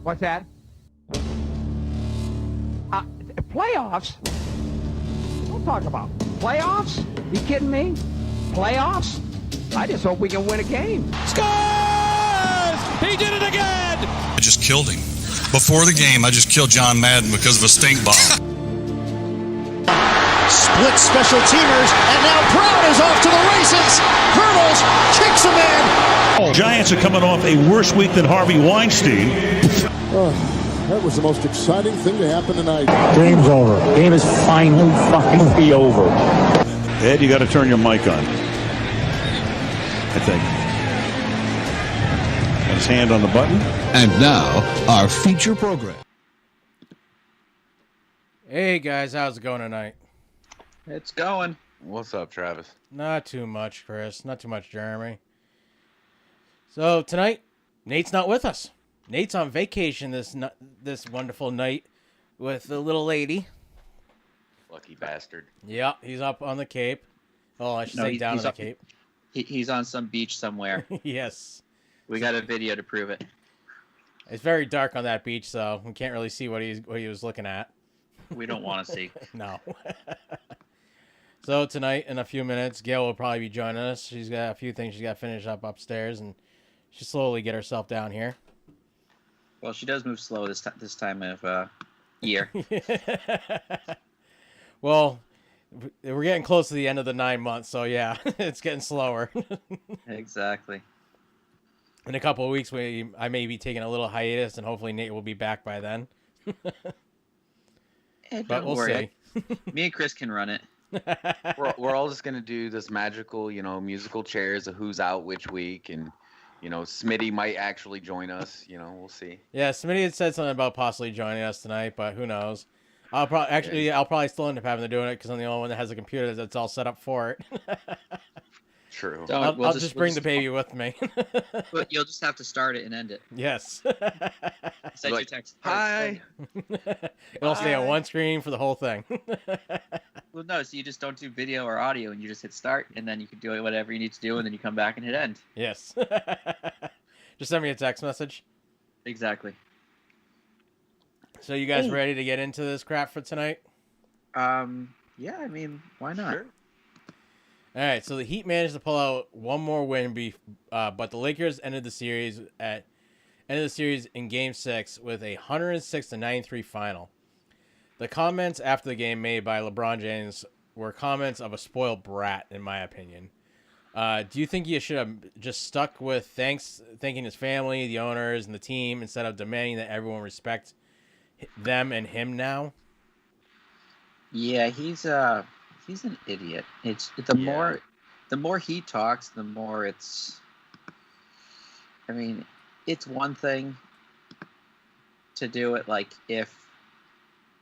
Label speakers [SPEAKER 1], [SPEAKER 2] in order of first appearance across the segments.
[SPEAKER 1] What's that? Playoffs? Don't talk about playoffs. You kidding me? Playoffs? I just hope we can win a game.
[SPEAKER 2] Scores! He did it again!
[SPEAKER 3] I just killed him. Before the game, I just killed John Madden because of a stink bomb.
[SPEAKER 4] Split special teamers, and now Brown is off to the races. Hurdles, kicks him in.
[SPEAKER 5] Giants are coming off a worse week than Harvey Weinstein.
[SPEAKER 6] That was the most exciting thing to happen tonight.
[SPEAKER 7] Game's over. Game is finally fucking be over.
[SPEAKER 5] Ed, you got to turn your mic on. I think. Got his hand on the button.
[SPEAKER 8] And now, our feature program.
[SPEAKER 9] Hey guys, how's it going tonight?
[SPEAKER 10] It's going.
[SPEAKER 11] What's up, Travis?
[SPEAKER 9] Not too much, Chris. Not too much, Jeremy. So tonight, Nate's not with us. Nate's on vacation this wonderful night with the little lady.
[SPEAKER 11] Lucky bastard.
[SPEAKER 9] Yeah, he's up on the Cape. Oh, I should say down on the Cape.
[SPEAKER 10] He's on some beach somewhere.
[SPEAKER 9] Yes.
[SPEAKER 10] We got a video to prove it.
[SPEAKER 9] It's very dark on that beach, so we can't really see what he was looking at.
[SPEAKER 10] We don't want to see.
[SPEAKER 9] No. So tonight, in a few minutes, Gail will probably be joining us. She's got a few things she's got to finish up upstairs, and she'll slowly get herself down here.
[SPEAKER 10] Well, she does move slow this time of year.
[SPEAKER 9] Well, we're getting close to the end of the 9 months, so yeah, it's getting slower.
[SPEAKER 10] Exactly.
[SPEAKER 9] In a couple of weeks, I may be taking a little hiatus, and hopefully Nate will be back by then.
[SPEAKER 10] But
[SPEAKER 9] we'll see.
[SPEAKER 10] Me and Chris can run it.
[SPEAKER 11] We're all just gonna do this magical, musical chairs of who's out which week, and Smitty might actually join us. We'll see.
[SPEAKER 9] Yeah, Smitty had said something about possibly joining us tonight, but who knows? I'll probably still end up having to do it because I'm the only one that has a computer that's all set up for it.
[SPEAKER 11] True.
[SPEAKER 9] I'll just bring the baby with me.
[SPEAKER 10] But you'll just have to start it and end it.
[SPEAKER 9] Yes.
[SPEAKER 10] Send your text.
[SPEAKER 11] Hi.
[SPEAKER 9] It'll stay on one screen for the whole thing.
[SPEAKER 10] Well, no, so you just don't do video or audio, and you just hit start, and then you can do whatever you need to do, and then you come back and hit end.
[SPEAKER 9] Yes. Just send me a text message.
[SPEAKER 10] Exactly.
[SPEAKER 9] So you guys ready to get into this crap for tonight?
[SPEAKER 10] Yeah, I mean, why not?
[SPEAKER 11] Sure.
[SPEAKER 9] All right, so the Heat managed to pull out one more win, but the Lakers ended the series in Game 6 with a 106-93 final. The comments after the game made by LeBron James were comments of a spoiled brat, in my opinion. Do you think you should have just stuck with thanking his family, the owners, and the team instead of demanding that everyone respect them and him now?
[SPEAKER 10] Yeah, he's an idiot. The more he talks, the more it's. I mean, it's one thing to do it like if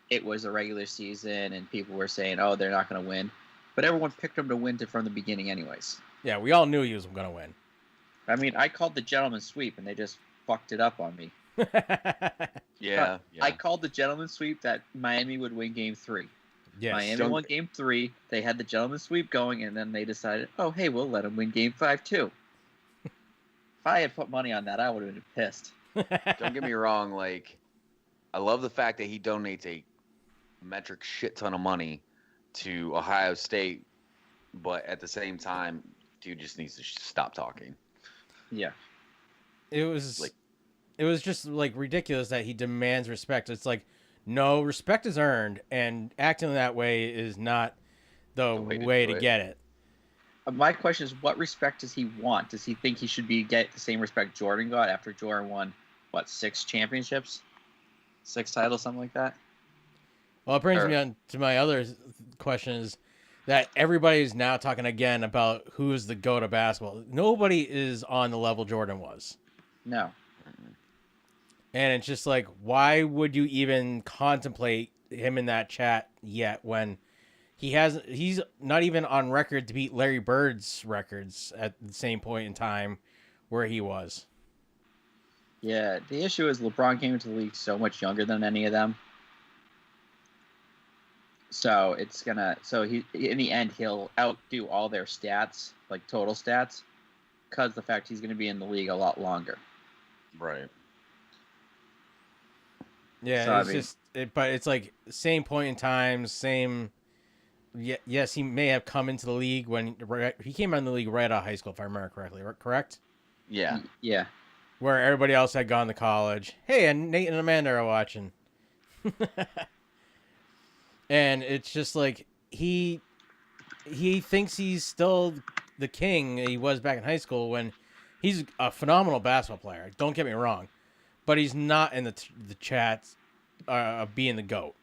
[SPEAKER 10] it was a regular season and people were saying, "Oh, they're not going to win," but everyone picked him to win from the beginning, anyways.
[SPEAKER 9] Yeah, we all knew he was going to win.
[SPEAKER 10] I mean, I called the gentleman's sweep, and they just fucked it up on me.
[SPEAKER 11] Yeah.
[SPEAKER 10] I called the gentleman's sweep that Miami would win Game 3.
[SPEAKER 9] Yes.
[SPEAKER 10] Miami won Game 3. They had the gentleman's sweep going, and then they decided, oh, hey, we'll let them win Game 5 too. If I had put money on that, I would have been pissed.
[SPEAKER 11] Don't get me wrong. I love the fact that he donates a metric shit ton of money to Ohio State, but at the same time, dude just needs to stop talking.
[SPEAKER 10] Yeah.
[SPEAKER 9] It was just ridiculous that he demands respect. It's like, no, respect is earned, and acting that way is not the way to get it.
[SPEAKER 10] My question is, what respect does he want? Does he think he should get the same respect Jordan got after Jordan won, 6 championships? 6 titles, something like that?
[SPEAKER 9] Well, it brings me on to my other question is that everybody's now talking again about who is the GOAT of basketball. Nobody is on the level Jordan was.
[SPEAKER 10] No.
[SPEAKER 9] And it's just like, why would you even contemplate him in that chat yet when he's not even on record to beat Larry Bird's records at the same point in time where he was?
[SPEAKER 10] Yeah, the issue is LeBron came into the league so much younger than any of them. So he in the end he'll outdo all their stats, like total stats, because the fact he's going to be in the league a lot longer.
[SPEAKER 11] Right.
[SPEAKER 9] Yeah,
[SPEAKER 10] So, I
[SPEAKER 9] it's
[SPEAKER 10] mean-
[SPEAKER 9] just, but it's like same point in time, same. Yes, he may have come into the league when he came in the league right out of high school, if I remember correctly. Correct?
[SPEAKER 11] Yeah.
[SPEAKER 10] Yeah.
[SPEAKER 9] Where everybody else had gone to college. Hey, and Nate and Amanda are watching. And it's just like he thinks he's still the king he was back in high school when he's a phenomenal basketball player. Don't get me wrong, but he's not in the chats of being the GOAT.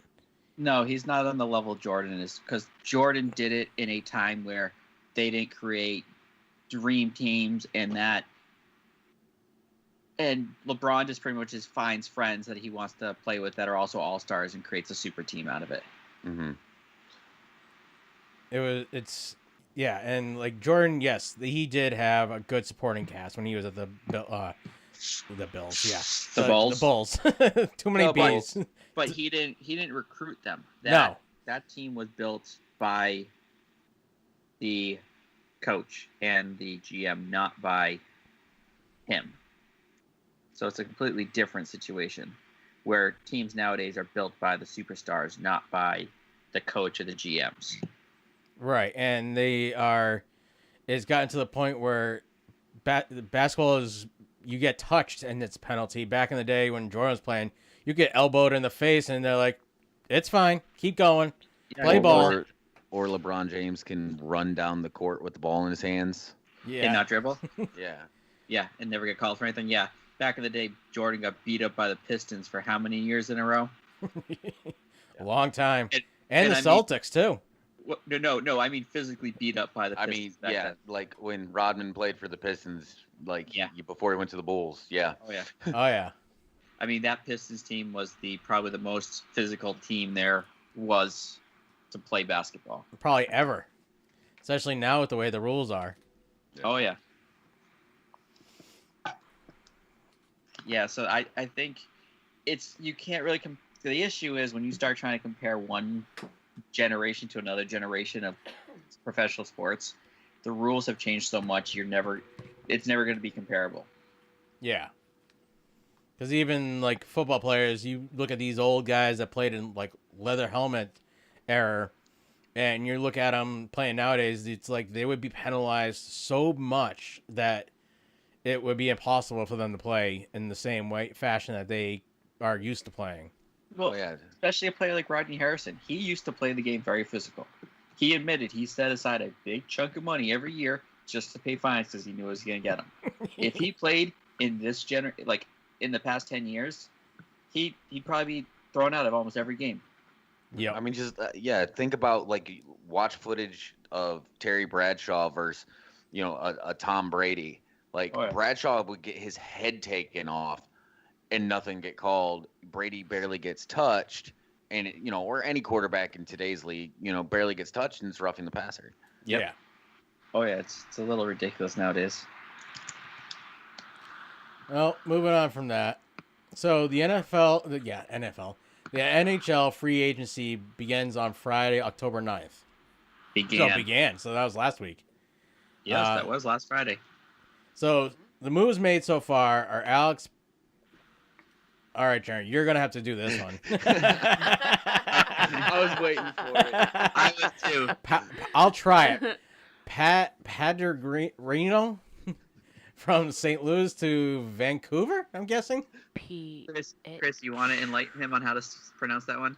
[SPEAKER 10] No, he's not on the level Jordan is, because Jordan did it in a time where they didn't create dream teams and that. And LeBron just pretty much just finds friends that he wants to play with that are also all-stars and creates a super team out of it.
[SPEAKER 11] Mm-hmm.
[SPEAKER 9] Yeah, and like Jordan, yes, he did have a good supporting cast when he was at the Bills, yeah,
[SPEAKER 10] The Bulls?
[SPEAKER 9] the Bulls. Too many
[SPEAKER 10] No, but-
[SPEAKER 9] B's.
[SPEAKER 10] But he didn't recruit them.
[SPEAKER 9] No.
[SPEAKER 10] That team was built by the coach and the GM, not by him. So it's a completely different situation where teams nowadays are built by the superstars, not by the coach or the GMs.
[SPEAKER 9] Right, and it's gotten to the point where basketball is, you get touched and it's a penalty. Back in the day when Jordan was playing, you get elbowed in the face and they're like, it's fine, keep going, play ball.
[SPEAKER 11] Or LeBron James can run down the court with the ball in his hands.
[SPEAKER 9] Yeah.
[SPEAKER 10] And not dribble.
[SPEAKER 11] Yeah.
[SPEAKER 10] Yeah, and never get called for anything. Yeah, back in the day, Jordan got beat up by the Pistons for how many years in a row?
[SPEAKER 9] A long time.
[SPEAKER 10] And
[SPEAKER 9] And the
[SPEAKER 10] I mean-
[SPEAKER 9] Celtics, too.
[SPEAKER 10] No. I mean physically beat up by the
[SPEAKER 11] I
[SPEAKER 10] Pistons.
[SPEAKER 11] mean,
[SPEAKER 10] back
[SPEAKER 11] yeah,
[SPEAKER 10] then.
[SPEAKER 11] like when Rodman played for the Pistons, like
[SPEAKER 10] Yeah.
[SPEAKER 11] before he went to the Bulls. Yeah.
[SPEAKER 10] Oh yeah.
[SPEAKER 9] Oh, yeah.
[SPEAKER 10] I mean, that Pistons team was probably the most physical team there was to play basketball.
[SPEAKER 9] Probably ever. Especially now with the way the rules are.
[SPEAKER 10] Oh, yeah. Yeah, so I think you can't really the issue is when you start trying to compare one generation to another generation of professional sports, the rules have changed so much, it's never going to be comparable.
[SPEAKER 9] Yeah. Because even, like, football players, you look at these old guys that played in, like, leather helmet era, and you look at them playing nowadays, it's like they would be penalized so much that it would be impossible for them to play in the same fashion that they are used to playing.
[SPEAKER 10] Well,
[SPEAKER 11] yeah.
[SPEAKER 10] especially a player like Rodney Harrison. He used to play the game very physical. He admitted he set aside a big chunk of money every year just to pay fines because he knew it was going to get him. If he played in this in the past 10 years, he'd probably be thrown out of almost every game.
[SPEAKER 9] Yeah.
[SPEAKER 11] I mean, just think about watch footage of Terry Bradshaw versus, a Tom Brady. Like Bradshaw would get his head taken off, and nothing get called. Brady barely gets touched, and or any quarterback in today's league, barely gets touched, and it's roughing the passer.
[SPEAKER 10] Yep.
[SPEAKER 9] Yeah.
[SPEAKER 10] Oh yeah, it's a little ridiculous nowadays.
[SPEAKER 9] Well, moving on from that. So the NFL. The NHL free agency begins on Friday, October 9th.
[SPEAKER 10] Began.
[SPEAKER 9] So that was last week.
[SPEAKER 10] Yes, that was last Friday.
[SPEAKER 9] So the moves made so far are Alex. All right, Jaron, you're going to have to do this one.
[SPEAKER 10] I was waiting for it. I was too.
[SPEAKER 9] I'll try it. Pellegrino from St. Louis to Vancouver, I'm guessing?
[SPEAKER 10] Chris, you want to enlighten him on how to pronounce that one?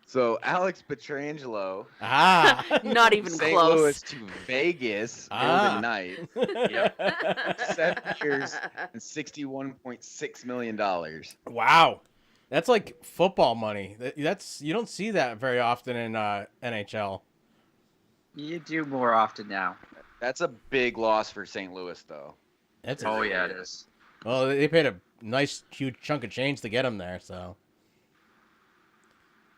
[SPEAKER 11] So Alex Pietrangelo,
[SPEAKER 12] Not even
[SPEAKER 11] St.
[SPEAKER 12] close.
[SPEAKER 11] Louis to Vegas overnight. Yep. 7 years and $61.6 million.
[SPEAKER 9] Wow. That's like football money. You don't see that very often in NHL.
[SPEAKER 10] You do more often now.
[SPEAKER 11] That's a big loss for St. Louis, though.
[SPEAKER 10] It is.
[SPEAKER 9] Well, they paid a nice, huge chunk of change to get him there, so.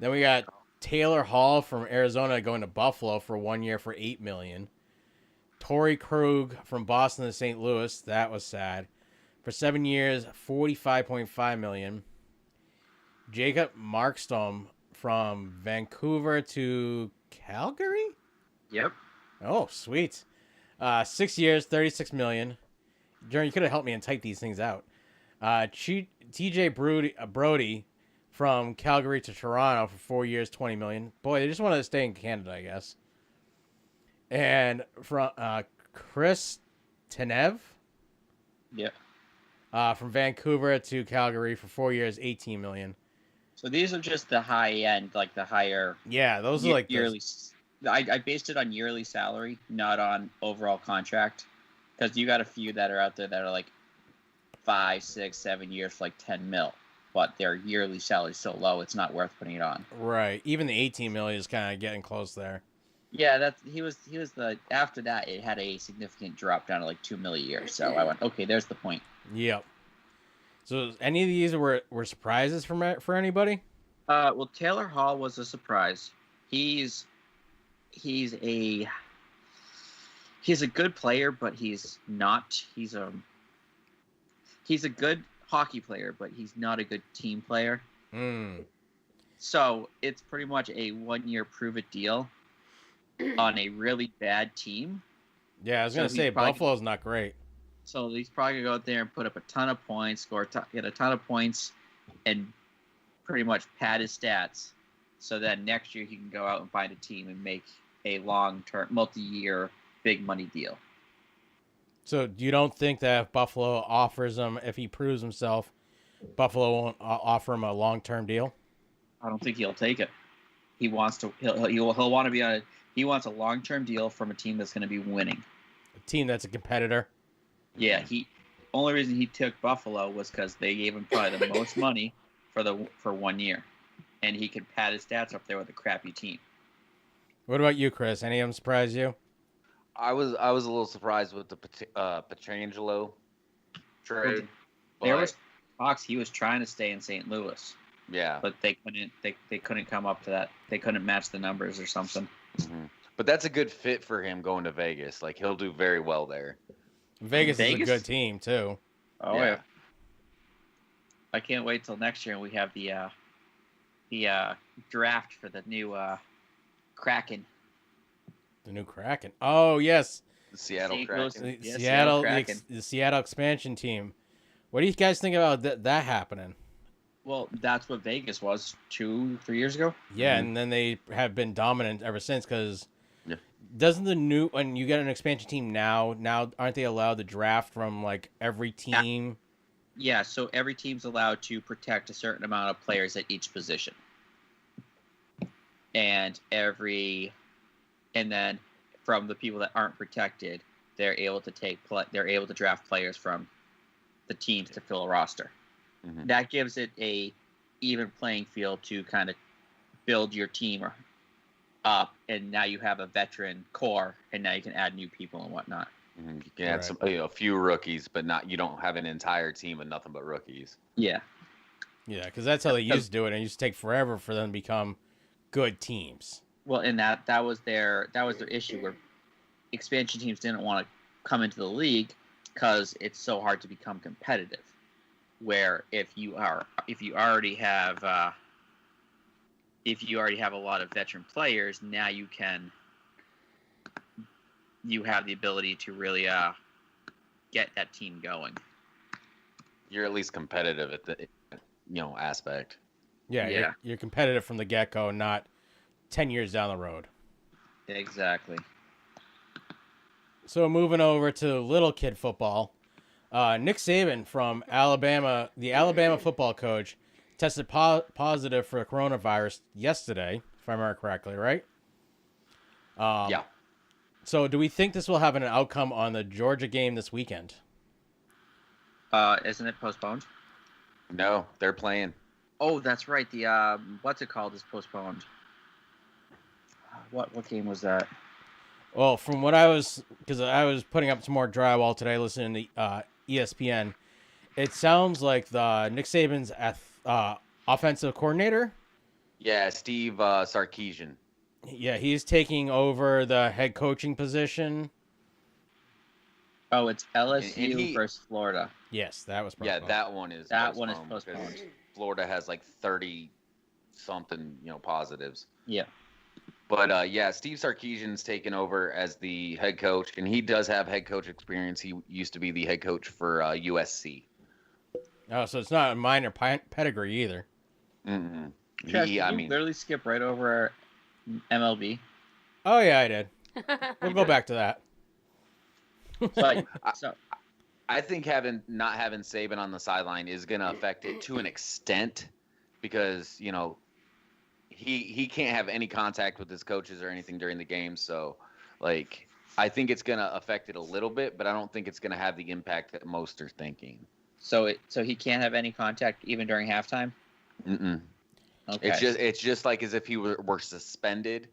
[SPEAKER 9] Then we got Taylor Hall from Arizona going to Buffalo for 1 year for $8 million. Torrey Krug from Boston to St. Louis. That was sad. For 7 years, $45.5 million. Jacob Markstrom from Vancouver to Calgary?
[SPEAKER 10] Yep.
[SPEAKER 9] Oh, sweet. 6 years, $36 million. Jerry, you could have helped me and type these things out. TJ Brody from Calgary to Toronto for 4 years, $20 million. Boy, they just wanted to stay in Canada, I guess. And from Chris Tanev.
[SPEAKER 10] Yeah.
[SPEAKER 9] From Vancouver to Calgary for 4 years, $18 million.
[SPEAKER 10] So these are just the high end, like the higher.
[SPEAKER 9] Yeah, those are like
[SPEAKER 10] yearly. I based it on yearly salary, not on overall contract, because you got a few that are out there that are like 5, 6, 7 years for like 10 mil, but their yearly salary is so low, it's not worth putting it on.
[SPEAKER 9] Right. Even the 18 million is kind of getting close there.
[SPEAKER 10] Yeah, he was the after that it had a significant drop down to like 2 mil a year. So I went, okay, there's the point.
[SPEAKER 9] Yep. So any of these were surprises for anybody?
[SPEAKER 10] Well, Taylor Hall was a surprise. He's a good player, but he's not. He's a good hockey player, but he's not a good team player. So it's pretty much a 1-year prove-it deal on a really bad team.
[SPEAKER 9] Yeah, I was going to say, Buffalo's not great.
[SPEAKER 10] So he's probably going to go out there and put up a ton of points, get a ton of points, and pretty much pad his stats. So then next year he can go out and find a team and make a long-term, multi-year, big money deal.
[SPEAKER 9] So you don't think that if Buffalo offers him, if he proves himself, Buffalo won't offer him a long-term deal?
[SPEAKER 10] I don't think he'll take it. He wants to. He'll want to be on a. He wants a long-term deal from a team that's going to be winning.
[SPEAKER 9] A team that's a competitor.
[SPEAKER 10] Yeah, only reason he took Buffalo was because they gave him probably the most money for 1 year, and he could pad his stats up there with a crappy team.
[SPEAKER 9] What about you, Chris? Any of them surprise you?
[SPEAKER 11] I was a little surprised with the Pietrangelo trade.
[SPEAKER 10] There was talks he was trying to stay in St. Louis.
[SPEAKER 11] Yeah,
[SPEAKER 10] but they couldn't. They couldn't come up to that. They couldn't match the numbers or something.
[SPEAKER 11] Mm-hmm. But that's a good fit for him going to Vegas. Like he'll do very well there.
[SPEAKER 9] Vegas is a good team too.
[SPEAKER 10] Oh yeah. I can't wait till next year and we have the draft for the new Kraken.
[SPEAKER 9] The new Kraken. Oh yes.
[SPEAKER 11] The Seattle Kraken.
[SPEAKER 9] The Seattle expansion team. What do you guys think about that happening?
[SPEAKER 10] Well, that's what Vegas was 2-3 years ago.
[SPEAKER 9] Yeah, and then they have been dominant ever since because doesn't when you get an expansion team now aren't they allowed to draft from like every team?
[SPEAKER 10] Yeah, so every team's allowed to protect a certain amount of players at each position. And then from the people that aren't protected, they're able to draft players from the teams to fill a roster. Mm-hmm. That gives it a even playing field to kind of build your team up, and now you have a veteran core, and now you can add new people and whatnot.
[SPEAKER 11] Mm-hmm. You can add a few rookies, but you don't have an entire team of nothing but rookies.
[SPEAKER 10] Yeah.
[SPEAKER 9] Yeah, because that's how they used to do it, and it used to take forever for them to become good teams.
[SPEAKER 10] Well, and that was their issue where expansion teams didn't want to come into the league because it's so hard to become competitive. Where if you already have a lot of veteran players, now you have the ability to really get that team going.
[SPEAKER 11] You're at least competitive at the aspect.
[SPEAKER 9] Yeah. You're competitive from the get-go, not 10 years down the road.
[SPEAKER 10] Exactly.
[SPEAKER 9] So moving over to little kid football. Nick Saban from Alabama, the Alabama football coach, tested positive for coronavirus yesterday, if I remember correctly, right?
[SPEAKER 11] Yeah.
[SPEAKER 9] So do we think this will have an outcome on the Georgia game this weekend?
[SPEAKER 10] Isn't it postponed?
[SPEAKER 11] No, they're playing.
[SPEAKER 10] Oh, that's right. The what's it called is postponed. What game was that?
[SPEAKER 9] Well, from what because I was putting up some more drywall today, listening to ESPN, it sounds like the Nick Saban's offensive coordinator.
[SPEAKER 11] Yeah, Steve Sarkisian.
[SPEAKER 9] Yeah, he's taking over the head coaching position.
[SPEAKER 10] Oh, it's LSU versus Florida.
[SPEAKER 9] Yes, that was
[SPEAKER 11] postponed. Yeah, that one is
[SPEAKER 10] postponed.
[SPEAKER 11] Florida has like 30-something, positives.
[SPEAKER 10] Yeah.
[SPEAKER 11] But, Steve Sarkisian's taken over as the head coach, and he does have head coach experience. He used to be the head coach for USC.
[SPEAKER 9] Oh, so it's not a minor pedigree either.
[SPEAKER 11] Mm-mm.
[SPEAKER 10] Trash, did you literally skip right over MLB?
[SPEAKER 9] Oh yeah, I did. We'll go back to that.
[SPEAKER 11] I think not having Saban on the sideline is going to affect it to an extent, because he can't have any contact with his coaches or anything during the game. So, I think it's going to affect it a little bit, but I don't think it's going to have the impact that most are thinking.
[SPEAKER 10] So he can't have any contact even during halftime?
[SPEAKER 11] Mm-mm.
[SPEAKER 10] Okay.
[SPEAKER 11] It's just like as if he were suspended.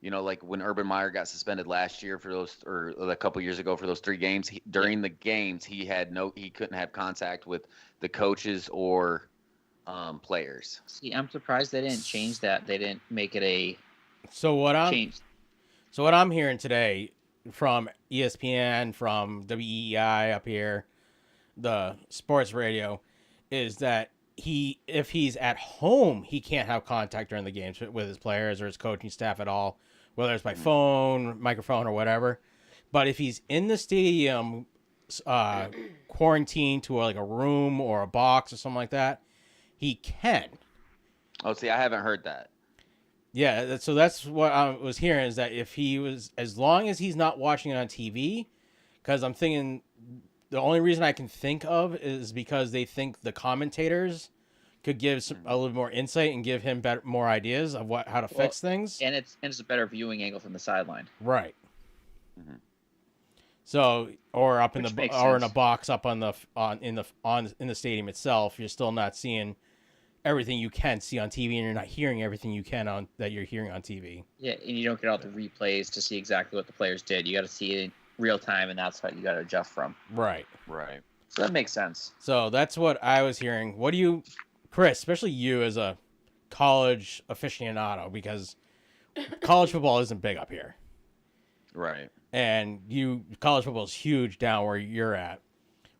[SPEAKER 11] Like when Urban Meyer got suspended last year or a couple years ago for those 3 games. During the games, he couldn't have contact with the coaches or players.
[SPEAKER 10] See, I'm surprised they didn't change that. They didn't make it a change.
[SPEAKER 9] So what I'm hearing today from ESPN, from WEEI up here, the sports radio, is that if he's at home, he can't have contact during the games with his players or his coaching staff at all, whether it's by phone, microphone, or whatever. But if he's in the stadium, quarantined to a room or a box or something like that, he can.
[SPEAKER 11] Oh, see, I haven't heard that.
[SPEAKER 9] Yeah, so that's what I was hearing, is that if he was, as long as he's not watching it on TV, because I'm thinking the only reason I can think of is because they think the commentators could give a little more insight and give him more ideas of how to fix things.
[SPEAKER 10] And it's a better viewing angle from the sideline.
[SPEAKER 9] Right. Mm-hmm. So, or up in in a box up in the stadium itself, you're still not seeing everything you can see on TV, and you're not hearing everything you can that you're hearing on TV.
[SPEAKER 10] Yeah, and you don't get all the replays to see exactly what the players did. You got to see it in real time, and that's what you got to adjust from.
[SPEAKER 9] Right.
[SPEAKER 10] So that makes sense.
[SPEAKER 9] So that's what I was hearing. What do you, Chris, especially you as a college aficionado, because college football isn't big up here.
[SPEAKER 11] Right.
[SPEAKER 9] And college football is huge down where you're at.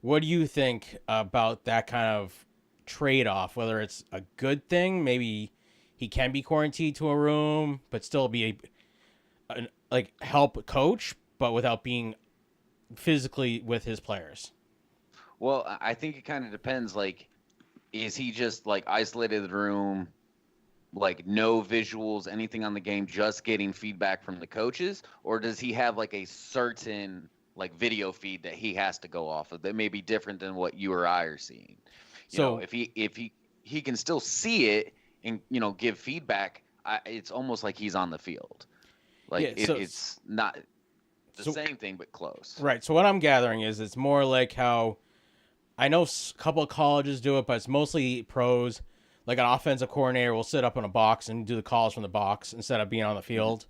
[SPEAKER 9] What do you think about that kind of trade-off, whether it's a good thing, maybe he can be quarantined to a room but still be help coach, but without being physically with his players?
[SPEAKER 11] Well, I think it kind of depends. Is he just isolated in the room, no visuals, anything on the game, just getting feedback from the coaches, or does he have a certain video feed that he has to go off of that may be different than what you or I are seeing? So if he can still see it and give feedback, it's almost like he's on the field. It's not the same thing, but close.
[SPEAKER 9] Right. So what I'm gathering is it's more like how I know a couple of colleges do it, but it's mostly pros. Like an offensive coordinator will sit up in a box and do the calls from the box instead of being on the field.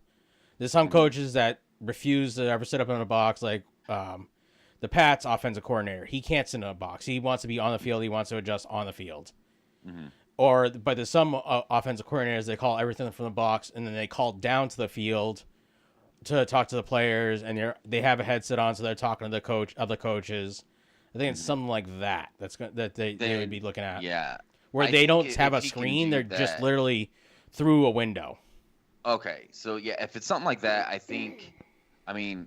[SPEAKER 9] There's some coaches that refuse to ever sit up in a box, the Pats offensive coordinator. He can't sit in a box. He wants to be on the field. He wants to adjust on the field. Mm-hmm. But there's some offensive coordinators, they call everything from the box, and then they call down to the field to talk to the players, and they have a headset on, so they're talking to the other coaches. I think it's something like that. That they would be looking at.
[SPEAKER 11] Yeah.
[SPEAKER 9] Where they don't have a screen, they're just literally through a window.
[SPEAKER 11] Okay, so yeah, if it's something like that, I think, I mean,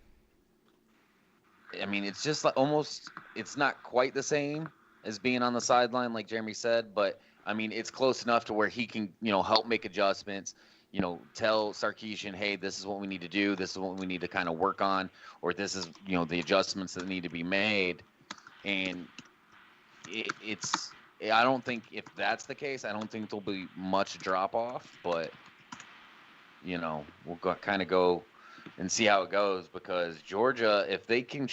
[SPEAKER 11] it's just almost, it's not quite the same as being on the sideline, like Jeremy said, but it's close enough to where he can, help make adjustments, tell Sarkisian, hey, this is what we need to do, this is what we need to kind of work on, or this is, the adjustments that need to be made. And it's, I don't think if that's the case, I don't think there'll be much drop off, but we'll kind of go and see how it goes, because Georgia, if they can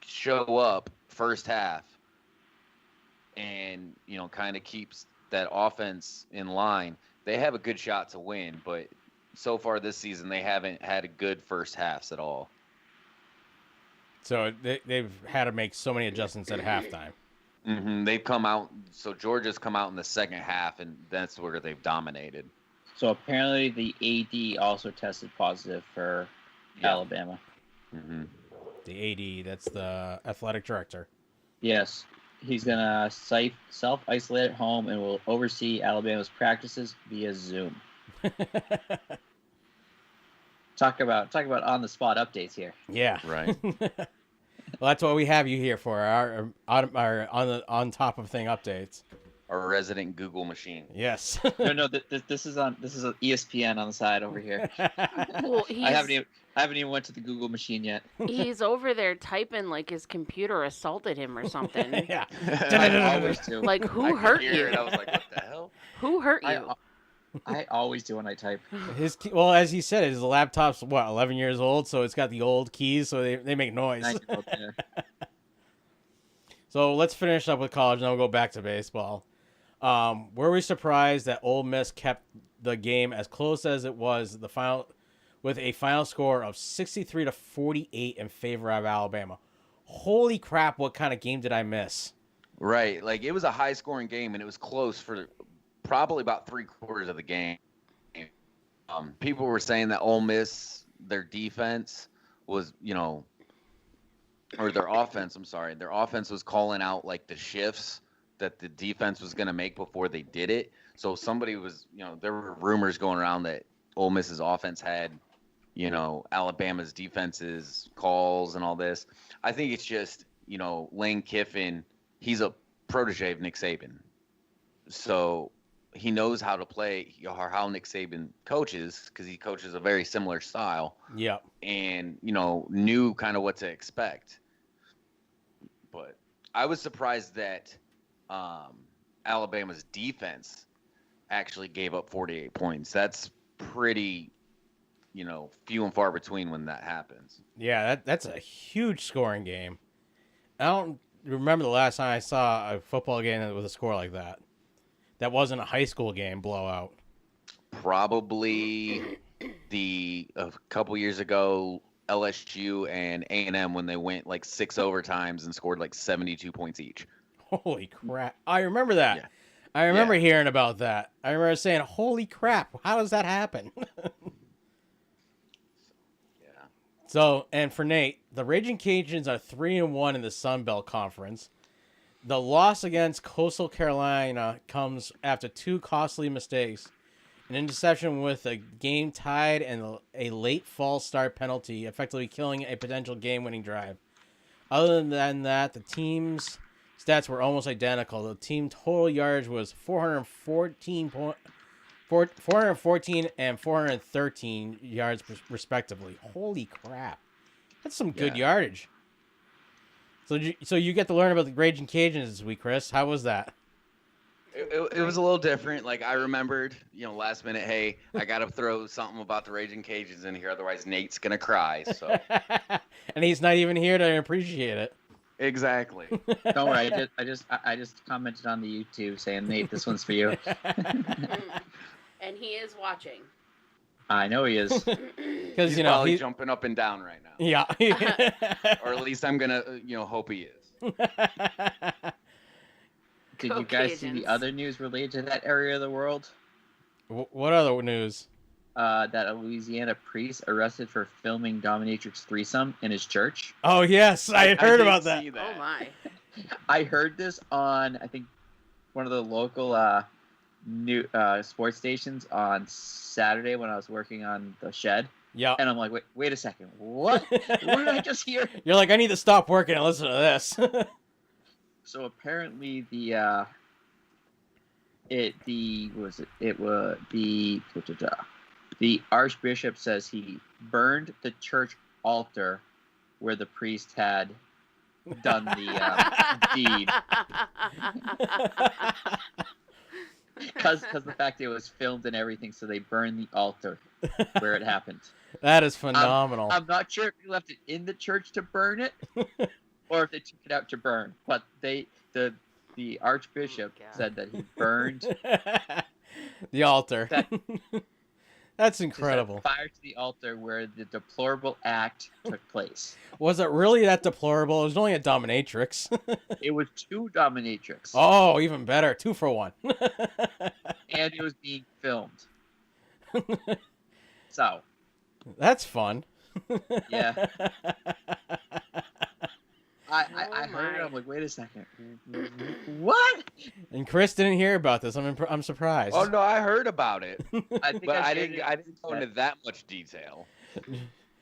[SPEAKER 11] show up first half and, kind of keeps that offense in line, they have a good shot to win. But so far this season, they haven't had a good first halves at all.
[SPEAKER 9] So they've had to make so many adjustments at halftime.
[SPEAKER 11] Mm-hmm. They've come out. So Georgia's come out in the second half, and that's where they've dominated.
[SPEAKER 10] So apparently the AD also tested positive for Alabama.
[SPEAKER 11] Mm-hmm.
[SPEAKER 9] The AD, that's the athletic director.
[SPEAKER 10] Yes. He's going to self-isolate at home and will oversee Alabama's practices via Zoom. Talk about on-the-spot updates here.
[SPEAKER 9] Yeah.
[SPEAKER 11] Right.
[SPEAKER 9] Well, that's what we have you here for, our on top of thing updates.
[SPEAKER 11] our resident Google machine.
[SPEAKER 9] Yes.
[SPEAKER 10] No, this is ESPN on the side over here.
[SPEAKER 12] Well,
[SPEAKER 10] I haven't even went to the Google machine yet.
[SPEAKER 12] he's over there typing like his computer assaulted him or something.
[SPEAKER 9] Yeah.
[SPEAKER 10] I always do.
[SPEAKER 12] Like,
[SPEAKER 11] I
[SPEAKER 12] who
[SPEAKER 11] could
[SPEAKER 12] hurt
[SPEAKER 11] hear
[SPEAKER 12] you?
[SPEAKER 11] it. I was like, what the hell?
[SPEAKER 12] Who hurt you?
[SPEAKER 10] I always do when I type.
[SPEAKER 9] Well, as he said, his laptop's 11 years old, so it's got the old keys, so they make noise.
[SPEAKER 10] 9-year-old, yeah.
[SPEAKER 9] So let's finish up with college, and then we'll go back to baseball. Were we surprised that Ole Miss kept the game as close as it was the final, with a final score of 63-48 in favor of Alabama? Holy crap! What kind of game did I miss?
[SPEAKER 11] Right. Like, it was a high-scoring game, and it was close for probably about 3/4 of the game. People were saying that Ole Miss, their defense was, or their offense, their offense was calling out, like, the shifts that the defense was going to make before they did it. So somebody was, there were rumors going around that Ole Miss's offense had, Alabama's defense's calls and all this. I think it's just, Lane Kiffin, he's a protege of Nick Saban. So he knows how to play, or how Nick Saban coaches, because he coaches a very similar style.
[SPEAKER 9] Yeah.
[SPEAKER 11] And, knew kind of what to expect. But I was surprised that Alabama's defense actually gave up 48 points. That's pretty, few and far between when that happens.
[SPEAKER 9] Yeah, that's a huge scoring game. I don't remember the last time I saw a football game with a score like that. That wasn't a high school game blowout.
[SPEAKER 11] Probably a couple years ago, LSU and A&M, when they went like 6 overtimes and scored like 72 points each.
[SPEAKER 9] Holy crap. I remember that.
[SPEAKER 11] Yeah.
[SPEAKER 9] I remember hearing about that. I remember saying, holy crap, how does that happen?
[SPEAKER 11] Yeah.
[SPEAKER 9] So, and for Nate, the Raging Cajuns are 3-1 in the Sun Belt Conference. The loss against Coastal Carolina comes after 2 costly mistakes, an interception with a game tied and a late false start penalty, effectively killing a potential game-winning drive. Other than that, the team's stats were almost identical. The team total yardage was 414 and 413 yards respectively. Holy crap. That's some good yardage. So you get to learn about the Raging Cajuns this week, Chris. How was that?
[SPEAKER 11] It was a little different. Like, I remembered, last minute, hey, I got to throw something about the Raging Cajuns in here, otherwise Nate's going to cry. So.
[SPEAKER 9] And he's not even here to appreciate it.
[SPEAKER 11] Exactly.
[SPEAKER 10] Don't worry, I just commented on the YouTube saying, Nate, this one's for you.
[SPEAKER 12] And he is watching.
[SPEAKER 10] I know he is.
[SPEAKER 9] Because
[SPEAKER 11] he's probably jumping up and down right now.
[SPEAKER 9] Yeah.
[SPEAKER 11] Or at least I'm gonna, hope he is.
[SPEAKER 10] Did you guys see the other news related to that area of the world?
[SPEAKER 9] What other news?
[SPEAKER 10] That a Louisiana priest arrested for filming dominatrix threesome in his church.
[SPEAKER 9] Oh yes, I had heard about that.
[SPEAKER 12] Oh my!
[SPEAKER 10] I heard this on, I think, one of the local new sports stations on Saturday when I was working on the shed.
[SPEAKER 9] Yeah.
[SPEAKER 10] And I'm like, wait a second, what? What did I just hear?
[SPEAKER 9] You're like, I need to stop working and listen to this.
[SPEAKER 10] So apparently the Archbishop says he burned the church altar where the priest had done the deed. Because the fact it was filmed and everything, so they burned the altar where it happened.
[SPEAKER 9] That is phenomenal.
[SPEAKER 10] I'm not sure if they left it in the church to burn it, or if they took it out to burn. But the Archbishop said that he burned
[SPEAKER 9] the altar. That's incredible.
[SPEAKER 10] Fire to the altar where the deplorable act took place.
[SPEAKER 9] Was it really that deplorable? It was only a dominatrix.
[SPEAKER 10] It was 2 dominatrix.
[SPEAKER 9] Oh, even better. 2 for 1.
[SPEAKER 10] And it was being filmed. So.
[SPEAKER 9] That's fun.
[SPEAKER 10] Yeah. I heard it. I'm like, wait a second. What?
[SPEAKER 9] And Chris didn't hear about this. I'm surprised.
[SPEAKER 11] Oh no, I heard about it,
[SPEAKER 10] I
[SPEAKER 11] didn't go into that much detail.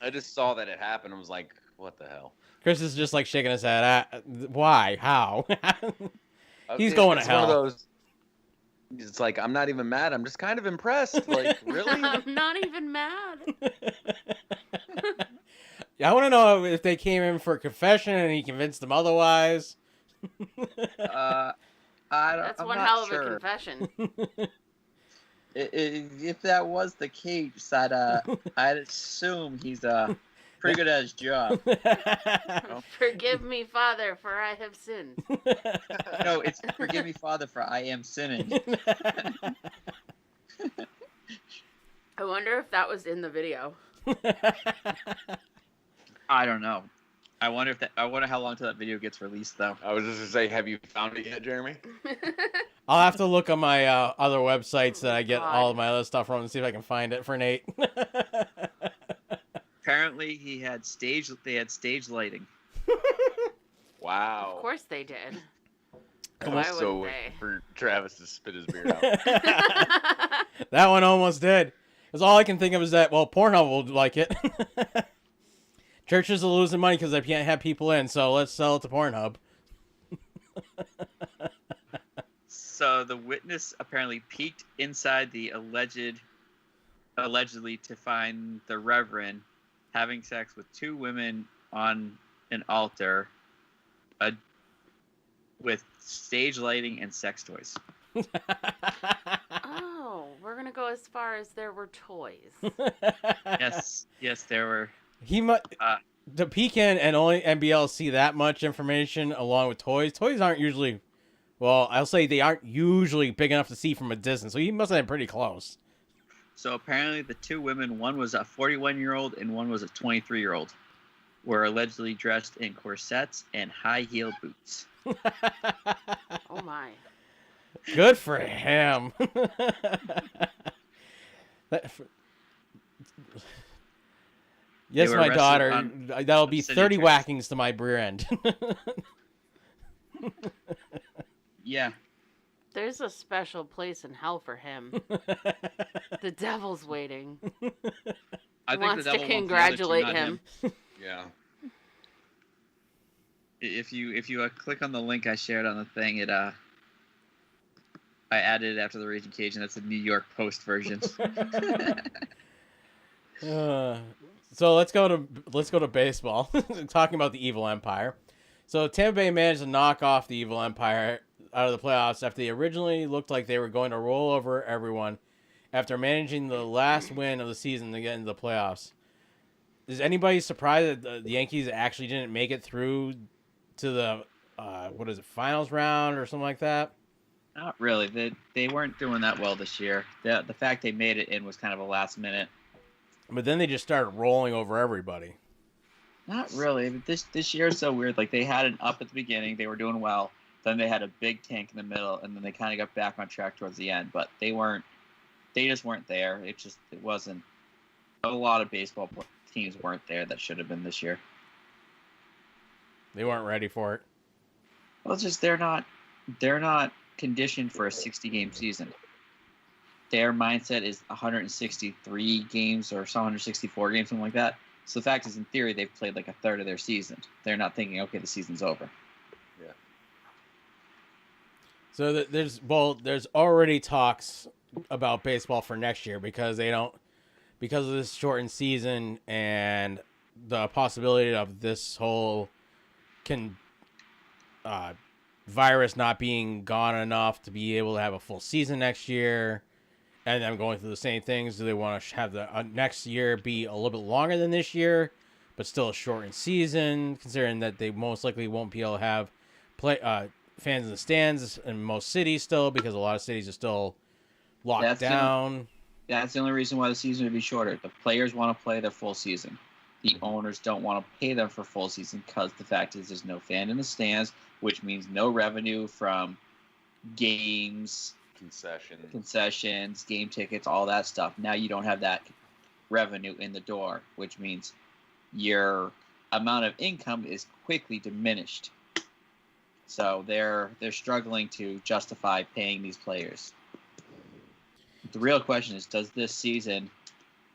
[SPEAKER 11] I just saw that it happened. I was like, what the hell?
[SPEAKER 9] Chris is just like shaking his head. Why? How? He's going to hell.
[SPEAKER 11] It's like, I'm not even mad. I'm just kind of impressed. Like, really?
[SPEAKER 12] I'm not even mad.
[SPEAKER 9] I want to know if they came in for a confession and he convinced them otherwise.
[SPEAKER 10] I don't.
[SPEAKER 12] That's
[SPEAKER 10] I'm
[SPEAKER 12] one
[SPEAKER 10] not
[SPEAKER 12] hell of
[SPEAKER 10] sure.
[SPEAKER 12] a confession.
[SPEAKER 10] If that was the case, I'd assume he's pretty good at his job.
[SPEAKER 12] Forgive me, Father, for I have sinned.
[SPEAKER 10] No, it's forgive me, Father, for I am sinning.
[SPEAKER 12] I wonder if that was in the video.
[SPEAKER 10] I don't know. I wonder how long till that video gets released, though.
[SPEAKER 11] I was just gonna say, have you found it yet, Jeremy?
[SPEAKER 9] I'll have to look on my other websites that I get all of my other stuff from and see if I can find it for Nate.
[SPEAKER 10] Apparently, they had stage lighting.
[SPEAKER 11] Wow.
[SPEAKER 12] Of course they did.
[SPEAKER 11] I'm
[SPEAKER 12] Why
[SPEAKER 11] so
[SPEAKER 12] wouldn't
[SPEAKER 11] waiting
[SPEAKER 12] they?
[SPEAKER 11] for Travis to spit his beer out.
[SPEAKER 9] That one almost did. Because all I can think of is that, well, Pornhub will like it. Churches are losing money because they can't have people in, so let's sell it to Pornhub.
[SPEAKER 10] So the witness apparently peeked inside the allegedly to find the Reverend having sex with two women on an altar, with stage lighting and sex toys.
[SPEAKER 12] Oh, we're gonna go as far as there were toys.
[SPEAKER 10] Yes, there were.
[SPEAKER 9] He the peek-in and only NBL see that much information along with toys. Toys aren't usually, well, I'll say they aren't usually big enough to see from a distance, so he must have been pretty close.
[SPEAKER 10] So apparently the two women, one was a 41-year-old and one was a 23-year-old, were allegedly dressed in corsets and high-heel boots.
[SPEAKER 12] Oh my.
[SPEAKER 9] Good for him. Yes, my daughter. That'll be 30 whackings to my rear end.
[SPEAKER 10] Yeah.
[SPEAKER 12] There's a special place in hell for him. The devil's waiting.
[SPEAKER 10] I think
[SPEAKER 12] wants
[SPEAKER 10] the devil
[SPEAKER 12] to
[SPEAKER 10] wants the other two,
[SPEAKER 12] congratulate
[SPEAKER 10] not
[SPEAKER 12] him.
[SPEAKER 11] Yeah.
[SPEAKER 10] If you click on the link I shared on the thing, I added it after the Raging Cajun. That's the New York Post version.
[SPEAKER 9] So let's go to baseball. Talking about the Evil Empire. So Tampa Bay managed to knock off the Evil Empire out of the playoffs after they originally looked like they were going to roll over everyone after managing the last win of the season to get into the playoffs. Is anybody surprised that the Yankees actually didn't make it through to the finals round or something like that?
[SPEAKER 10] Not really. They weren't doing that well this year. The fact they made it in was kind of a last minute.
[SPEAKER 9] But then they just started rolling over everybody.
[SPEAKER 10] Not really. This year is so weird. Like, they had an up at the beginning. They were doing well. Then they had a big tank in the middle, and then they kind of got back on track towards the end. But they just weren't there. It wasn't. A lot of baseball teams weren't there that should have been this year.
[SPEAKER 9] They weren't ready for it.
[SPEAKER 10] Well, it's just they're not conditioned for a 60-game season. Their mindset is 163 games or 164 games, something like that. So the fact is, in theory, they've played like a third of their season. They're not thinking, okay, the season's over.
[SPEAKER 11] Yeah.
[SPEAKER 9] So there's already talks about baseball for next year because of this shortened season and the possibility of this whole virus not being gone enough to be able to have a full season next year. And them going through the same things. Do they want to have the next year be a little bit longer than this year, but still a shortened season, considering that they most likely won't be able to have fans in the stands in most cities still, because a lot of cities are still locked down.
[SPEAKER 10] That's the only reason why the season would be shorter. The players want to play their full season. The owners don't want to pay them for full season because the fact is there's no fan in the stands, which means no revenue from games, concessions, game tickets, all that stuff. Now you don't have that revenue in the door, which means your amount of income is quickly diminished. So they're struggling to justify paying these players. The real question is, does this season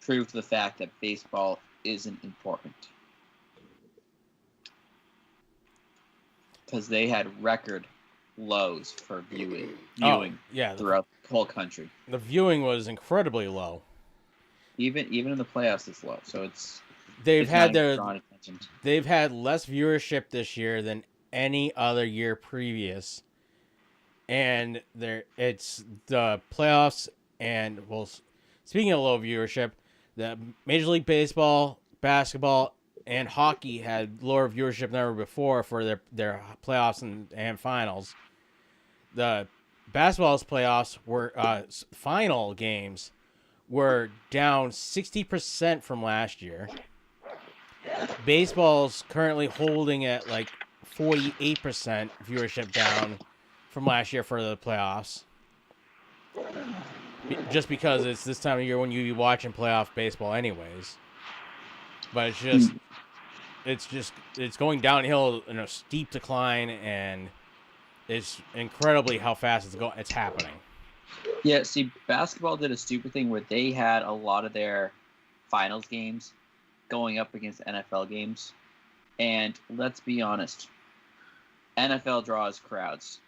[SPEAKER 10] prove the fact that baseball isn't important? Because they had record lows for viewing
[SPEAKER 9] yeah,
[SPEAKER 10] throughout the whole country.
[SPEAKER 9] the viewing was incredibly low.
[SPEAKER 10] Even in the playoffs, it's low. So
[SPEAKER 9] They've
[SPEAKER 10] it's
[SPEAKER 9] had
[SPEAKER 10] not even drawing attention.
[SPEAKER 9] they've had less viewership this year than any other year previous, and it's the playoffs. And well, speaking of low viewership, the Major League Baseball, basketball, and hockey had lower viewership than ever before for their playoffs and finals. The basketball's playoffs were final games were down 60% from last year. Baseball's currently holding at like 48% viewership down from last year for the playoffs. Just because it's this time of year when you be watching playoff baseball anyways. But it's going downhill in a steep decline, and it's incredibly how fast it's happening.
[SPEAKER 10] Yeah, see, basketball did a stupid thing where they had a lot of their finals games going up against NFL games. And let's be honest, NFL draws crowds.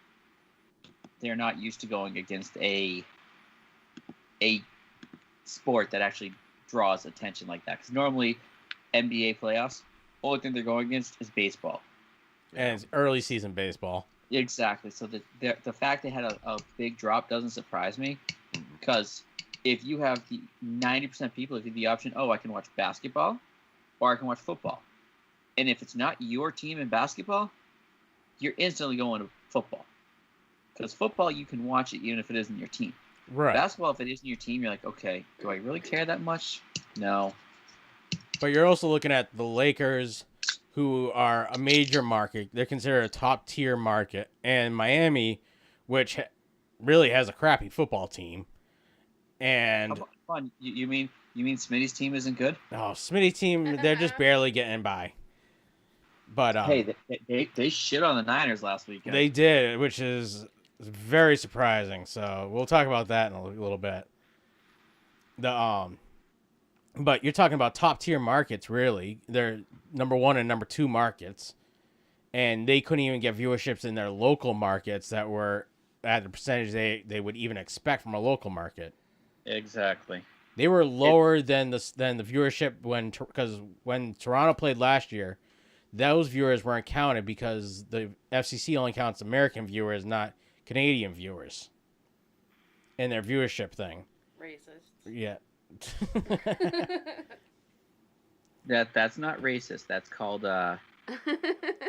[SPEAKER 10] They're not used to going against a sport that actually draws attention like that. Because normally, NBA playoffs, only thing they're going against is baseball.
[SPEAKER 9] And it's early season baseball.
[SPEAKER 10] Exactly. So the fact they had a big drop doesn't surprise me, because if you have the 90% people, if you have the option, I can watch basketball or I can watch football. And if it's not your team in basketball, you're instantly going to football. Because football, you can watch it even if it isn't your team.
[SPEAKER 9] Right.
[SPEAKER 10] Basketball, if it isn't your team, you're like, okay, do I really care that much? No.
[SPEAKER 9] But you're also looking at the Lakers, who are a major market. They're considered a top-tier market. And Miami, which really has a crappy football team. And
[SPEAKER 10] Come on, you mean Smitty's team isn't good?
[SPEAKER 9] Oh, Smitty's team, they're just barely getting by. But
[SPEAKER 10] hey, they shit on the Niners last weekend.
[SPEAKER 9] They did, which is very surprising. So we'll talk about that in a little bit. But you're talking about top tier markets, really. They're number 1 and number 2 markets, and they couldn't even get viewerships in their local markets that were at the percentage they would even expect from a local market.
[SPEAKER 10] Exactly.
[SPEAKER 9] They were lower than the viewership because when Toronto played last year, those viewers weren't counted because the FCC only counts American viewers, not Canadian viewers, in their viewership thing.
[SPEAKER 12] Racist.
[SPEAKER 9] Yeah.
[SPEAKER 10] That's not racist. That's called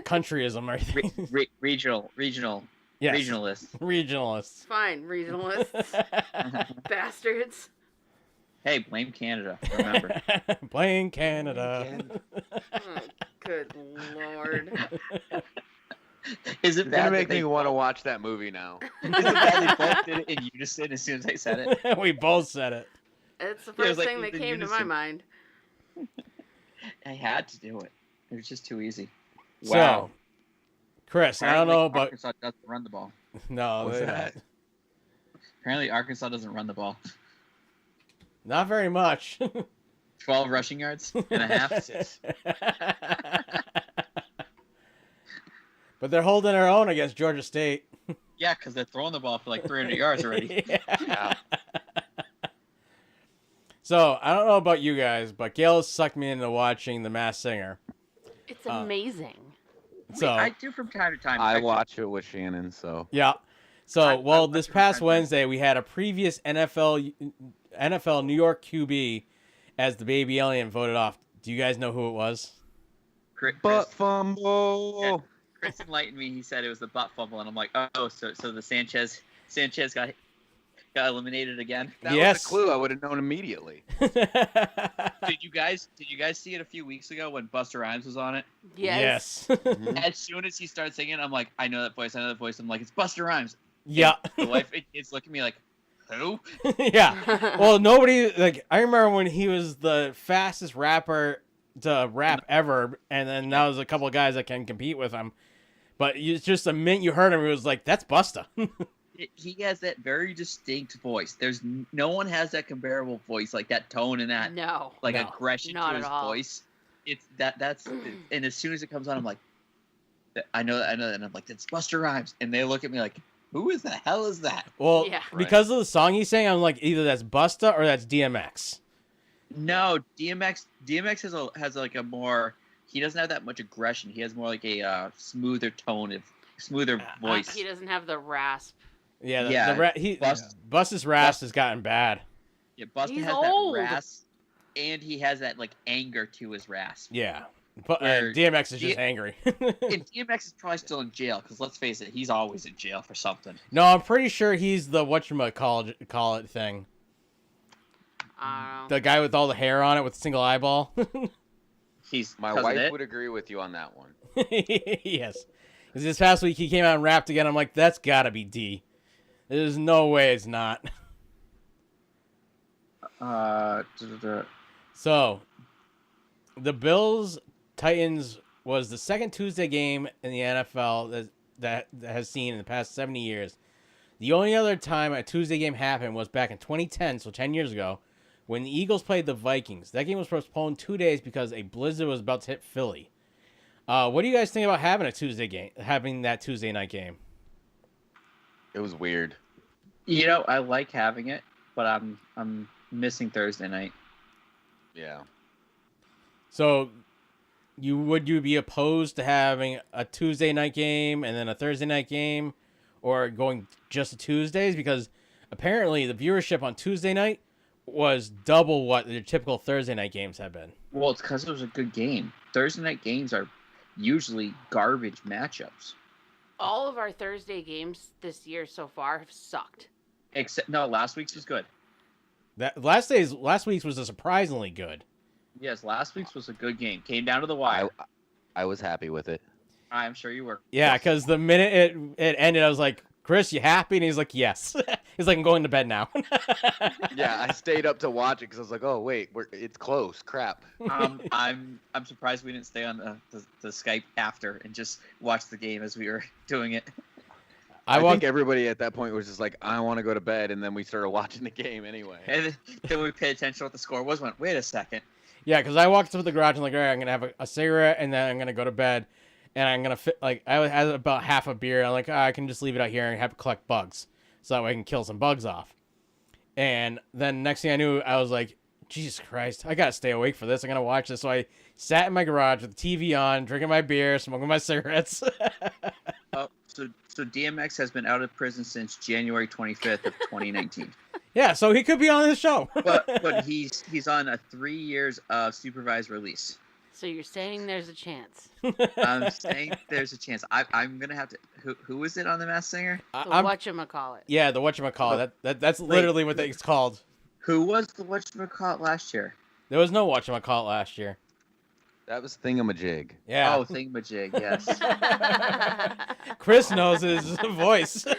[SPEAKER 9] countryism, I think.
[SPEAKER 10] Regional.
[SPEAKER 9] Yes.
[SPEAKER 10] Regionalists.
[SPEAKER 9] Regionalists.
[SPEAKER 12] Fine, regionalists. Bastards.
[SPEAKER 10] Hey, blame Canada. Remember.
[SPEAKER 9] Blame Canada.
[SPEAKER 12] Oh, good lord.
[SPEAKER 10] Is it
[SPEAKER 11] It's
[SPEAKER 10] bad
[SPEAKER 11] gonna
[SPEAKER 10] that
[SPEAKER 11] make
[SPEAKER 10] they
[SPEAKER 11] me want to watch that movie now.
[SPEAKER 10] Is it bad they both did it in unison as soon as I said it?
[SPEAKER 9] We both said it.
[SPEAKER 12] It's the
[SPEAKER 10] Yeah, it
[SPEAKER 12] first
[SPEAKER 10] was like
[SPEAKER 12] thing that
[SPEAKER 10] in
[SPEAKER 12] came to my
[SPEAKER 10] unison.
[SPEAKER 12] mind.
[SPEAKER 10] I had to do it. It was just too easy.
[SPEAKER 9] So,
[SPEAKER 10] Wow.
[SPEAKER 9] Chris, I don't know about
[SPEAKER 10] Arkansas doesn't run the ball.
[SPEAKER 9] no,
[SPEAKER 11] What's
[SPEAKER 9] they
[SPEAKER 11] that?
[SPEAKER 9] don't.
[SPEAKER 10] Apparently, Arkansas doesn't run the ball.
[SPEAKER 9] Not very much.
[SPEAKER 10] 12 rushing yards and a half.
[SPEAKER 9] But they're holding their own against Georgia State.
[SPEAKER 10] Yeah, because they're throwing the ball for like 300 yards already.
[SPEAKER 11] Yeah.
[SPEAKER 9] So, I don't know about you guys, but Gail has sucked me into watching The Masked Singer.
[SPEAKER 12] It's amazing.
[SPEAKER 9] So,
[SPEAKER 10] I do from time to time.
[SPEAKER 11] I
[SPEAKER 10] actually.
[SPEAKER 11] watch it with Shannon, so
[SPEAKER 9] yeah. So,
[SPEAKER 10] I
[SPEAKER 9] this
[SPEAKER 10] watch
[SPEAKER 9] past
[SPEAKER 10] it from time to time.
[SPEAKER 9] Wednesday, we had a previous NFL New York QB as the baby alien voted off. Do you guys know who it was?
[SPEAKER 10] Chris,
[SPEAKER 11] butt fumble.
[SPEAKER 10] Chris enlightened me. He said it was the butt fumble, and I'm like, oh, so the Sanchez got eliminated again.
[SPEAKER 11] That
[SPEAKER 9] Yes.
[SPEAKER 11] was a clue. I would have known immediately.
[SPEAKER 10] Did you guys see it a few weeks ago when Busta Rhymes was on it?
[SPEAKER 12] Yes.
[SPEAKER 10] As soon as he started singing, I'm like, I know that voice. I'm like, it's Busta Rhymes.
[SPEAKER 9] Yeah.
[SPEAKER 10] The wife and kids look at me like, who?
[SPEAKER 9] Yeah. Well, nobody I remember when he was the fastest rapper to rap ever, and then now there's a couple of guys that can compete with him. But it's just the minute you heard him, it was like, that's Busta.
[SPEAKER 10] He has that very distinct voice. There's no one has that comparable voice, like that tone and that
[SPEAKER 12] No.
[SPEAKER 10] aggression
[SPEAKER 12] Not
[SPEAKER 10] to
[SPEAKER 12] at
[SPEAKER 10] his
[SPEAKER 12] all.
[SPEAKER 10] voice. It's that's and as soon as it comes on, I'm like, I know that, and I'm like, that's Busta Rhymes, and they look at me like, who is the hell is that?
[SPEAKER 9] Well,
[SPEAKER 12] Yeah.
[SPEAKER 9] because of the song he's saying, I'm like, either that's Busta or that's DMX.
[SPEAKER 10] No, DMX has like a more. He doesn't have that much aggression. He has more like a smoother tone, smoother voice.
[SPEAKER 12] He doesn't have the rasp.
[SPEAKER 9] Yeah, Busta's rasp has gotten bad.
[SPEAKER 10] Yeah, Busta
[SPEAKER 12] He's
[SPEAKER 10] has
[SPEAKER 12] old.
[SPEAKER 10] that rasp, and he has that like anger to his rasp.
[SPEAKER 9] Yeah, but
[SPEAKER 10] Where
[SPEAKER 9] DMX is just angry.
[SPEAKER 10] And DMX is probably still in jail because let's face it, he's always in jail for something.
[SPEAKER 9] No, I'm pretty sure he's the whatchamacallit thing. The guy with all the hair on it with a single eyeball.
[SPEAKER 11] My wife would agree with you on that one.
[SPEAKER 9] Yes. Because this past week he came out and rapped again. I'm like, that's gotta be D. There's no way it's not. So, the Bills-Titans was the second Tuesday game in the NFL that has seen in the past 70 years. The only other time a Tuesday game happened was back in 2010, so 10 years ago, when the Eagles played the Vikings. That game was postponed 2 days because a blizzard was about to hit Philly. What do you guys think about having that Tuesday night game?
[SPEAKER 11] It was weird.
[SPEAKER 10] You know, I like having it, but I'm missing Thursday night.
[SPEAKER 11] Yeah.
[SPEAKER 9] So, would you be opposed to having a Tuesday night game and then a Thursday night game, or going just to Tuesdays? Because apparently the viewership on Tuesday night was double what the typical Thursday night games have been.
[SPEAKER 10] Well, it's because it was a good game. Thursday night games are usually garbage matchups.
[SPEAKER 12] All of our Thursday games this year so far have sucked.
[SPEAKER 10] Except last week's was good.
[SPEAKER 9] Last week's was surprisingly good.
[SPEAKER 10] Yes, last week's was a good game. Came down to the wire.
[SPEAKER 11] I was happy with it.
[SPEAKER 10] I'm sure you were.
[SPEAKER 9] Yeah, because the minute it ended, I was like, Chris, you happy? And he's like, yes. He's like, I'm going to bed now.
[SPEAKER 11] Yeah, I stayed up to watch it because I was like, oh, wait, it's close. Crap.
[SPEAKER 10] I'm surprised we didn't stay on the Skype after and just watch the game as we were doing it.
[SPEAKER 11] I think everybody at that point was just like, I want to go to bed, and then we started watching the game anyway.
[SPEAKER 10] And then we paid attention to what the score was. Went, wait a second.
[SPEAKER 9] Yeah, because I walked to the garage and like, all right, I'm gonna have a cigarette and then I'm gonna go to bed, and I'm gonna I had about half a beer. I'm like, I can just leave it out here and have it collect bugs, so that way I can kill some bugs off. And then next thing I knew, I was like, Jesus Christ, I gotta stay awake for this. I'm gonna watch this. So I sat in my garage with the TV on, drinking my beer, smoking my cigarettes.
[SPEAKER 10] So DMX has been out of prison since January 25th of 2019.
[SPEAKER 9] Yeah, so he could be on this show.
[SPEAKER 10] but he's on a 3 years of supervised release.
[SPEAKER 12] So you're saying there's a chance?
[SPEAKER 10] I'm saying there's a chance. I'm gonna have to. Who is it on The Masked Singer?
[SPEAKER 12] Whatchamacallit.
[SPEAKER 9] Yeah, the whatchamacallit. That's literally what it's called.
[SPEAKER 10] Who was the whatchamacallit last year?
[SPEAKER 9] There was no whatchamacallit last year.
[SPEAKER 11] That was Thingamajig.
[SPEAKER 9] Yeah.
[SPEAKER 10] Oh, Thingamajig, yes.
[SPEAKER 9] Chris knows his voice.
[SPEAKER 11] Hey,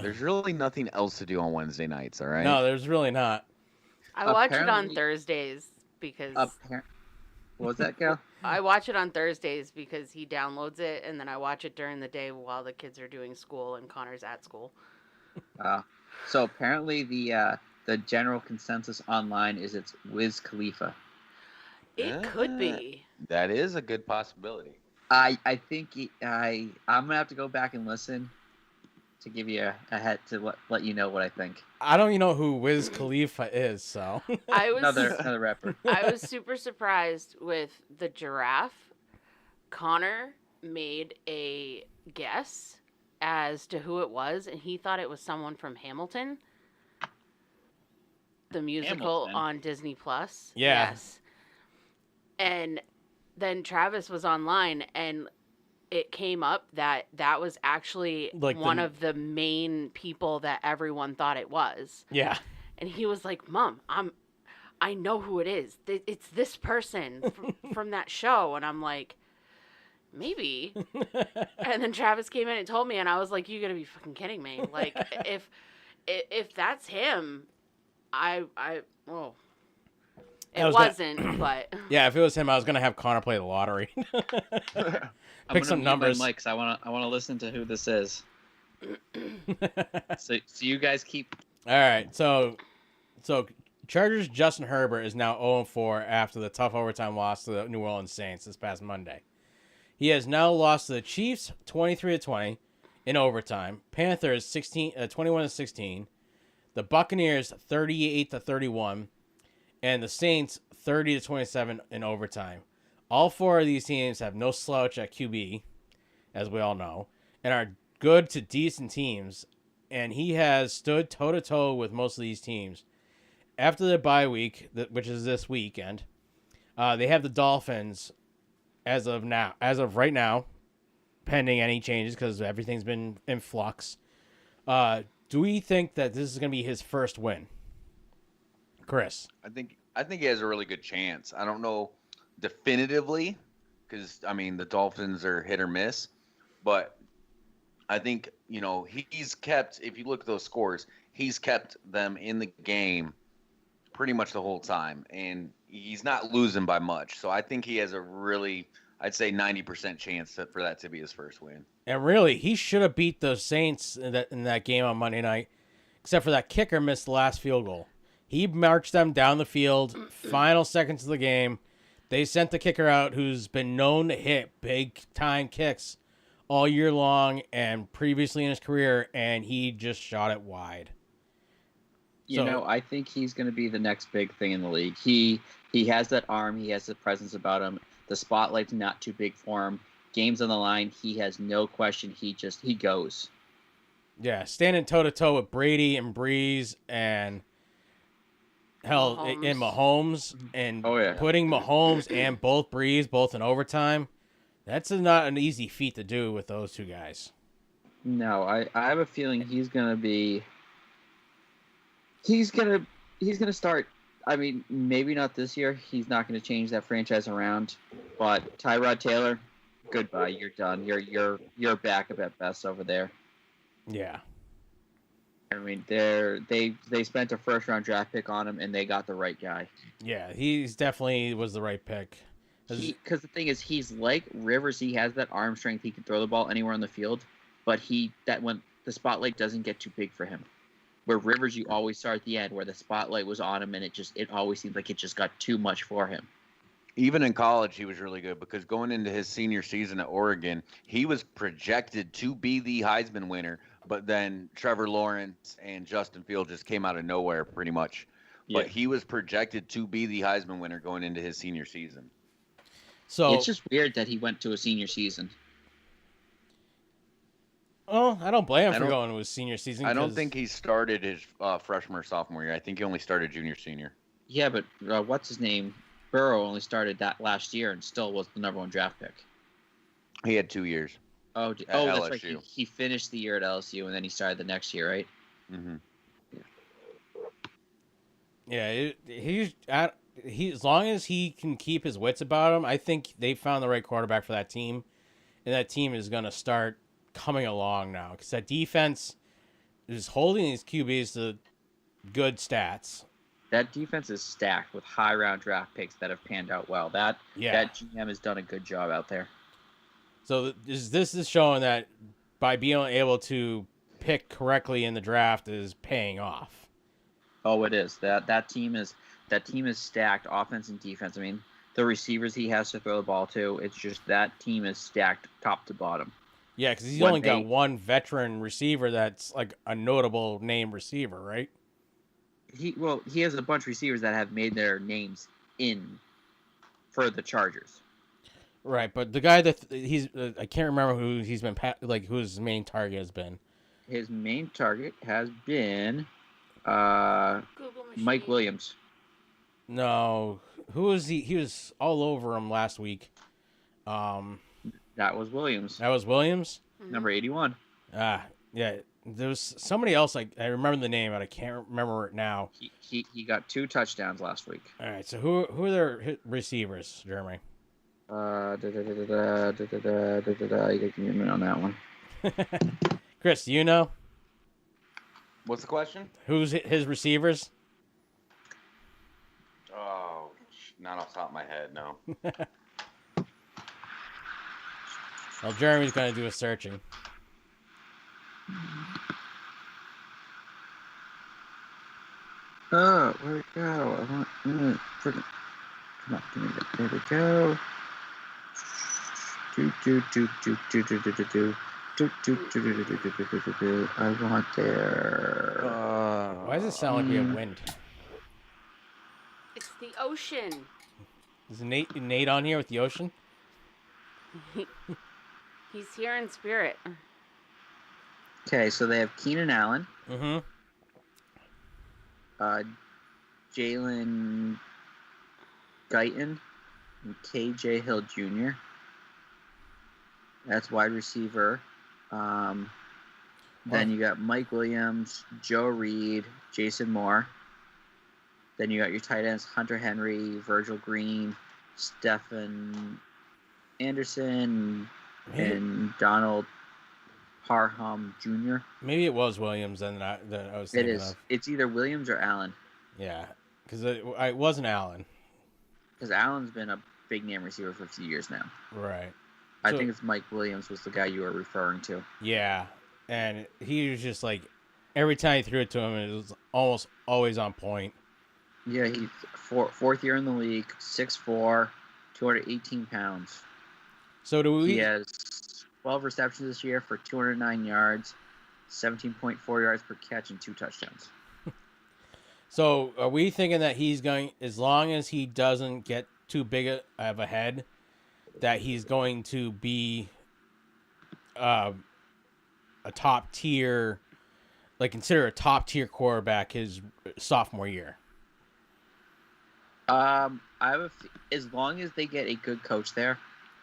[SPEAKER 11] there's really nothing else to do on Wednesday nights, all right?
[SPEAKER 9] No, there's really not.
[SPEAKER 12] I watch it on Thursdays because...
[SPEAKER 10] What was that, Gal?
[SPEAKER 12] I watch it on Thursdays because he downloads it, and then I watch it during the day while the kids are doing school and Connor's at school.
[SPEAKER 10] So apparently the general consensus online is it's Wiz Khalifa.
[SPEAKER 12] It could be.
[SPEAKER 11] That is a good possibility.
[SPEAKER 10] I think I'm gonna have to go back and listen to give you a head to let you know what I think.
[SPEAKER 9] I don't even know who Wiz Khalifa is, so
[SPEAKER 12] I was
[SPEAKER 10] another rapper.
[SPEAKER 12] I was super surprised with the giraffe. Connor made a guess as to who it was, and he thought it was someone from Hamilton, the musical on Disney Plus.
[SPEAKER 9] Yeah.
[SPEAKER 12] Yes. And then Travis was online, and it came up that was actually one of the main people that everyone thought it was.
[SPEAKER 9] Yeah.
[SPEAKER 12] And he was like, Mom, I know who it is. It's this person from that show. And I'm like, maybe. And then Travis came in and told me, and I was like, you gotta be fucking kidding me. Like, if that's him, it wasn't, but
[SPEAKER 9] yeah, if it was him, I was gonna have Connor play the lottery. Pick some numbers.
[SPEAKER 10] Mike, I want to listen to who this is. So you guys keep.
[SPEAKER 9] All right, so Chargers Justin Herbert is now 0-4 after the tough overtime loss to the New Orleans Saints this past Monday. He has now lost to the Chiefs 23-20 in overtime, Panthers 21-16, the Buccaneers 38-31, and the Saints 30-27 in overtime. All four of these teams have no slouch at QB, as we all know, and are good to decent teams, and he has stood toe-to-toe with most of these teams. After the bye week, which is this weekend, they have the Dolphins as of right now, pending any changes because everything's been in flux. Do we think that this is going to be his first win? Chris?
[SPEAKER 11] I think he has a really good chance. I don't know definitively because, I mean, the Dolphins are hit or miss. But I think, he's kept, if you look at those scores, he's kept them in the game pretty much the whole time. And he's not losing by much. So I think he has a really, I'd say 90% chance for that to be his first win.
[SPEAKER 9] And really, he should have beat the Saints in that game on Monday night, except for that kicker missed the last field goal. He marched them down the field, final seconds of the game. They sent the kicker out who's been known to hit big-time kicks all year long and previously in his career, and he just shot it wide.
[SPEAKER 10] I think he's going to be the next big thing in the league. He has that arm. He has the presence about him. The spotlight's not too big for him. Game's on the line. He has no question. He goes.
[SPEAKER 9] Yeah, standing toe-to-toe with Brady and Breeze and Mahomes and putting Mahomes and both Breeze both in overtime. That's not an easy feat to do with those two guys.
[SPEAKER 10] No, I have a feeling he's gonna start. I mean, maybe not this year. He's not gonna change that franchise around. But Tyrod Taylor, goodbye. You're done. You're backup at best over there.
[SPEAKER 9] Yeah.
[SPEAKER 10] I mean, they spent a first-round draft pick on him, and they got the right guy.
[SPEAKER 9] Yeah, he's definitely was the right pick.
[SPEAKER 10] Because the thing is, he's like Rivers. He has that arm strength. He can throw the ball anywhere on the field, but when the spotlight doesn't get too big for him. Where Rivers, you always saw at the end where the spotlight was on him, and it always seemed like it just got too much for him.
[SPEAKER 11] Even in college, he was really good because going into his senior season at Oregon, he was projected to be the Heisman winner, but then Trevor Lawrence and Justin Fields just came out of nowhere pretty much. Yeah. But he was projected to be the Heisman winner going into his senior season.
[SPEAKER 10] So it's just weird that he went to a senior season.
[SPEAKER 9] Oh, I don't blame him for going to his senior season.
[SPEAKER 11] I don't think he started his freshman or sophomore year. I think he only started junior, senior.
[SPEAKER 10] Yeah, but what's his name? Burrow only started that last year and still was the number one draft pick.
[SPEAKER 11] He had 2 years.
[SPEAKER 10] Oh, that's right. He finished the year at LSU and then he started the next year, right?
[SPEAKER 11] Mm-hmm.
[SPEAKER 10] Yeah.
[SPEAKER 9] He as long as he can keep his wits about him, I think they found the right quarterback for that team, and that team is going to start coming along now because that defense is holding these QBs to good stats.
[SPEAKER 10] That defense is stacked with high-round draft picks that have panned out well. That GM has done a good job out there.
[SPEAKER 9] So this is showing that by being able to pick correctly in the draft is paying off.
[SPEAKER 10] Oh, it is. That team is stacked, offense and defense. I mean, the receivers he has to throw the ball to, it's just that team is stacked top to bottom.
[SPEAKER 9] Yeah, because he's only got one veteran receiver that's like a notable name receiver, right?
[SPEAKER 10] He has a bunch of receivers that have made their names for the Chargers.
[SPEAKER 9] Right, but the guy that I can't remember who he's been who his main target has been.
[SPEAKER 10] His main target has been Mike Williams.
[SPEAKER 9] No, who was he? He was all over him last week.
[SPEAKER 10] That was Williams.
[SPEAKER 9] That was Williams?
[SPEAKER 10] Number 81.
[SPEAKER 9] Yeah. There was somebody else, I remember the name, but I can't remember it now.
[SPEAKER 10] He got 2 touchdowns last week.
[SPEAKER 9] All right, so who are their receivers, Jeremy?
[SPEAKER 10] You can give me a minute on that one.
[SPEAKER 9] Chris, do you know?
[SPEAKER 11] What's the question?
[SPEAKER 9] Who's his receivers?
[SPEAKER 11] Oh, not off the top of my head, no.
[SPEAKER 9] Well, Jeremy's going to do a searching.
[SPEAKER 10] Oh, where'd it go? I want. Come on, give me that. There we go. I want there.
[SPEAKER 9] Why does it sound like we have wind?
[SPEAKER 12] It's the ocean.
[SPEAKER 9] Is Nate on here with the ocean?
[SPEAKER 12] He's here in spirit.
[SPEAKER 10] Okay, so they have Keenan Allen.
[SPEAKER 9] Mm-hmm.
[SPEAKER 10] Jalen Guyton and KJ Hill Jr. That's wide receiver. Then you got Mike Williams, Joe Reed, Jason Moore. Then you got your tight ends, Hunter Henry, Virgil Green, Stephen Anderson, and Donald Parham Jr.
[SPEAKER 9] Maybe it was Williams then that I was thinking of.
[SPEAKER 10] It's either Williams or Allen.
[SPEAKER 9] Yeah, because it wasn't Allen.
[SPEAKER 10] Because Allen's been a big name receiver for a few years now.
[SPEAKER 9] Right.
[SPEAKER 10] I think it's Mike Williams was the guy you were referring to.
[SPEAKER 9] Yeah, and he was just like, every time he threw it to him, it was almost always on point.
[SPEAKER 10] Yeah, he's fourth year in the league, 6'4", 218 pounds.
[SPEAKER 9] So he
[SPEAKER 10] has 12 receptions this year for 209 yards, 17.4 yards per catch, and 2 touchdowns.
[SPEAKER 9] So are we thinking that he's going, as long as he doesn't get too big of a head, that he's going to be a top tier, like consider a top tier quarterback his sophomore year?
[SPEAKER 10] As long as they get a good coach there.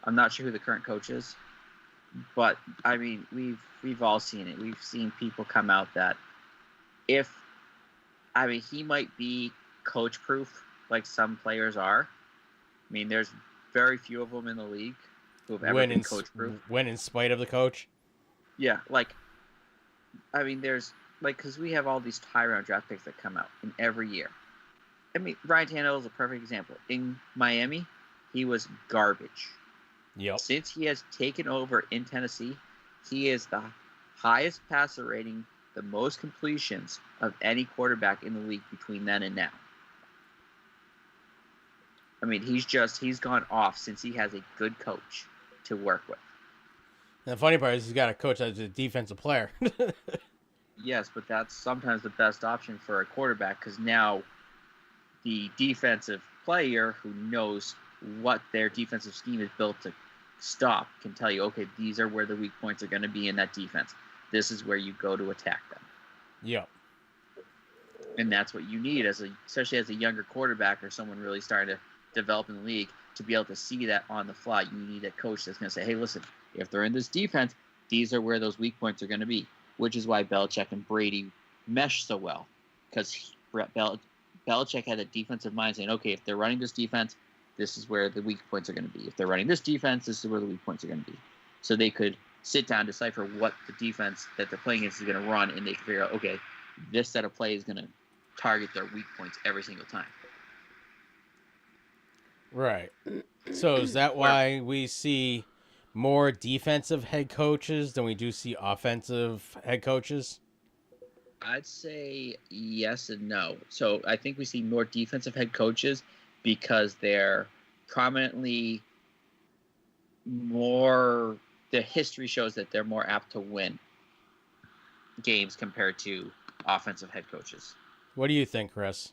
[SPEAKER 10] I'm not sure who the current coach is, but I mean we've all seen it. We've seen people come out that he might be coach proof like some players are. I mean, there's very few of them in the league who have ever been coach proof.
[SPEAKER 9] When in spite of the coach.
[SPEAKER 10] Yeah, there's because we have all these high round draft picks that come out in every year. I mean, Ryan Tannehill is a perfect example. In Miami, he was garbage.
[SPEAKER 9] Yep.
[SPEAKER 10] Since he has taken over in Tennessee, he is the highest passer rating, the most completions of any quarterback in the league between then and now. I mean, he's gone off since he has a good coach to work with.
[SPEAKER 9] And the funny part is he's got a coach that's a defensive player.
[SPEAKER 10] Yes, but that's sometimes the best option for a quarterback because now the defensive player who knows what their defensive scheme is built to stop can tell you, okay, these are where the weak points are going to be in that defense. This is where you go to attack them.
[SPEAKER 9] Yeah.
[SPEAKER 10] And that's what you need, especially as a younger quarterback or someone really starting to develop in the league, to be able to see that on the fly. You need a coach that's going to say, hey, listen, if they're in this defense, these are where those weak points are going to be, which is why Belichick and Brady mesh so well, because Belichick had a defensive mind saying, okay, if they're running this defense, this is where the weak points are going to be. If they're running this defense, this is where the weak points are going to be. So they could sit down, decipher what the defense that they're playing against is going to run, and they can figure out, okay, this set of plays is going to target their weak points every single time.
[SPEAKER 9] Right. So is that why we see more defensive head coaches than we do see offensive head coaches?
[SPEAKER 10] I'd say yes and no. So I think we see more defensive head coaches because they're prominently more, the history shows that they're more apt to win games compared to offensive head coaches.
[SPEAKER 9] What do you think, Chris?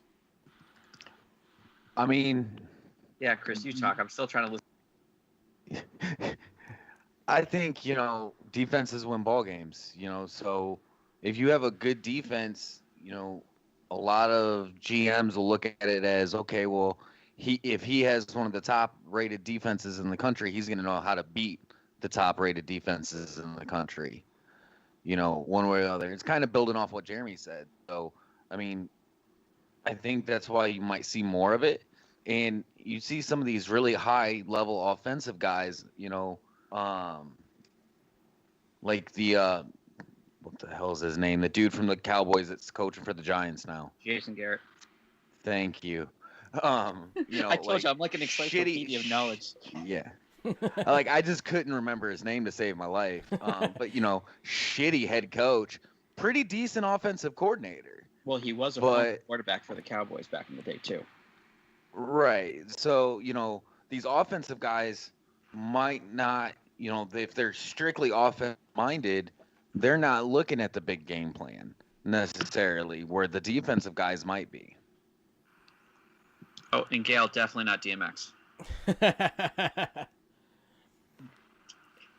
[SPEAKER 11] I mean...
[SPEAKER 10] Yeah, Chris, you talk. I'm still trying to listen.
[SPEAKER 11] I think, defenses win ball games, so if you have a good defense, a lot of GMs will look at it as, okay, well, if he has one of the top rated defenses in the country, he's going to know how to beat the top rated defenses in the country, one way or the other. It's kind of building off what Jeremy said. So, I mean, I think that's why you might see more of it. And you see some of these really high level offensive guys, like the, what the hell is his name? The dude from the Cowboys that's coaching for the Giants now.
[SPEAKER 10] Jason Garrett.
[SPEAKER 11] Thank you.
[SPEAKER 10] I told you, I'm like an encyclopedia of knowledge.
[SPEAKER 11] Yeah. I just couldn't remember his name to save my life. But, shitty head coach, pretty decent offensive coordinator.
[SPEAKER 10] Well, he was a
[SPEAKER 11] But-
[SPEAKER 10] former quarterback for the Cowboys back in the day too.
[SPEAKER 11] Right. So, these offensive guys might not, if they're strictly offense minded, they're not looking at the big game plan necessarily, where the defensive guys might be.
[SPEAKER 10] Oh, and Gale, definitely not DMX.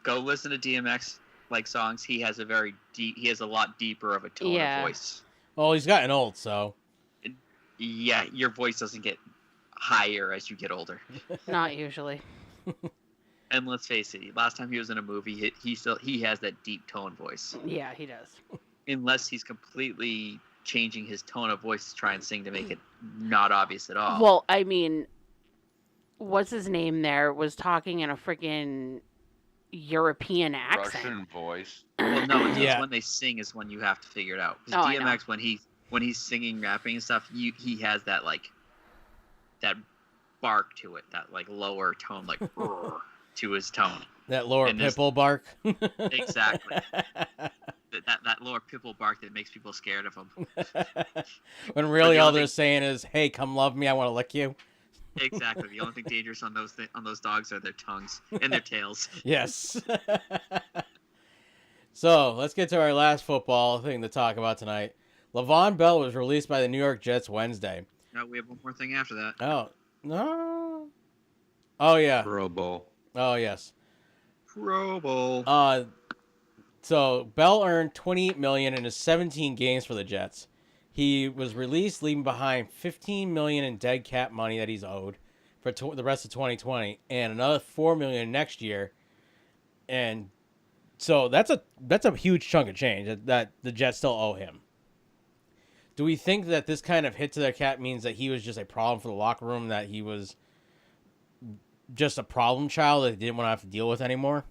[SPEAKER 10] Go listen to DMX songs. He has he has a lot deeper of a tone of voice.
[SPEAKER 9] Well, he's gotten old, so.
[SPEAKER 10] Yeah, your voice doesn't get higher as you get older.
[SPEAKER 12] Not usually.
[SPEAKER 10] And let's face it, last time he was in a movie, he has that deep tone voice.
[SPEAKER 12] Yeah, he does.
[SPEAKER 10] Unless he's completely changing his tone of voice to try and sing to make it not obvious at all.
[SPEAKER 12] Well, I mean, what's his name there was talking in a freaking European accent.
[SPEAKER 11] Russian voice.
[SPEAKER 10] Well, no, it's
[SPEAKER 9] Yeah.
[SPEAKER 10] when they sing is when you have to figure it out.
[SPEAKER 12] Oh,
[SPEAKER 10] Because
[SPEAKER 12] I know.
[SPEAKER 10] DMX, when he's singing, rapping and stuff, he has that that bark to it, that lower tone, roar to his tone.
[SPEAKER 9] That lower
[SPEAKER 10] And this-
[SPEAKER 9] pipple bark.
[SPEAKER 10] Exactly. that lower pipple bark that makes people scared of him.
[SPEAKER 9] When really all
[SPEAKER 10] only
[SPEAKER 9] they're
[SPEAKER 10] thing-
[SPEAKER 9] saying is, "Hey, come love me. I want to lick you."
[SPEAKER 10] Exactly. The only thing dangerous on those dogs are their tongues and their tails.
[SPEAKER 9] Yes. So let's get to our last football thing to talk about tonight. Le'Veon Bell was released by the New York Jets Wednesday.
[SPEAKER 10] No, we have one more thing after that.
[SPEAKER 9] Oh no. Oh yeah.
[SPEAKER 11] Pro Bowl.
[SPEAKER 9] Oh yes.
[SPEAKER 10] Pro Bowl.
[SPEAKER 9] So Bell earned $28 million in his 17 games for the Jets. He was released, leaving behind $15 million in dead cap money that he's owed for the rest of 2020, and another $4 million next year. And so that's a huge chunk of change that the Jets still owe him. Do we think that this kind of hit to their cap means that he was just a problem for the locker room, that he was just a problem child that they didn't want to have to deal with anymore?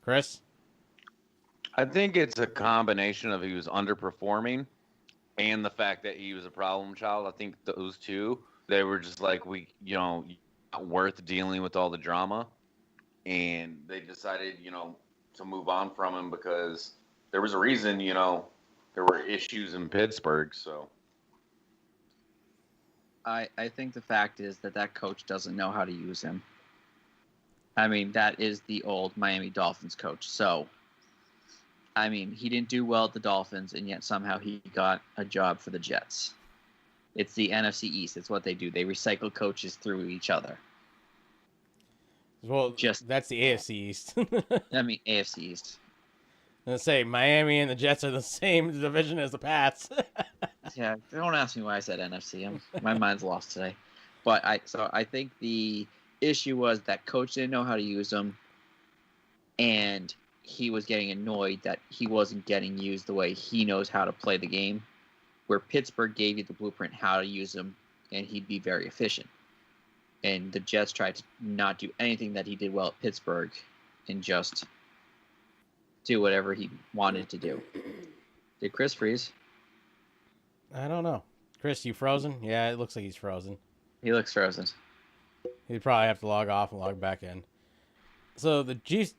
[SPEAKER 9] Chris?
[SPEAKER 11] I think it's a combination of he was underperforming and the fact that he was a problem child. I think those two, they were just like, not worth dealing with all the drama. And they decided, to move on from him because there was a reason, there were issues in Pittsburgh. So
[SPEAKER 10] I think the fact is that coach doesn't know how to use him. I mean, that is the old Miami Dolphins coach. So, I mean, he didn't do well at the Dolphins, and yet somehow he got a job for the Jets. It's the NFC East. It's what they do. They recycle coaches through each other.
[SPEAKER 9] Well, that's the AFC East.
[SPEAKER 10] I mean, AFC East.
[SPEAKER 9] I'm going to say Miami and the Jets are the same division as the Pats.
[SPEAKER 10] Yeah, don't ask me why I said NFC. My mind's lost today. But I think the issue was that coach didn't know how to use them, and he was getting annoyed that he wasn't getting used the way he knows how to play the game, where Pittsburgh gave you the blueprint how to use him, and he'd be very efficient. And the Jets tried to not do anything that he did well at Pittsburgh and just do whatever he wanted to do. Did Chris freeze?
[SPEAKER 9] I don't know. Chris, you frozen? Yeah, it looks like he's frozen.
[SPEAKER 10] He looks frozen.
[SPEAKER 9] He'd probably have to log off and log back in. So the Chiefs,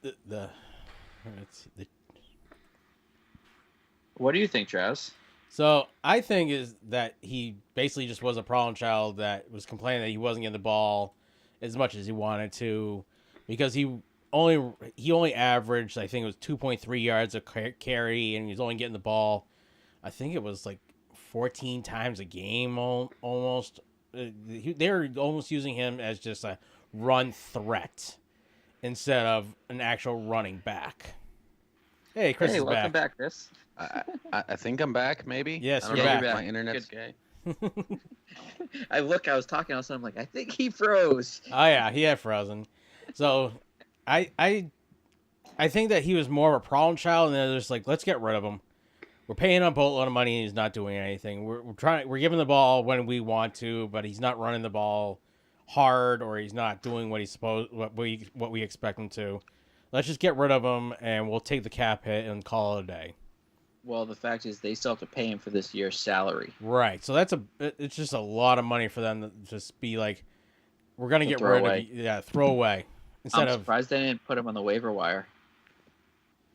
[SPEAKER 10] What do you think, Travis?
[SPEAKER 9] So I think is that he basically just was a problem child that was complaining that he wasn't getting the ball as much as he wanted to, because he only averaged, I think it was 2.3 yards a carry, and he was only getting the ball, I think it was like 14 times a game almost. They're almost using him as just a run threat instead of an actual running back. Hey, Chris is
[SPEAKER 10] welcome
[SPEAKER 9] back.
[SPEAKER 10] back, Chris.
[SPEAKER 11] I think I'm back, maybe?
[SPEAKER 9] Yes,
[SPEAKER 11] I don't
[SPEAKER 9] you're
[SPEAKER 11] know
[SPEAKER 9] back.
[SPEAKER 11] if my internet's gay.
[SPEAKER 10] I was talking all of a sudden, I'm like, I think he froze.
[SPEAKER 9] Oh yeah, he had frozen. So I think that he was more of a problem child, and they're just like, let's get rid of him. We're paying him a boatload of money, and he's not doing anything. We're giving the ball when we want to, but he's not running the ball hard, or he's not doing what we expect him to. Let's just get rid of him, and we'll take the cap hit and call it a day.
[SPEAKER 10] Well, the fact is, they still have to pay him for this year's salary.
[SPEAKER 9] Right. So it's just a lot of money for them to just be like, we're gonna get
[SPEAKER 10] throw
[SPEAKER 9] rid
[SPEAKER 10] away.
[SPEAKER 9] of you. Yeah, throw away
[SPEAKER 10] I'm surprised they didn't put him on the waiver wire.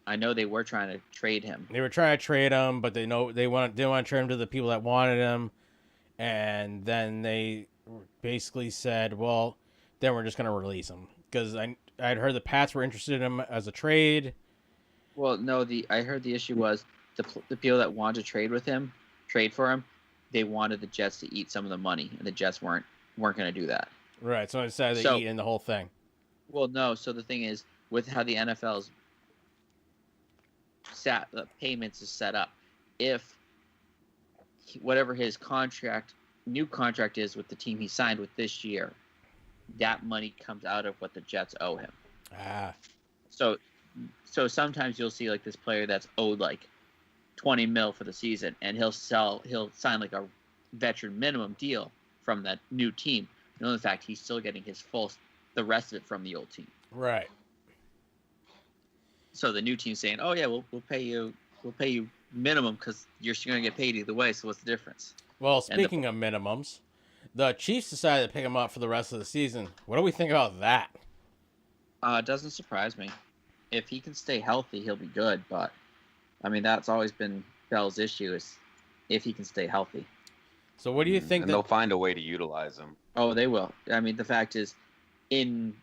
[SPEAKER 10] I know they were trying to trade him.
[SPEAKER 9] They were trying to trade him, but didn't want to trade him to the people that wanted him, and then they basically said, "Well, then we're just going to release him," because I'd heard the Pats were interested in him as a trade.
[SPEAKER 10] Well, no, I heard the issue was the people that wanted to trade for him, they wanted the Jets to eat some of the money, and the Jets weren't going to do that.
[SPEAKER 9] Right, so instead they eat in the whole thing.
[SPEAKER 10] Well, no. So the thing is, with how the NFL's payments is set up, if whatever his new contract is with the team he signed with this year, that money comes out of what the Jets owe him. So sometimes you'll see like this player that's owed like $20 million for the season, and he'll sign like a veteran minimum deal from that new team. In fact, he's still getting the rest of it from the old team.
[SPEAKER 9] Right.
[SPEAKER 10] So the new team's saying, "Oh yeah, we'll pay you minimum because you're going to get paid either way. So what's the difference?"
[SPEAKER 9] Well, speaking of minimums, the Chiefs decided to pick him up for the rest of the season. What do we think about that?
[SPEAKER 10] It doesn't surprise me. If he can stay healthy, he'll be good. But I mean, that's always been Bell's issue is if he can stay healthy.
[SPEAKER 9] So what do you think?
[SPEAKER 11] And they'll find a way to utilize him.
[SPEAKER 10] Oh, they will. I mean, the fact is, in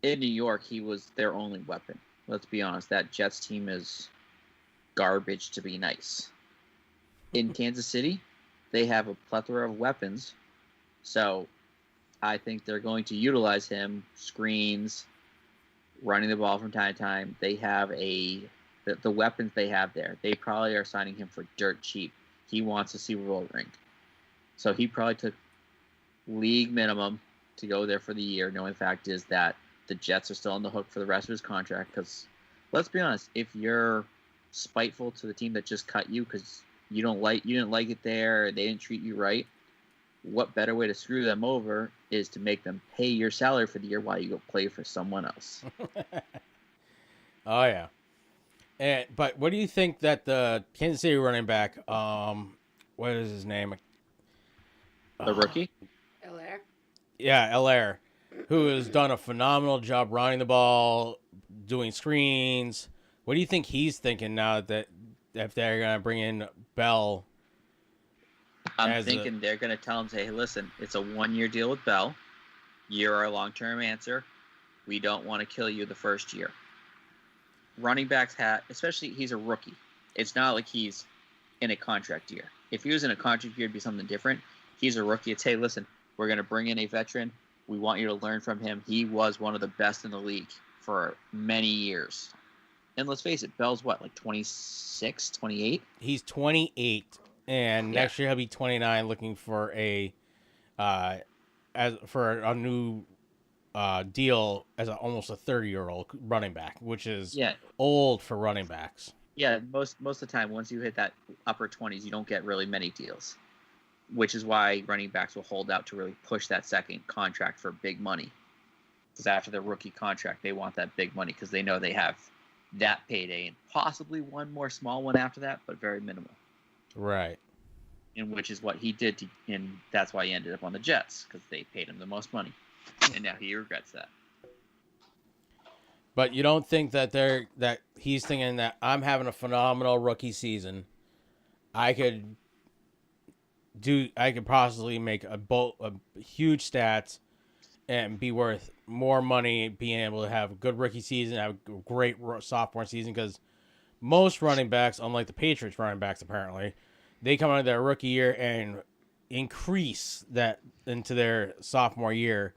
[SPEAKER 10] New York, he was their only weapon. Let's be honest. That Jets team is garbage, to be nice. In Kansas City, they have a plethora of weapons. So I think they're going to utilize him, screens, running the ball from time to time. They have the weapons they have there. They probably are signing him for dirt cheap. He wants a Super Bowl ring. So he probably took league minimum to go there for the year, knowing the fact is that the Jets are still on the hook for the rest of his contract. Because let's be honest, if you're spiteful to the team that just cut you because you didn't like it there, they didn't treat you right, what better way to screw them over is to make them pay your salary for the year while you go play for someone else.
[SPEAKER 9] Oh yeah. But what do you think that the Kansas City running back, what is his name?
[SPEAKER 10] The rookie?
[SPEAKER 12] Hilaire.
[SPEAKER 9] Yeah, Hilaire, who has done a phenomenal job running the ball, doing screens. What do you think he's thinking now that if they're going to bring in Bell?
[SPEAKER 10] I'm thinking they're going to tell him, say, hey, listen, it's a 1-year deal with Bell. You're our long-term answer. We don't want to kill you the first year. Running backs especially he's a rookie. It's not like he's in a contract year. If he was in a contract year, it'd be something different. He's a rookie. It's, hey, listen, we're going to bring in a veteran. We want you to learn from him. He was one of the best in the league for many years. And let's face it, Bell's what, like 26, 28?
[SPEAKER 9] He's 28, and next year he'll be 29, looking for a new deal as almost a 30-year-old running back, which is old for running backs.
[SPEAKER 10] Yeah, most of the time, once you hit that upper 20s, you don't get really many deals, which is why running backs will hold out to really push that second contract for big money. Because after their rookie contract, they want that big money because they know they have that payday and possibly one more small one after that, but very minimal.
[SPEAKER 9] Right.
[SPEAKER 10] And which is what he did, and that's why he ended up on the Jets, because they paid him the most money. And now he regrets that.
[SPEAKER 9] But you don't think that he's thinking that I'm having a phenomenal rookie season. I could possibly make a huge stats and be worth more money being able to have a good rookie season, have a great sophomore season, because most running backs, unlike the Patriots running backs apparently, they come out of their rookie year and increase that into their sophomore year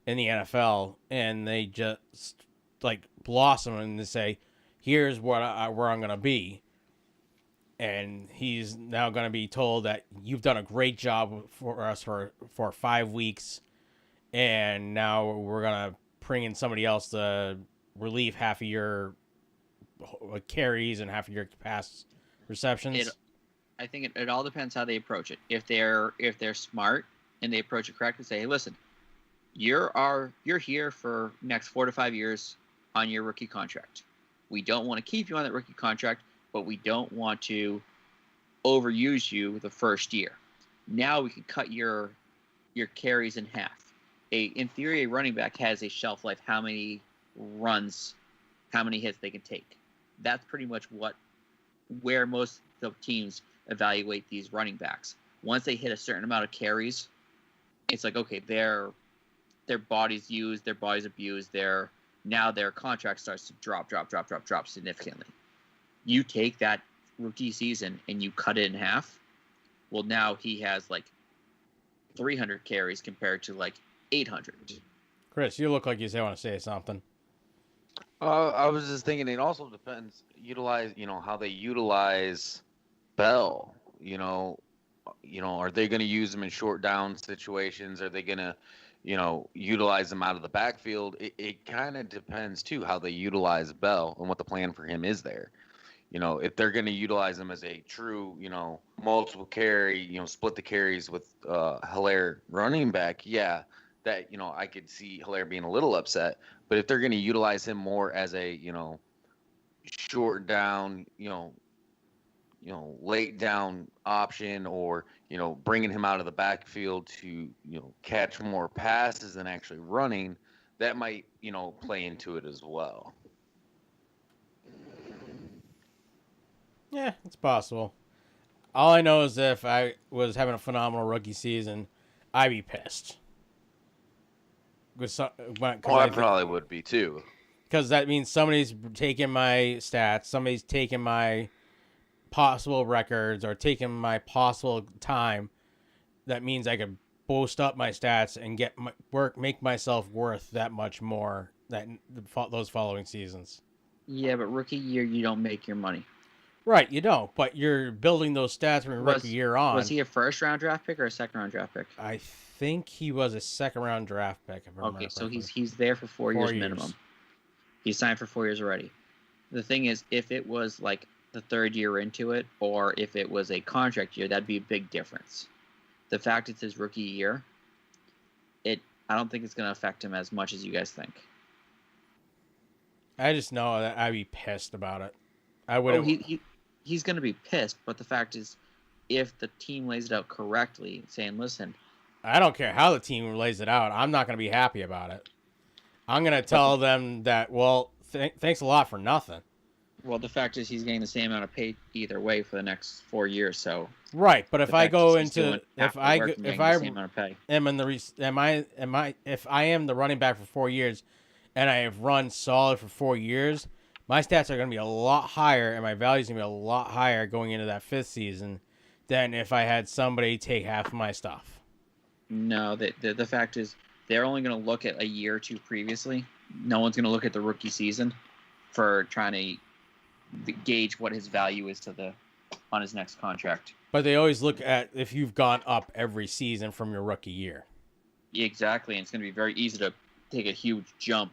[SPEAKER 9] in the NFL, and they just like blossom and they say, here's where I'm going to be. And he's now going to be told that you've done a great job for us for 5 weeks, and now we're going to bring in somebody else to relieve half of your carries and half of your pass receptions.
[SPEAKER 10] I think it all depends how they approach it. If they're smart and they approach it correctly, say, hey, listen, you're here for next 4 to 5 years on your rookie contract. We don't want to keep you on that rookie contract, but we don't want to overuse you the first year. Now we can cut your carries in half. In theory, a running back has a shelf life, how many runs, how many hits they can take. that's pretty much where most of the teams evaluate these running backs. Once they hit a certain amount of carries, it's like, okay, their body's used, their body's abused, now their contract starts to drop significantly. You take that rookie season and you cut it in half. Well, now he has like 300 carries compared to like 800.
[SPEAKER 9] Chris, you look like you want to say something.
[SPEAKER 11] I was just thinking it also depends how they utilize Bell. Are they going to use him in short down situations? Are they going to, utilize him out of the backfield? It kind of depends too how they utilize Bell and what the plan for him is there. If they're going to utilize him as a true, multiple carry, split the carries with Hilaire running back, yeah, that, I could see Hilaire being a little upset. But if they're going to utilize him more as a, short down, late down option, or, bringing him out of the backfield to, catch more passes than actually running, that might, play into it as well.
[SPEAKER 9] Yeah, it's possible. All I know is if I was having a phenomenal rookie season, I'd be pissed.
[SPEAKER 11] I probably would be too.
[SPEAKER 9] Because that means somebody's taking my stats, somebody's taking my possible records, or taking my possible time. That means I could boost up my stats and make myself worth that much more those following seasons.
[SPEAKER 10] Yeah, but rookie year you don't make your money.
[SPEAKER 9] Right, you don't, but you're building those stats from rookie year on.
[SPEAKER 10] Was he a first-round draft pick or a second-round draft pick?
[SPEAKER 9] I think he was a second-round draft pick.
[SPEAKER 10] Okay, so he's there for 4 years minimum. He's signed for 4 years already. The thing is, if it was like the third year into it, or if it was a contract year, that'd be a big difference. The fact it's his rookie year, I don't think it's going to affect him as much as you guys think.
[SPEAKER 9] I just know that I'd be pissed about it. I would.
[SPEAKER 10] He's going to be pissed, but the fact is, if the team lays it out correctly, saying, listen,
[SPEAKER 9] I don't care how the team lays it out, I'm not going to be happy about it. I'm going to tell them that, well, thanks a lot for nothing.
[SPEAKER 10] Well, the fact is he's getting the same amount of pay either way for the next 4 years, so.
[SPEAKER 9] Right, but if I go into
[SPEAKER 10] if I
[SPEAKER 9] am the running back for 4 years and I have run solid for 4 years, my stats are going to be a lot higher, and my value is going to be a lot higher going into that fifth season than if I had somebody take half of my stuff.
[SPEAKER 10] No, the fact is they're only going to look at a year or two previously. No one's going to look at the rookie season for trying to gauge what his value is on his next contract.
[SPEAKER 9] But they always look at if you've gone up every season from your rookie year.
[SPEAKER 10] Exactly, and it's going to be very easy to take a huge jump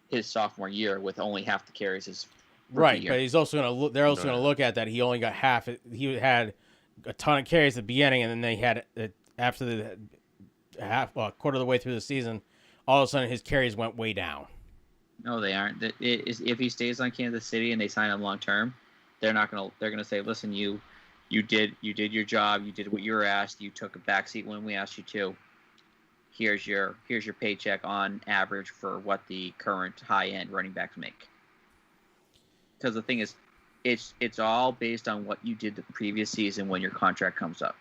[SPEAKER 10] his sophomore year with only half the carries his rookie year.
[SPEAKER 9] But he's also going to look. They're also going to look at that he only got half. He had a ton of carries at the beginning, and then they had after the quarter of the way through the season, all of a sudden his carries went way down.
[SPEAKER 10] No, they aren't. If he stays on Kansas City and they sign him long term, they're not going to. They're going to say, listen, you did your job. You did what you were asked. You took a backseat when we asked you to. Here's your paycheck on average for what the current high-end running backs make. Because the thing is, it's all based on what you did the previous season when your contract comes up.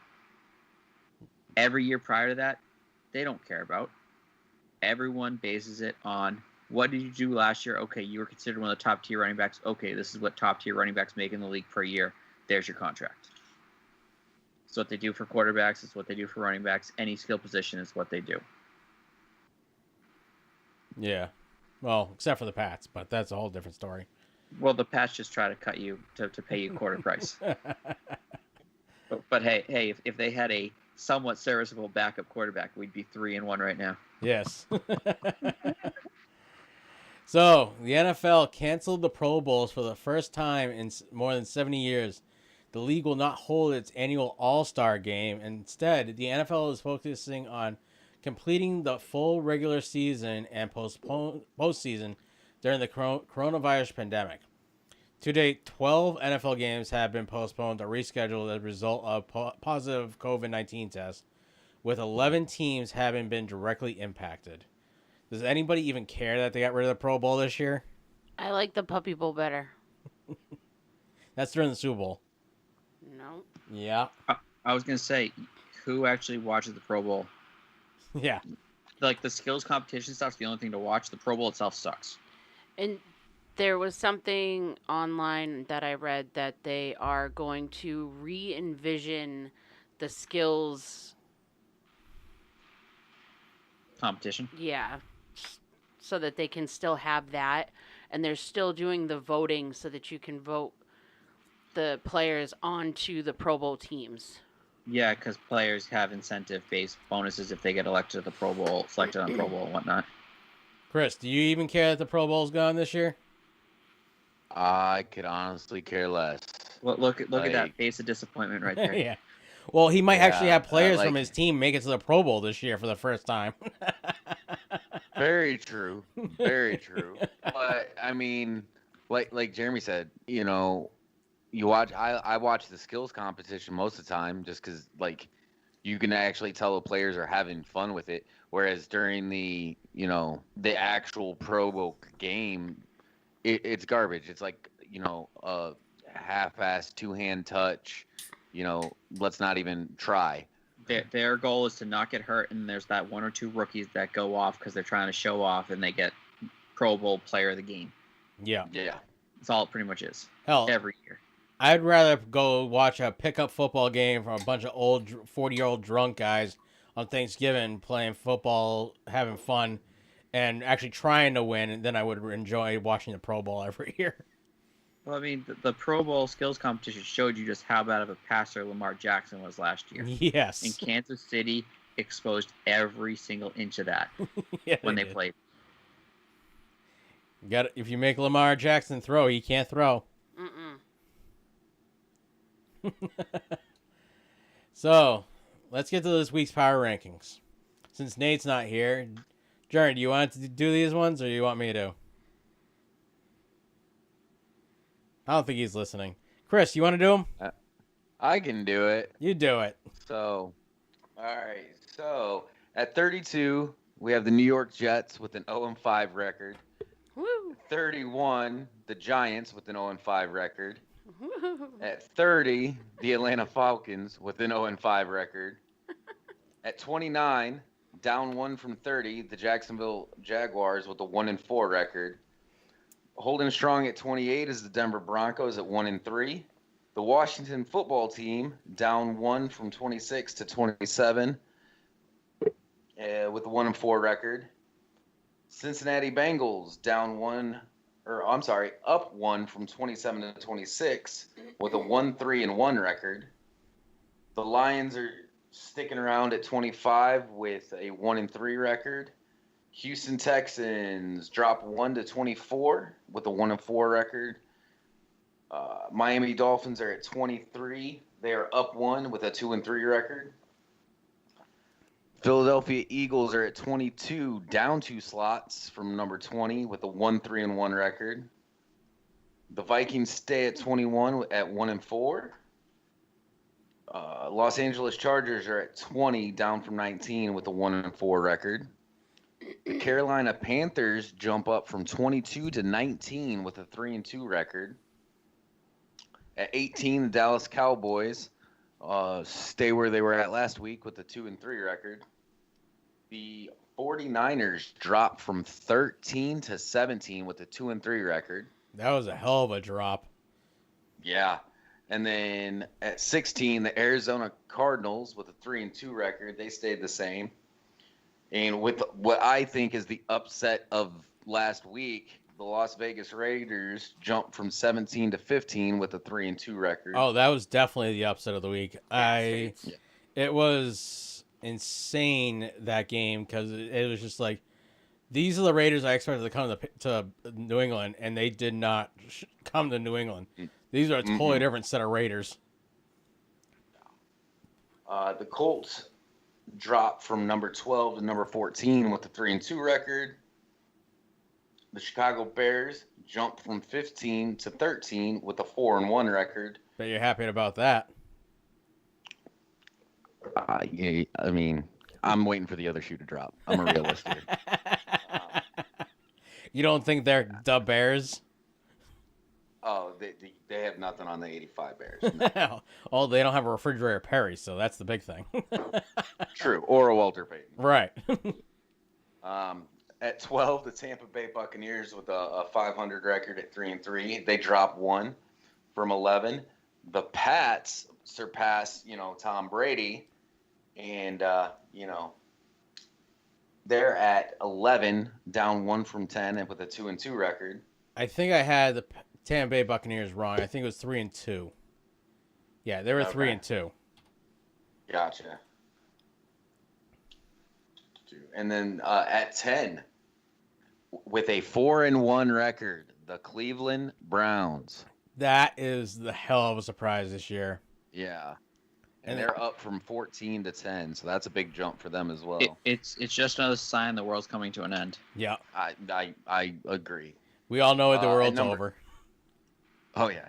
[SPEAKER 10] Every year prior to that, they don't care about. Everyone bases it on what did you do last year? Okay, you were considered one of the top-tier running backs. Okay, this is what top-tier running backs make in the league per year. There's your contract. It's what they do for quarterbacks. It's what they do for running backs. Any skill position is what they do.
[SPEAKER 9] Yeah. Well, except for the Pats, but that's a whole different story.
[SPEAKER 10] Well, the Pats just try to cut you to pay you quarter price. but hey, if they had a somewhat serviceable backup quarterback, we'd be 3-1 right now.
[SPEAKER 9] Yes. So, the NFL canceled the Pro Bowls for the first time in more than 70 years. The league will not hold its annual All-Star game. Instead, the NFL is focusing on completing the full regular season and postseason during the coronavirus pandemic. To date, 12 NFL games have been postponed or rescheduled as a result of positive COVID-19 tests, with 11 teams having been directly impacted. Does anybody even care that they got rid of the Pro Bowl this year?
[SPEAKER 12] I like the Puppy Bowl better.
[SPEAKER 9] That's during the Super Bowl.
[SPEAKER 12] No.
[SPEAKER 9] Yeah.
[SPEAKER 10] I was gonna say, who actually watches the Pro Bowl?
[SPEAKER 9] Yeah.
[SPEAKER 10] Like the skills competition stuff's the only thing to watch. The Pro Bowl itself sucks.
[SPEAKER 12] And there was something online that I read that they are going to re-envision the skills.
[SPEAKER 10] Competition.
[SPEAKER 12] Yeah. So that they can still have that. And they're still doing the voting so that you can vote the players onto the Pro Bowl teams.
[SPEAKER 10] Yeah, because players have incentive-based bonuses if they get elected to the Pro Bowl, selected on Pro Bowl and whatnot.
[SPEAKER 9] Chris, do you even care that the Pro Bowl's gone this year?
[SPEAKER 11] I could honestly care less.
[SPEAKER 10] Well, look at that face of disappointment right there.
[SPEAKER 9] Yeah. Well, he might actually have players
[SPEAKER 11] like-
[SPEAKER 9] from his team make it to the Pro Bowl this year for the first time.
[SPEAKER 11] Very true. Very true. But I mean, like Jeremy said, you know, I watch the skills competition most of the time just because like you can actually tell the players are having fun with it. Whereas during the actual Pro Bowl game, it's garbage. It's like, a half-assed two-hand touch. Let's not even try.
[SPEAKER 10] Their goal is to not get hurt, and there's that one or two rookies that go off because they're trying to show off, and they get Pro Bowl player of the game.
[SPEAKER 9] Yeah.
[SPEAKER 11] Yeah.
[SPEAKER 10] That's all it pretty much is.
[SPEAKER 9] Hell,
[SPEAKER 10] every year.
[SPEAKER 9] I'd rather go watch a pickup football game from a bunch of old 40-year-old drunk guys on Thanksgiving playing football, having fun, and actually trying to win than I would enjoy watching the Pro Bowl every year.
[SPEAKER 10] Well, I mean, the Pro Bowl skills competition showed you just how bad of a passer Lamar Jackson was last year.
[SPEAKER 9] Yes.
[SPEAKER 10] And Kansas City exposed every single inch of that when they played.
[SPEAKER 9] If you make Lamar Jackson throw, he can't throw. So, let's get to this week's power rankings. Since Nate's not here, Jared, do you want to do these ones, or do you want me to? I don't think he's listening. Chris, you want to do them?
[SPEAKER 11] I can do it.
[SPEAKER 9] You do it.
[SPEAKER 11] So, all right. So, at 32, we have the New York Jets with an 0-5 record.
[SPEAKER 12] Woo.
[SPEAKER 11] 31, the Giants with an 0-5 record. At 30, the Atlanta Falcons with an 0-5 record. At 29, down one from 30, the Jacksonville Jaguars with a 1-4 record. Holding strong at 28 is the Denver Broncos at 1-3. The Washington football team down one from 26 to 27 with a 1-4 record. Cincinnati Bengals up one from 27 to 26 with a 1-3-1 record. The Lions are sticking around at 25 with a 1-3 record. Houston Texans drop 1 to 24 with a 1-4 record. Miami Dolphins are at 23. They are up one with a 2-3 record. Philadelphia Eagles are at 22, down 2 slots from number 20 with a 1-3-1 record. The Vikings stay at 21 at 1-4. Los Angeles Chargers are at 20, down from 19 with a 1-4 record. The Carolina Panthers jump up from 22 to 19 with a 3-2 record. At 18, the Dallas Cowboys stay where they were at last week with a 2-3 record. The 49ers drop from 13 to 17 with a 2-3 record.
[SPEAKER 9] That was a hell of a drop.
[SPEAKER 11] Yeah. And then at 16, the Arizona Cardinals with a 3-2 record, they stayed the same. And with what I think is the upset of last week, the Las Vegas Raiders jumped from 17 to 15 with a 3-2 record.
[SPEAKER 9] Oh, that was definitely the upset of the week. It was insane, that game, because it was just like, these are the Raiders I expected to come to New England, and they did not come to New England. These are a totally different set of Raiders.
[SPEAKER 11] The Colts dropped from number 12 to number 14 with a 3-2 record. The Chicago Bears jumped from 15 to 13 with a 4-1 record.
[SPEAKER 9] Bet you're happy about that.
[SPEAKER 11] Yeah, I mean, I'm waiting for the other shoe to drop. I'm a realist here.
[SPEAKER 9] You don't think they're the Bears?
[SPEAKER 11] Oh, they have nothing on the 85 Bears. No.
[SPEAKER 9] Oh, they don't have a refrigerator Perry, so that's the big thing.
[SPEAKER 11] True. Or a Walter Payton.
[SPEAKER 9] Right.
[SPEAKER 11] At 12, the Tampa Bay Buccaneers with a 500 record at 3-3. They drop one from 11. The Pats surpass, Tom Brady, and they're at 11, down one from 10, and with a 2-2 record.
[SPEAKER 9] I think I had the Tampa Bay Buccaneers wrong. I think it was 3-2. Yeah, they were 3-2.
[SPEAKER 11] Gotcha. And then at 10, with a 4-1 record, the Cleveland Browns.
[SPEAKER 9] That is the hell of a surprise this year.
[SPEAKER 11] Yeah. And they're up from 14 to 10, so that's a big jump for them as well.
[SPEAKER 10] It's just another sign the world's coming to an end.
[SPEAKER 9] Yeah.
[SPEAKER 11] I agree.
[SPEAKER 9] We all know the world's over.
[SPEAKER 11] Oh yeah,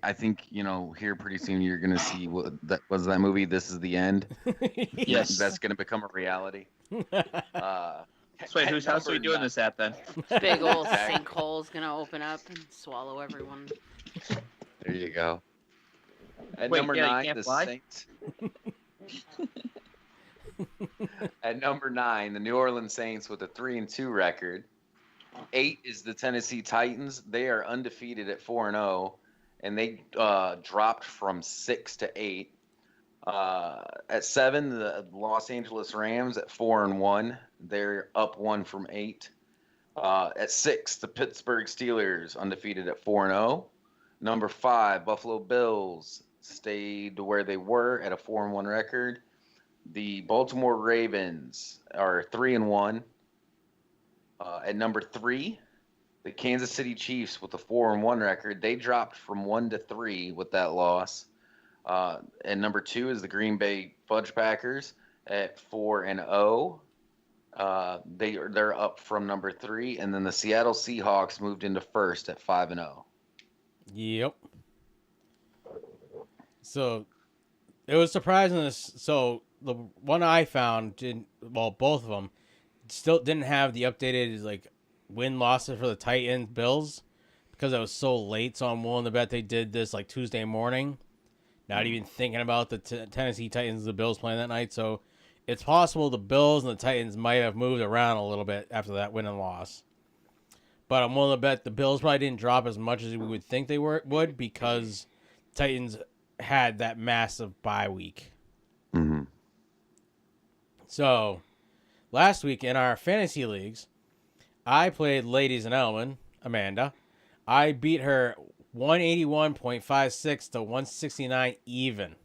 [SPEAKER 11] I think here pretty soon you're gonna see that movie. This Is the End.
[SPEAKER 10] Yes,
[SPEAKER 11] that's gonna become a reality.
[SPEAKER 10] So wait, whose house are we doing this at then?
[SPEAKER 12] Big old sinkhole's gonna open up and swallow everyone.
[SPEAKER 11] There you go. At
[SPEAKER 10] Wait,
[SPEAKER 11] number 9, the
[SPEAKER 10] fly?
[SPEAKER 11] Saints. At number 9, the New Orleans Saints with a 3-2 record. 8 is the Tennessee Titans. They are undefeated at 4-0, and they dropped from 6 to 8. At 7, the Los Angeles Rams at 4-1. They're up 1 from 8. At 6, the Pittsburgh Steelers undefeated at 4-0. Number 5, Buffalo Bills stayed where they were at a 4-1 record. The Baltimore Ravens are 3-1. At number 3, the Kansas City Chiefs with a 4-1 record. They dropped from 1 to 3 with that loss. And number 2 is the Green Bay Fudge Packers at 4-0. They're up from number 3, and then the Seattle Seahawks moved into first at 5-0.
[SPEAKER 9] Yep. So it was surprising. So the one I found both of them still didn't have the updated win losses for the Titans Bills because it was so late. So I'm willing to bet they did this Tuesday morning, not even thinking about the Tennessee Titans, the Bills playing that night. So it's possible the Bills and the Titans might have moved around a little bit after that win and loss. But I'm willing to bet the Bills probably didn't drop as much as we would think they would because Titans had that massive bye week.
[SPEAKER 11] Mm-hmm.
[SPEAKER 9] So last week in our fantasy leagues, I played Ladies and Gentlemen, Amanda. I beat her 181.56 to 169 even.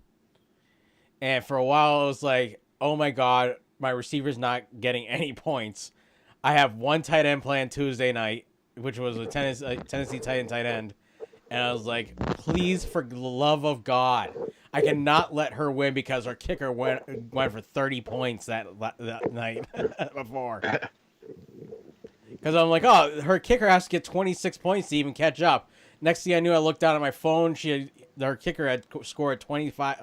[SPEAKER 9] And for a while, I was like, oh my God, my receiver's not getting any points. I have one tight end playing Tuesday night, which was a Tennessee Titan tight end. And I was like, please, for the love of God, I cannot let her win because her kicker went for 30 points that night before. Because I'm like, oh, her kicker has to get 26 points to even catch up. Next thing I knew, I looked down at my phone. Her kicker had scored 24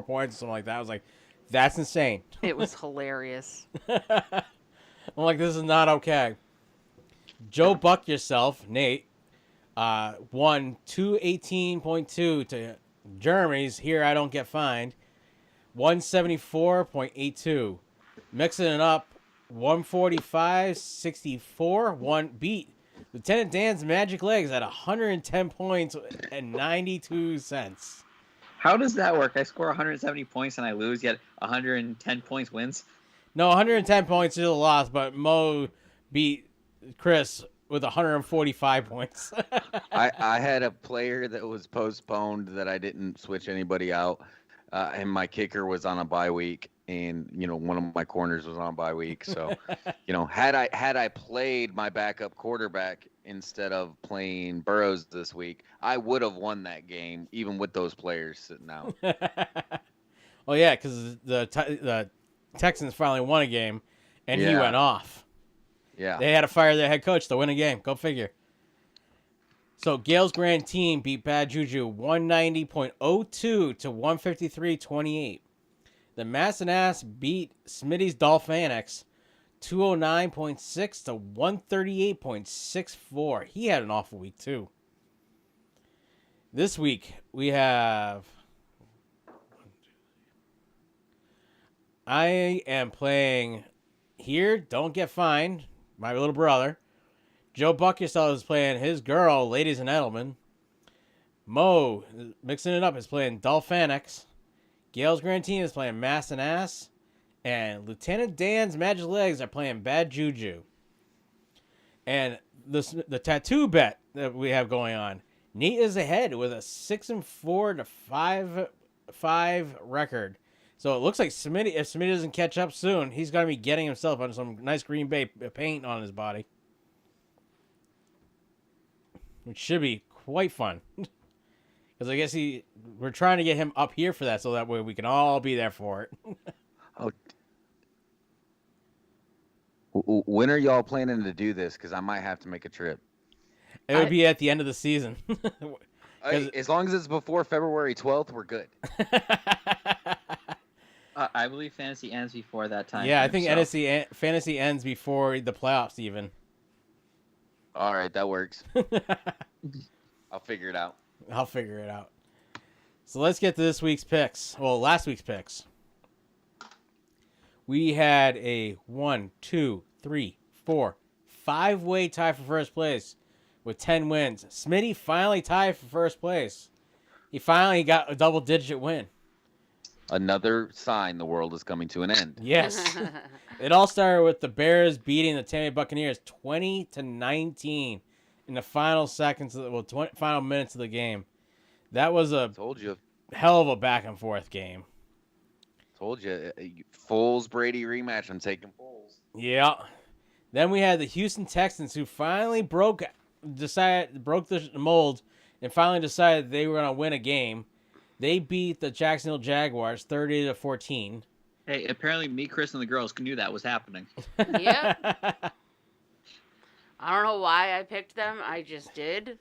[SPEAKER 9] points or something like that. I was like, that's insane.
[SPEAKER 12] It was hilarious.
[SPEAKER 9] I'm like, this is not okay. Joe Buck Yourself, Nate, won 218.2 to Jeremy's Here I Don't Get Fined, 174.82. Mixing it up, 145.64. One beat Lieutenant Dan's Magic Legs at 110 points and 92 cents.
[SPEAKER 10] How does that work? I score 170 points and I lose, yet 110 points wins?
[SPEAKER 9] No, 110 points is a loss, but Mo beat Chris with 145 points.
[SPEAKER 11] I had a player that was postponed that I didn't switch anybody out, and my kicker was on a bye week, and one of my corners was on a bye week. So, had I played my backup quarterback instead of playing Burrows this week, I would have won that game, even with those players sitting out.
[SPEAKER 9] Well, yeah, because the Texans finally won a game, and he went off.
[SPEAKER 11] Yeah.
[SPEAKER 9] They had to fire their head coach to win a game. Go figure. So Gail's Grand Team beat Bad Juju 190.02 to 153.28. The Massenass beat Smitty's Dolphinics 209.6 to 138.64. He had an awful week too. This week we have. I am playing here. Don't get fined. My little brother. Joe Buckyourself is playing his girl, Ladies and Gentlemen. Mo, mixing it up, is playing Dolphanics. Gail's Grand Team is playing Mass and Ass. And Lieutenant Dan's Magic Legs are playing Bad Juju. And the tattoo bet that we have going on. Nate is ahead with a 6-4 to 5-5 record. So it looks like Smitty, if Smitty doesn't catch up soon, he's going to be getting himself on some nice Green Bay paint on his body. Which should be quite fun. Because I guess we're trying to get him up here for that so that way we can all be there for it.
[SPEAKER 11] Oh. When are y'all planning to do this? Because I might have to make a trip.
[SPEAKER 9] It would be at the end of the season.
[SPEAKER 11] As long as it's before February 12th, we're good.
[SPEAKER 10] I believe fantasy ends before that time.
[SPEAKER 9] Yeah, I think fantasy ends before the playoffs even.
[SPEAKER 11] All right, that works. I'll figure it out.
[SPEAKER 9] So let's get to this week's picks. Well, last week's picks. We had a 5-way tie for first place with 10 wins. Smitty finally tied for first place. He finally got a double-digit win.
[SPEAKER 11] Another sign the world is coming to an end.
[SPEAKER 9] Yes. It all started with the Bears beating the Tampa Bay Buccaneers 20-19 in the final final minutes of the game. That was a hell of a back and forth game.
[SPEAKER 11] Told you, Foles Brady rematch. I'm taking Foles.
[SPEAKER 9] Yeah. Then we had the Houston Texans who finally broke the mold and finally decided they were going to win a game. They beat the Jacksonville Jaguars 30-14.
[SPEAKER 10] Hey, apparently me, Chris, and the girls knew that was happening.
[SPEAKER 12] Yeah. I don't know why I picked them. I just did.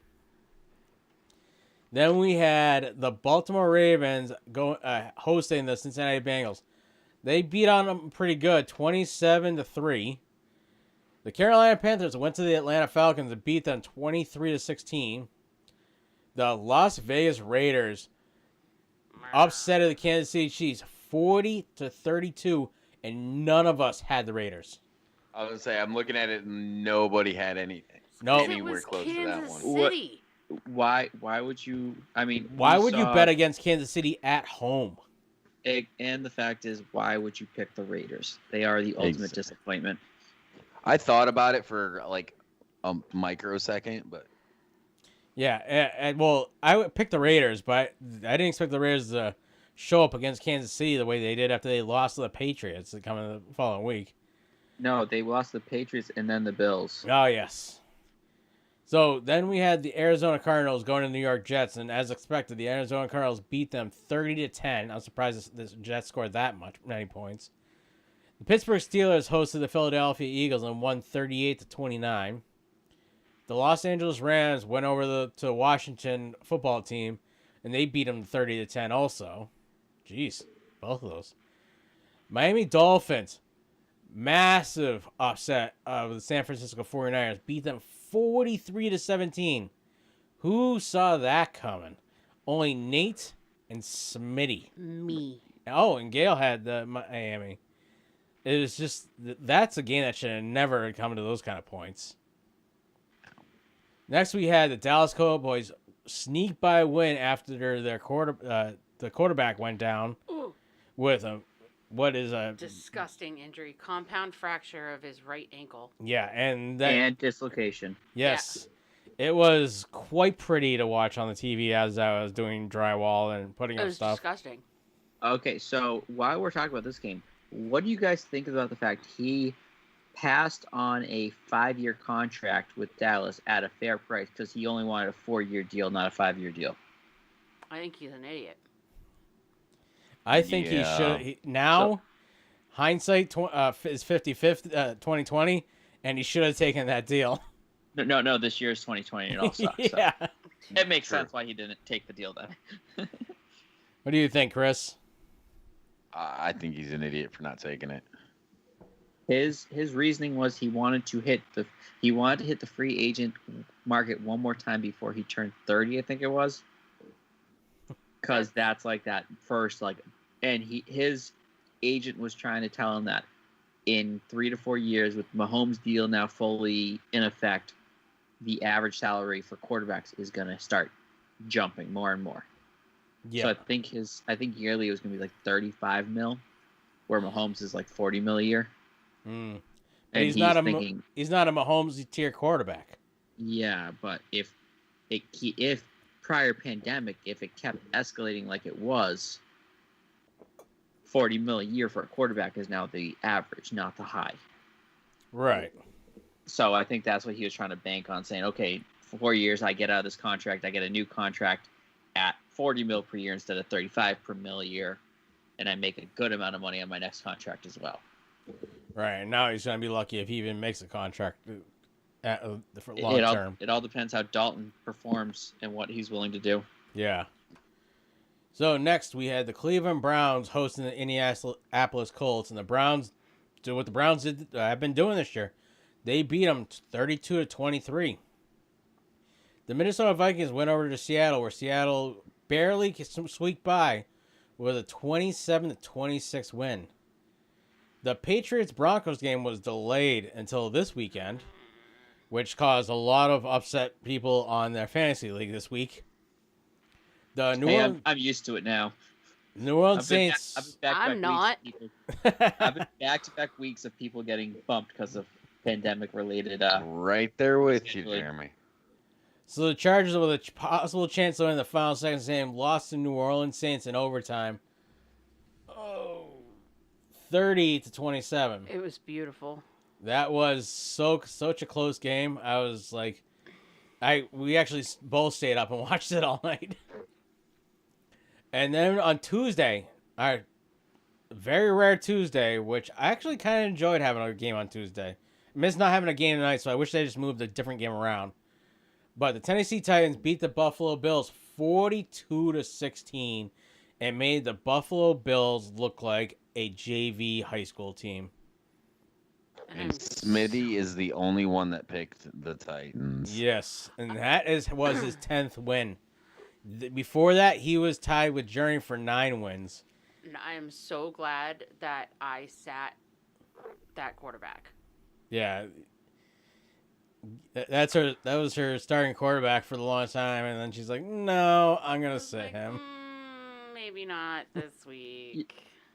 [SPEAKER 9] Then we had the Baltimore Ravens hosting the Cincinnati Bengals. They beat on them pretty good, 27-3. The Carolina Panthers went to the Atlanta Falcons and beat them 23-16. The Las Vegas Raiders upset the Kansas City Chiefs 40-32, and none of us had the Raiders.
[SPEAKER 11] I was going to say, I'm looking at it and nobody had anything. Anywhere close to that one.
[SPEAKER 12] City.
[SPEAKER 10] Why would you? I mean,
[SPEAKER 9] why would you bet against Kansas City at home?
[SPEAKER 10] And the fact is, why would you pick the Raiders? They are the ultimate disappointment.
[SPEAKER 11] I thought about it for like a microsecond, but
[SPEAKER 9] yeah, well, I would pick the Raiders, but I didn't expect the Raiders to show up against Kansas City the way they did after they lost to the Patriots coming the following week.
[SPEAKER 10] No, they lost the Patriots and then the Bills.
[SPEAKER 9] Oh yes. So then we had the Arizona Cardinals going to the New York Jets, and as expected, the Arizona Cardinals beat them 30-10. I'm surprised the Jets scored that many points. The Pittsburgh Steelers hosted the Philadelphia Eagles and won 38-29. The Los Angeles Rams went over to the Washington football team, and they beat them 30-10 also. Jeez, both of those. Miami Dolphins, massive upset of the San Francisco 49ers, beat them 43-17. Who saw that coming? Only Nate and Smitty.
[SPEAKER 12] Me.
[SPEAKER 9] Oh, and Gail had the Miami. It was just, that's a game that should have never come to those kind of points. Next, we had the Dallas Cowboys sneak by win after the quarterback went down with what is a
[SPEAKER 12] disgusting injury, compound fracture of his right ankle.
[SPEAKER 9] Yeah, and
[SPEAKER 10] dislocation.
[SPEAKER 9] Yes, It was quite pretty to watch on the TV as I was doing drywall and putting up stuff.
[SPEAKER 12] It was disgusting.
[SPEAKER 10] Okay, so while we're talking about this game, what do you guys think about the fact he passed on a 5-year contract with Dallas at a fair price because he only wanted a 4-year deal, not a 5-year deal?
[SPEAKER 12] I think he's an idiot.
[SPEAKER 9] I think he should. Hindsight is 2020, and he should have taken that deal.
[SPEAKER 10] No. This year's 2020. It all sucks.
[SPEAKER 9] Yeah,
[SPEAKER 10] so. It makes sense why he didn't take the deal then.
[SPEAKER 9] What do you think, Chris?
[SPEAKER 11] I think he's an idiot for not taking it.
[SPEAKER 10] His reasoning was he wanted to hit the free agent market one more time before he turned 30. I think it was. because that's like that first and his agent was trying to tell him that in 3 to 4 years, with Mahomes' deal now fully in effect, the average salary for quarterbacks is going to start jumping more and more.
[SPEAKER 9] Yeah.
[SPEAKER 10] So I think yearly was going to be like 35 mil, where Mahomes is like 40 mil a year.
[SPEAKER 9] But
[SPEAKER 10] And
[SPEAKER 9] he's not a
[SPEAKER 10] thinking,
[SPEAKER 9] he's not a Mahomes tier quarterback.
[SPEAKER 10] yeah, but if prior pandemic, if it kept escalating like it was, 40 mil a year for a quarterback is now the average, not the high.
[SPEAKER 9] Right.
[SPEAKER 10] So I think that's what he was trying to bank on, saying, okay, for 4 years I get out of this contract, I get a new contract at 40 mil per year instead of 35 per mil a year, and I make a good amount of money on my next contract as well.
[SPEAKER 9] Right. And now he's going to be lucky if he even makes a contract for long term.
[SPEAKER 10] It all depends how Dalton performs and what he's willing to do.
[SPEAKER 9] Yeah. So next we had the Cleveland Browns hosting the Indianapolis Colts, and the Browns do what the Browns have been doing this year. They beat them 32-23. The Minnesota Vikings went over to Seattle, where Seattle barely squeaked by with a 27-26 win. The Patriots-Broncos game was delayed until this weekend, which caused a lot of upset people on their fantasy league this week. The New Orleans,
[SPEAKER 10] I'm used to it now.
[SPEAKER 9] New Orleans Saints.
[SPEAKER 12] I'm not.
[SPEAKER 10] I've been back-to-back weeks of people getting bumped because of pandemic-related.
[SPEAKER 11] Right there with you, Jeremy.
[SPEAKER 9] So the Chargers, with a possible chance to win the final seconds game, lost to New Orleans Saints in overtime. 30-27.
[SPEAKER 12] It was beautiful.
[SPEAKER 9] That was such a close game. I was like, we actually both stayed up and watched it all night. And then on Tuesday, our very rare Tuesday, which I actually kind of enjoyed having a game on Tuesday. I miss not having a game tonight, so I wish they just moved a different game around. But the Tennessee Titans beat the Buffalo Bills 42-16 and made the Buffalo Bills look like a JV high school team.
[SPEAKER 11] And Smitty is the only one that picked the Titans.
[SPEAKER 9] Yes, and that was his 10th win. Before that, he was tied with Journey for 9 wins.
[SPEAKER 12] And I am so glad that I sat that quarterback.
[SPEAKER 9] Yeah. That was her starting quarterback for the longest time, and then she's like, no, I'm going to sit him.
[SPEAKER 12] Maybe not this week.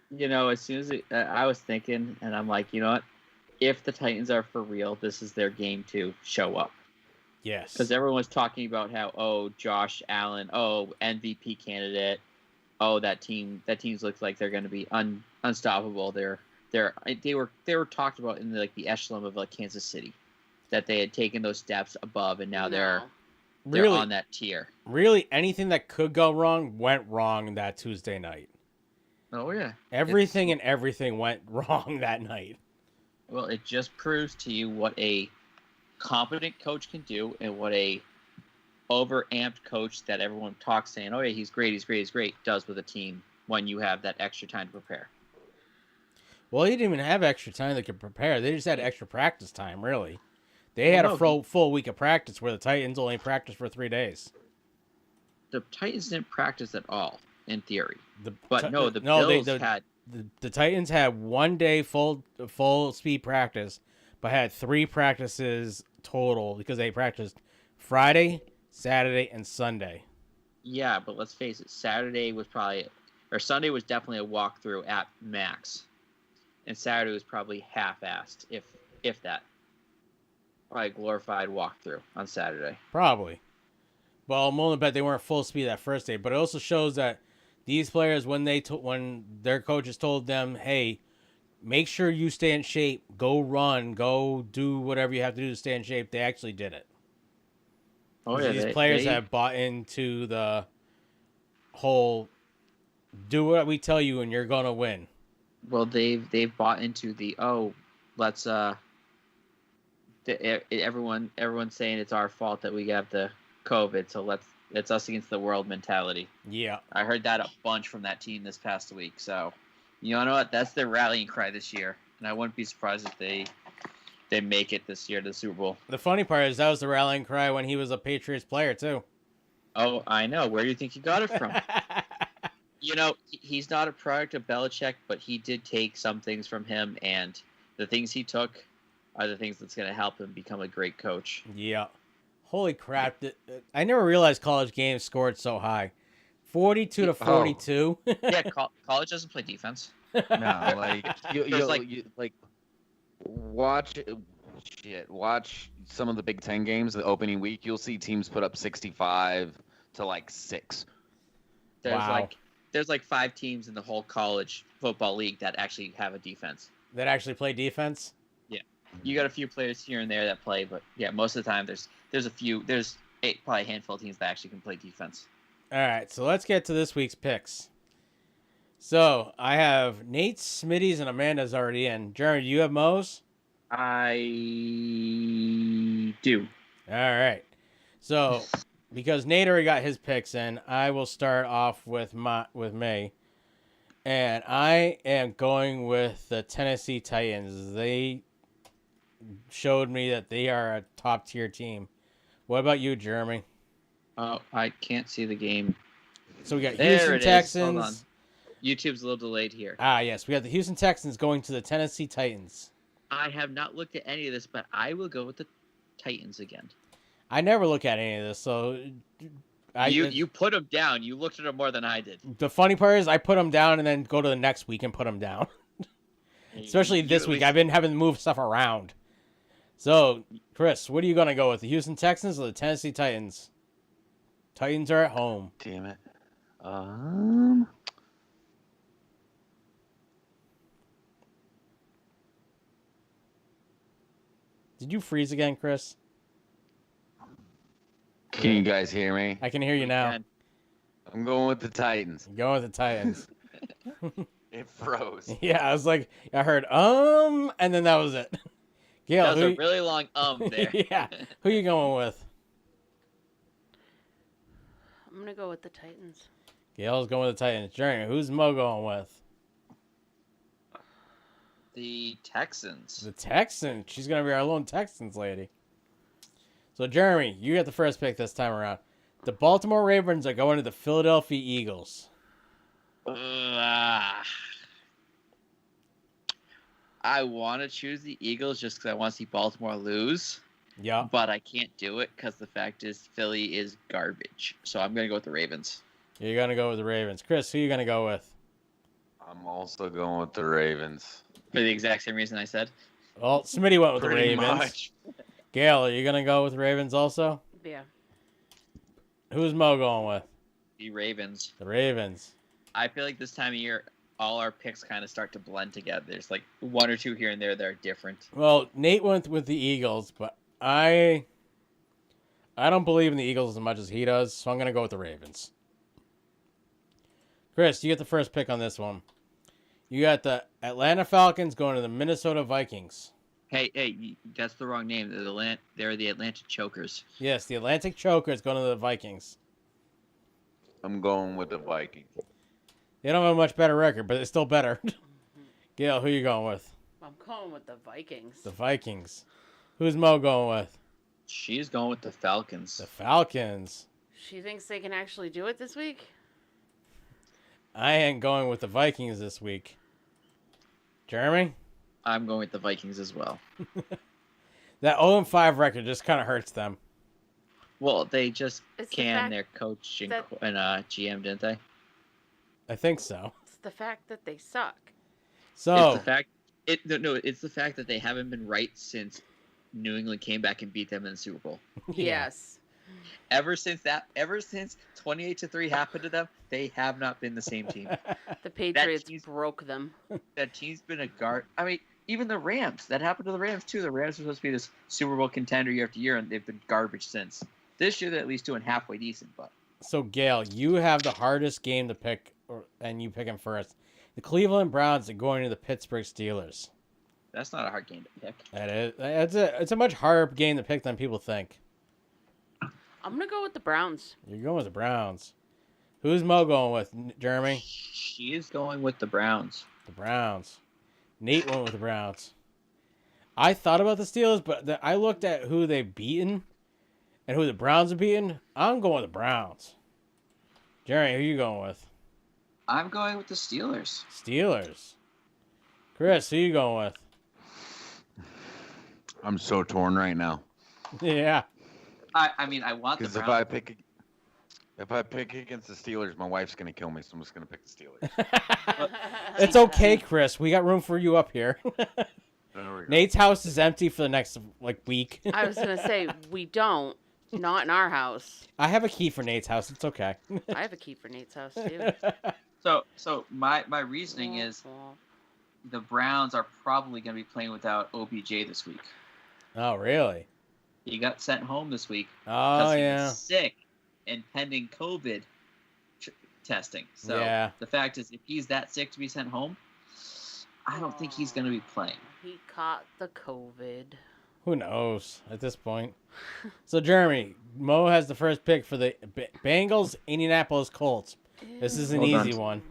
[SPEAKER 10] You know, as soon as I was thinking, and I'm like, you know what? If the Titans are for real, this is their game to show up.
[SPEAKER 9] Yes.
[SPEAKER 10] Because everyone was talking about how, Josh Allen, MVP candidate, that team looks like they're going to be unstoppable. They were talked about in the echelon of Kansas City, that they had taken those steps above, and now they're on that tier.
[SPEAKER 9] Really, anything that could go wrong went wrong that Tuesday night.
[SPEAKER 10] Oh yeah.
[SPEAKER 9] Everything went wrong that night.
[SPEAKER 10] Well, it just proves to you what a competent coach can do, and what a overamped coach that everyone talks saying, oh yeah, he's great, does with a team when you have that extra time to prepare.
[SPEAKER 9] Well, he didn't even have extra time they could prepare. They just had extra practice time, really. They had a full week of practice, where the Titans only practiced for 3 days.
[SPEAKER 10] The Titans didn't practice at all, in theory. The
[SPEAKER 9] Titans had 1 day full speed practice, but had 3 practices total, because they practiced Friday, Saturday, and Sunday.
[SPEAKER 10] Yeah, but let's face it, Sunday was definitely a walkthrough at max, and Saturday was probably half-assed, if that. Probably a glorified walkthrough on Saturday.
[SPEAKER 9] Probably. Well, I'm willing to bet they weren't full speed that first day, but it also shows that these players, when their coaches told them, hey, make sure you stay in shape, go run, go do whatever you have to do to stay in shape, they actually did it. Oh, yeah, these players have bought into the whole, do what we tell you and you're going to win.
[SPEAKER 10] Well, they've bought into the, let's, everyone's saying it's our fault that we have the COVID, so it's us against the world mentality.
[SPEAKER 9] Yeah.
[SPEAKER 10] I heard that a bunch from that team this past week. So, you know what? That's their rallying cry this year. And I wouldn't be surprised if they make it this year to the Super Bowl.
[SPEAKER 9] The funny part is that was the rallying cry when he was a Patriots player, too.
[SPEAKER 10] Oh, I know. Where do you think you got it from? He's not a product of Belichick, but he did take some things from him, and the things he took are the things that's going to help him become a great coach.
[SPEAKER 9] Yeah. Holy crap. I never realized college games scored so high. 42 to 42.
[SPEAKER 10] Yeah, college doesn't play defense.
[SPEAKER 11] No, like watch some of the Big Ten games the opening week. You'll see teams put up 65 to like 6.
[SPEAKER 10] There's like 5 teams in the whole college football league that actually have a defense.
[SPEAKER 9] That actually play defense?
[SPEAKER 10] Yeah. You got a few players here and there that play, but yeah, most of the time there's probably a handful of teams that actually can play defense.
[SPEAKER 9] All right, so let's get to this week's picks. So I have Nate, Smitty's, and Amanda's already in. Jeremy, do you have Mo's?
[SPEAKER 10] I do.
[SPEAKER 9] All right. So because Nate already got his picks in, I will start off with May. And I am going with the Tennessee Titans. They showed me that they are a top tier team. What about you, Jeremy?
[SPEAKER 10] Oh, I can't see the game.
[SPEAKER 9] So we got Houston Texans.
[SPEAKER 10] Hold on. YouTube's a little delayed here.
[SPEAKER 9] Yes. We got the Houston Texans going to the Tennessee Titans.
[SPEAKER 10] I have not looked at any of this, but I will go with the Titans again.
[SPEAKER 9] I never look at any of this, so...
[SPEAKER 10] You put them down. You looked at them more than I did.
[SPEAKER 9] The funny part is I put them down and then go to the next week and put them down. Especially this week. I've been having to move stuff around. So, Chris, what are you going to go with? The Houston Texans or the Tennessee Titans? Titans are at home.
[SPEAKER 11] Damn it.
[SPEAKER 9] Did you freeze again, Chris?
[SPEAKER 11] Can you guys hear me?
[SPEAKER 9] I can hear you now.
[SPEAKER 11] I'm going with the Titans.
[SPEAKER 9] You're going with the Titans.
[SPEAKER 11] It froze.
[SPEAKER 9] Yeah, I was like, I heard, and then that was it. Gail,
[SPEAKER 10] that was a really long there.
[SPEAKER 9] Yeah. Who are you going with?
[SPEAKER 12] I'm going to go with the Titans.
[SPEAKER 9] Gail's going with the Titans. Jeremy, who's Mo going with?
[SPEAKER 10] The Texans.
[SPEAKER 9] The Texans. She's going to be our lone Texans lady. So, Jeremy, you got the first pick this time around. The Baltimore Ravens are going to the Philadelphia Eagles.
[SPEAKER 10] I want to choose the Eagles just because I want to see Baltimore lose.
[SPEAKER 9] Yeah.
[SPEAKER 10] But I can't do it because the fact is Philly is garbage. So I'm going to go with the Ravens.
[SPEAKER 9] You're going to go with the Ravens. Chris, who are you going to go with?
[SPEAKER 11] I'm also going with the Ravens.
[SPEAKER 10] For the exact same reason I said.
[SPEAKER 9] Well, Smitty went with the
[SPEAKER 11] Pretty
[SPEAKER 9] Ravens.
[SPEAKER 11] much.
[SPEAKER 9] Gail, are you going to go with Ravens also?
[SPEAKER 12] Yeah.
[SPEAKER 9] Who's Mo going with?
[SPEAKER 10] The Ravens.
[SPEAKER 9] The Ravens.
[SPEAKER 10] I feel like this time of year, all our picks kind of start to blend together. There's like one or two here and there that are different.
[SPEAKER 9] Well, Nate went with the Eagles, but I don't believe in the Eagles as much as he does, so I'm going to go with the Ravens. Chris, you get the first pick on this one. You got the Atlanta Falcons going to the Minnesota Vikings.
[SPEAKER 10] Hey, that's the wrong name. They're the Atlantic Chokers.
[SPEAKER 9] Yes, the Atlantic Chokers going to the Vikings.
[SPEAKER 11] I'm going with the Vikings.
[SPEAKER 9] They don't have a much better record, but it's still better. Gail, who you going with?
[SPEAKER 12] I'm going with the Vikings.
[SPEAKER 9] The Vikings. Who's Mo going with?
[SPEAKER 10] She's going with the Falcons.
[SPEAKER 9] The Falcons.
[SPEAKER 12] She thinks they can actually do it this week?
[SPEAKER 9] I ain't going with the Vikings this week. Jeremy?
[SPEAKER 10] I'm going with the Vikings as well.
[SPEAKER 9] That 0-5 record just kind of hurts them.
[SPEAKER 10] Well, they just
[SPEAKER 12] It's the
[SPEAKER 10] canned
[SPEAKER 12] fact
[SPEAKER 10] their coach and
[SPEAKER 12] that-
[SPEAKER 10] GM, didn't they?
[SPEAKER 9] I think so.
[SPEAKER 12] It's the fact that they suck.
[SPEAKER 9] So
[SPEAKER 10] It's the fact. It's the fact that they haven't been right since New England came back and beat them in the Super Bowl.
[SPEAKER 12] Yes.
[SPEAKER 10] Ever since 28-3 happened to them, they have not been the same team.
[SPEAKER 12] The Patriots broke them.
[SPEAKER 10] That team's been a guard. I mean, even the Rams. That happened to the Rams too. The Rams were supposed to be this Super Bowl contender year after year, and they've been garbage since. This year, they're at least doing halfway decent, but.
[SPEAKER 9] So, Gail, you have the hardest game to pick, and you pick him first. The Cleveland Browns are going to the Pittsburgh Steelers.
[SPEAKER 10] That's not a hard game to pick.
[SPEAKER 9] That is. It's a much harder game to pick than people think.
[SPEAKER 12] I'm going to go with the Browns.
[SPEAKER 9] You're going with the Browns. Who's Mo going with, Jeremy?
[SPEAKER 10] She is going with the Browns.
[SPEAKER 9] The Browns. Nate went with the Browns. I thought about the Steelers, but I looked at who they've beaten and who the Browns have beaten. I'm going with the Browns. Jeremy, who you going with?
[SPEAKER 10] I'm going with the Steelers.
[SPEAKER 9] Steelers. Chris, who you going with?
[SPEAKER 11] I'm so torn right now.
[SPEAKER 9] Yeah.
[SPEAKER 10] I mean, I want the
[SPEAKER 11] Because
[SPEAKER 10] Browns.
[SPEAKER 11] if I pick against the Steelers, my wife's gonna kill me, so I'm just gonna pick the Steelers.
[SPEAKER 9] It's okay, Chris. We got room for you up here. Nate's house is empty for the next week.
[SPEAKER 12] I was gonna say we don't. Not in our house.
[SPEAKER 9] I have a key for Nate's house. It's okay.
[SPEAKER 12] I have a key for Nate's house too.
[SPEAKER 10] So my reasoning is the Browns are probably going to be playing without OBJ this week.
[SPEAKER 9] Oh, really?
[SPEAKER 10] He got sent home this week.
[SPEAKER 9] Oh,
[SPEAKER 10] he
[SPEAKER 9] yeah.
[SPEAKER 10] was sick and pending COVID testing. So
[SPEAKER 9] Yeah.
[SPEAKER 10] the fact is, if he's that sick to be sent home, I don't think he's going to be playing.
[SPEAKER 12] He caught the COVID.
[SPEAKER 9] Who knows at this point? So, Jeremy, Mo has the first pick for the Bengals, Indianapolis Colts. This is an
[SPEAKER 10] Hold
[SPEAKER 9] easy
[SPEAKER 10] on.
[SPEAKER 9] one.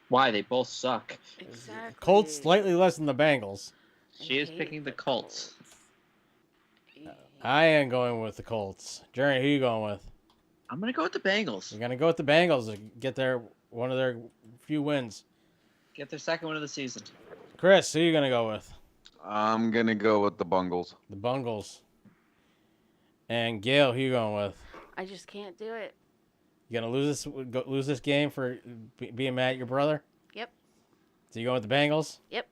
[SPEAKER 10] Why? They both suck.
[SPEAKER 12] Exactly.
[SPEAKER 9] Colts slightly less than the Bengals.
[SPEAKER 10] She is picking the Colts.
[SPEAKER 9] I am going with the Colts. Jeremy, who you going with?
[SPEAKER 10] I'm going to go with the Bengals.
[SPEAKER 9] You're going to go with the Bengals to get one of their few wins.
[SPEAKER 10] Get their second win of the season.
[SPEAKER 9] Chris, who you going to go with?
[SPEAKER 11] I'm gonna go with the Bungles.
[SPEAKER 9] The Bungles. And Gail, who you going with?
[SPEAKER 12] I just can't do it.
[SPEAKER 9] You gonna lose this game for being mad at your brother?
[SPEAKER 12] Yep.
[SPEAKER 9] So you going with the Bengals?
[SPEAKER 12] Yep.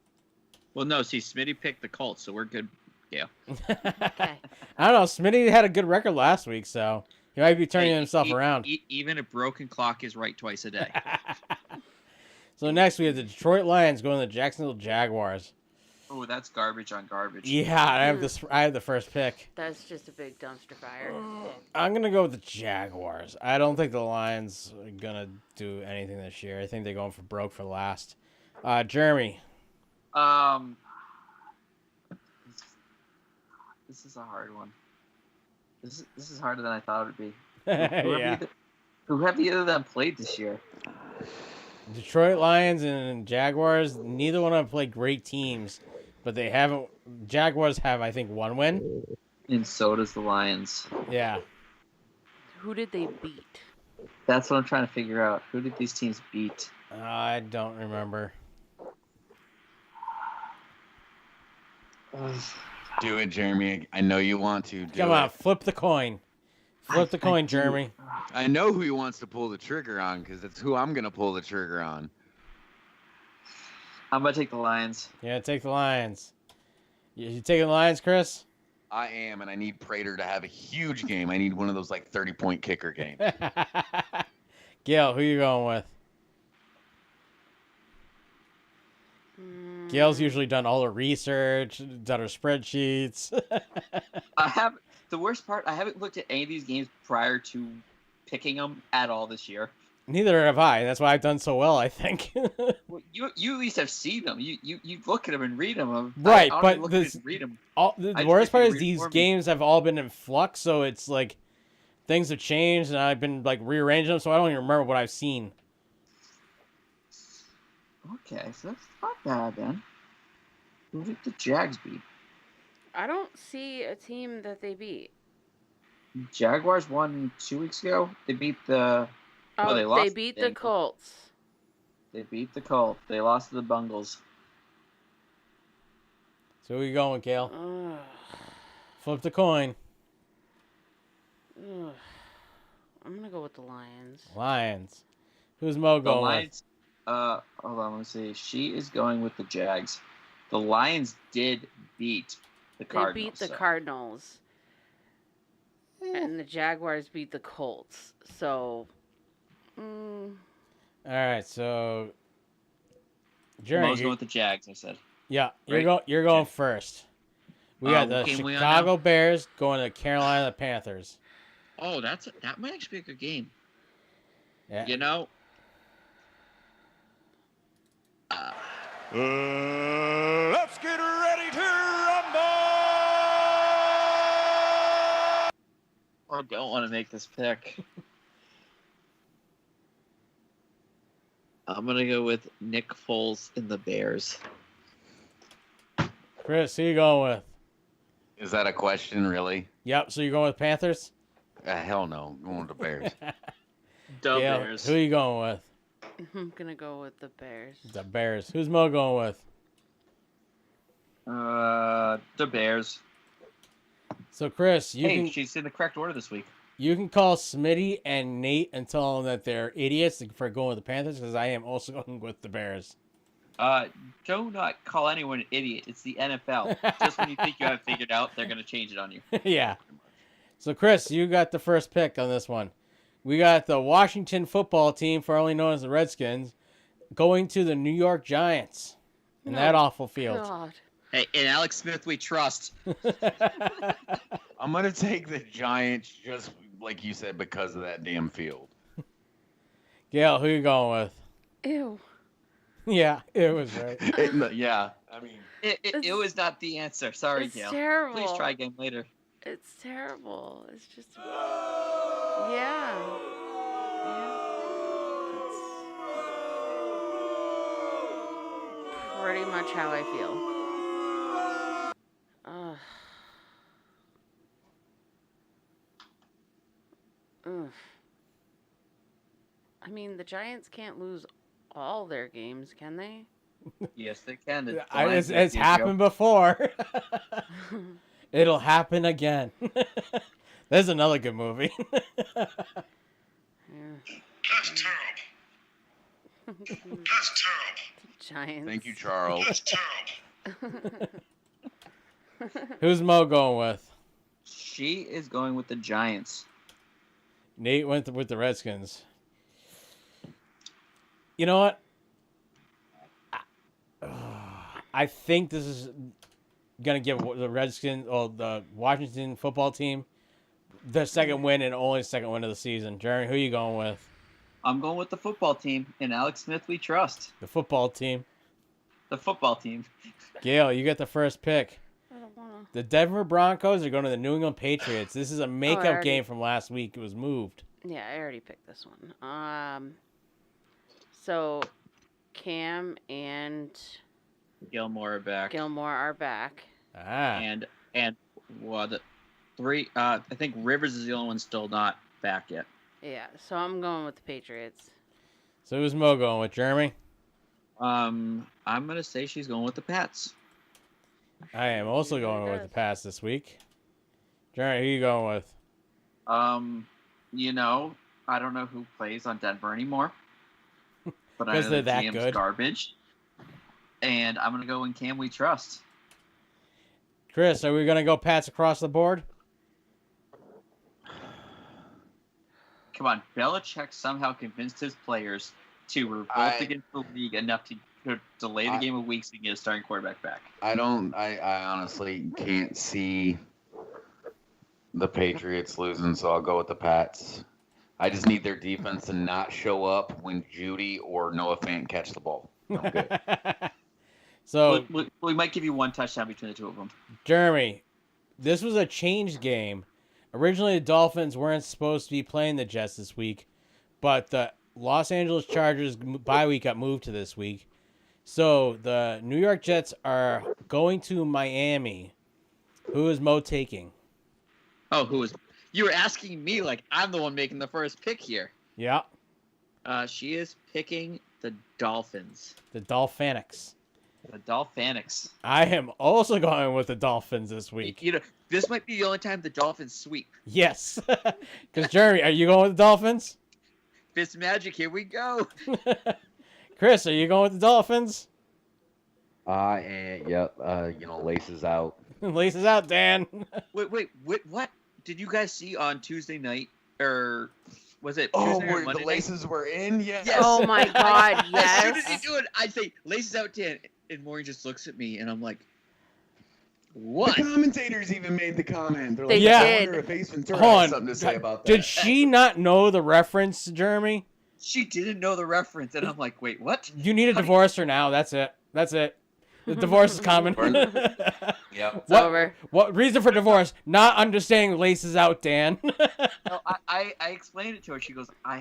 [SPEAKER 10] Well, no, see, Smitty picked the Colts, so we're good. Yeah.
[SPEAKER 12] Okay.
[SPEAKER 9] I don't know. Smitty had a good record last week, so he might be turning himself around.
[SPEAKER 10] Even a broken clock is right twice a day.
[SPEAKER 9] So next we have the Detroit Lions going to the Jacksonville Jaguars.
[SPEAKER 10] Oh, that's garbage on garbage.
[SPEAKER 9] Yeah, I have the first pick.
[SPEAKER 12] That's just a big dumpster fire.
[SPEAKER 9] I'm gonna go with the Jaguars. I don't think the Lions are gonna do anything this year. I think they're going for broke for last. Jeremy.
[SPEAKER 10] This is a hard one. This is harder than I thought it would be.
[SPEAKER 9] Yeah.
[SPEAKER 10] Who have either of them played this year?
[SPEAKER 9] Detroit Lions and Jaguars. Neither one of them played great teams, but they haven't. Jaguars have, I think, one win.
[SPEAKER 10] And so does the Lions.
[SPEAKER 9] Yeah.
[SPEAKER 12] Who did they beat?
[SPEAKER 10] That's what I'm trying to figure out. Who did these teams beat?
[SPEAKER 9] I don't remember.
[SPEAKER 11] Do it, Jeremy. I know you want to.
[SPEAKER 9] Come on, flip the coin. Flip the coin, Jeremy.
[SPEAKER 11] I know who he wants to pull the trigger on because it's who I'm gonna pull the trigger on.
[SPEAKER 10] I'm gonna take the Lions.
[SPEAKER 9] Yeah, take the Lions. You taking the Lions, Chris?
[SPEAKER 11] I am, and I need Prater to have a huge game. I need one of those 30-point kicker games.
[SPEAKER 9] Gail, who you going with? Gail's usually done all her research, done her spreadsheets.
[SPEAKER 10] The worst part, I haven't looked at any of these games prior to picking them at all this year.
[SPEAKER 9] Neither have I. That's why I've done so well, I think.
[SPEAKER 10] Well, you at least have seen them. You look at them and read them.
[SPEAKER 9] Right,
[SPEAKER 10] I
[SPEAKER 9] but
[SPEAKER 10] look at it and read them.
[SPEAKER 9] The worst part is these games have all been in flux, so it's like things have changed, and I've been rearranging them, so I don't even remember what I've seen.
[SPEAKER 10] Okay, so that's not bad then. Who did the Jags beat?
[SPEAKER 12] I don't see a team that they beat.
[SPEAKER 10] Jaguars won 2 weeks ago. They beat the.
[SPEAKER 12] Oh,
[SPEAKER 10] they lost.
[SPEAKER 12] they beat the Colts.
[SPEAKER 10] They beat the Colts. They lost to the Bungles.
[SPEAKER 9] So who you going with, Gail? Flip the coin.
[SPEAKER 12] I'm gonna go with the Lions.
[SPEAKER 9] Lions. Who's Mo going
[SPEAKER 10] The Lions. Hold on. Let me see. She is going with the Jags. The Lions did beat the Cardinals.
[SPEAKER 12] They beat the Cardinals. And the Jaguars beat the Colts. So.
[SPEAKER 9] with? All right, so. Jeremy,
[SPEAKER 10] Mo's going with the Jags. I said.
[SPEAKER 9] Yeah,
[SPEAKER 10] Right?
[SPEAKER 9] you're going first. We got the
[SPEAKER 10] what game we on
[SPEAKER 9] Chicago
[SPEAKER 10] now?
[SPEAKER 9] Bears going to Carolina Panthers.
[SPEAKER 10] Oh, that might actually be a good game.
[SPEAKER 9] Yeah.
[SPEAKER 10] You know.
[SPEAKER 2] Let's get ready to rumble!
[SPEAKER 10] I don't want to make this pick. I'm gonna go with Nick Foles and the Bears.
[SPEAKER 9] Chris, who you going with?
[SPEAKER 11] Is that a question, really?
[SPEAKER 9] Yep, so you're going with Panthers?
[SPEAKER 11] Hell no. I'm going with the Bears.
[SPEAKER 10] Dumb
[SPEAKER 9] Gail,
[SPEAKER 10] Bears.
[SPEAKER 9] who you going with?
[SPEAKER 12] I'm gonna go with the Bears.
[SPEAKER 9] The Bears. Who's Mo going with?
[SPEAKER 10] The Bears.
[SPEAKER 9] So Chris,
[SPEAKER 10] she's in the correct order this week.
[SPEAKER 9] You can call Smitty and Nate and tell them that they're idiots for going with the Panthers, because I am also going with the Bears.
[SPEAKER 10] Do not call anyone an idiot. It's the NFL. Just when you think you have it figured out, they're going to change it on you.
[SPEAKER 9] Yeah. So, Chris, you got the first pick on this one. We got the Washington football team, formerly known as the Redskins, going to the New York Giants in that awful field.
[SPEAKER 12] God.
[SPEAKER 10] Hey, in Alex Smith we trust.
[SPEAKER 11] I'm going to take the Giants just like you said because of that damn field.
[SPEAKER 9] Gail, who you going with?
[SPEAKER 12] Ew.
[SPEAKER 9] Yeah, it was right.
[SPEAKER 11] Yeah, I mean...
[SPEAKER 10] It was not the answer. Sorry,
[SPEAKER 12] It's
[SPEAKER 10] Gail.
[SPEAKER 12] terrible.
[SPEAKER 10] Please try again later.
[SPEAKER 12] It's terrible. It's just... Yeah. That's pretty much how I feel. Ugh. I mean, the Giants can't lose all their games, can they?
[SPEAKER 10] Yes, they can.
[SPEAKER 9] It's happened before. It'll happen again. There's another good movie.
[SPEAKER 2] That's terrible. That's terrible.
[SPEAKER 12] Giants.
[SPEAKER 11] Thank you, Charles.
[SPEAKER 2] That's terrible.
[SPEAKER 9] Who's Mo going with?
[SPEAKER 10] She is going with the Giants.
[SPEAKER 9] Nate went with the Redskins. You know what? I think this is going to give the Redskins, or the Washington football team, their second win and only second win of the season. Jeremy, who are you going with?
[SPEAKER 10] I'm going with the football team, and Alex Smith we trust.
[SPEAKER 9] The football team.
[SPEAKER 10] The football team.
[SPEAKER 9] Gail, you get the first pick.
[SPEAKER 12] I don't wanna.
[SPEAKER 9] The Denver Broncos are going to the New England Patriots. This is a makeup
[SPEAKER 12] already-
[SPEAKER 9] game from last week. It was moved.
[SPEAKER 12] Yeah, I already picked this one. So Cam and
[SPEAKER 10] Gilmore are back.
[SPEAKER 12] Gilmore are back.
[SPEAKER 10] And well, the three. I think Rivers is the only one still not back yet.
[SPEAKER 12] Yeah, so I'm going with the Patriots.
[SPEAKER 9] So who's Mo going with, Jeremy?
[SPEAKER 10] I'm gonna say she's going with the Pats.
[SPEAKER 9] I am also going with the Pats this week. Jeremy, who you going with?
[SPEAKER 10] I don't know who plays on Denver anymore, but I
[SPEAKER 9] 'Cause
[SPEAKER 10] know
[SPEAKER 9] they're
[SPEAKER 10] the
[SPEAKER 9] that
[SPEAKER 10] GM's
[SPEAKER 9] good.
[SPEAKER 10] garbage. And I'm gonna go in Cam we trust.
[SPEAKER 9] Chris, are we going to go Pats across the board?
[SPEAKER 10] Come on, Belichick somehow convinced his players to revolt against the league enough to delay the game a week so he can get a starting quarterback back.
[SPEAKER 11] I honestly can't see the Patriots losing, so I'll go with the Pats. I just need their defense to not show up when Judy or Noah Fant catch the ball. I'm good.
[SPEAKER 9] So
[SPEAKER 10] we might give you one touchdown between the two of them.
[SPEAKER 9] Jeremy, this was a changed game. Originally, the Dolphins weren't supposed to be playing the Jets this week, but the Los Angeles Chargers bye week got moved to this week. So the New York Jets are going to Miami. Who is Mo taking?
[SPEAKER 10] Oh, who is? You were asking me like I'm the one making the first pick here.
[SPEAKER 9] Yeah.
[SPEAKER 10] She is picking the Dolphins.
[SPEAKER 9] The Dolphinics.
[SPEAKER 10] The Dolphinics.
[SPEAKER 9] I am also going with the Dolphins this week.
[SPEAKER 10] This might be the only time the Dolphins sweep.
[SPEAKER 9] Yes. Because, Jeremy, are you going with the Dolphins?
[SPEAKER 10] Fist magic, here we go.
[SPEAKER 9] Chris, are you going with the Dolphins?
[SPEAKER 11] Yep. Laces out.
[SPEAKER 9] Laces out, Dan.
[SPEAKER 10] Wait, what? Did you guys see on Tuesday night, or was it
[SPEAKER 11] Oh,
[SPEAKER 10] Tuesday or
[SPEAKER 11] where
[SPEAKER 10] Monday
[SPEAKER 11] the
[SPEAKER 10] night?
[SPEAKER 11] laces were in? Yes.
[SPEAKER 12] Oh my God,
[SPEAKER 10] As soon as
[SPEAKER 12] yes.
[SPEAKER 10] you do it, I'd say laces out 10, and Maureen just looks at me, and I'm like, what?
[SPEAKER 11] The commentators even made the comment. They're
[SPEAKER 12] They
[SPEAKER 11] like,
[SPEAKER 9] Yeah.
[SPEAKER 11] I
[SPEAKER 12] did.
[SPEAKER 11] wonder if Ace Ventura
[SPEAKER 9] Hold
[SPEAKER 11] has
[SPEAKER 9] on.
[SPEAKER 11] something to say about that.
[SPEAKER 9] Did she not know the reference, Jeremy?
[SPEAKER 10] She didn't know the reference, and I'm like, wait, what?
[SPEAKER 9] You need a divorce her now. That's it. That's it. The divorce is coming.
[SPEAKER 11] Yep.
[SPEAKER 12] It's over.
[SPEAKER 9] What reason for divorce? Not understanding laces out, Dan.
[SPEAKER 10] No, I explained it to her. She goes, I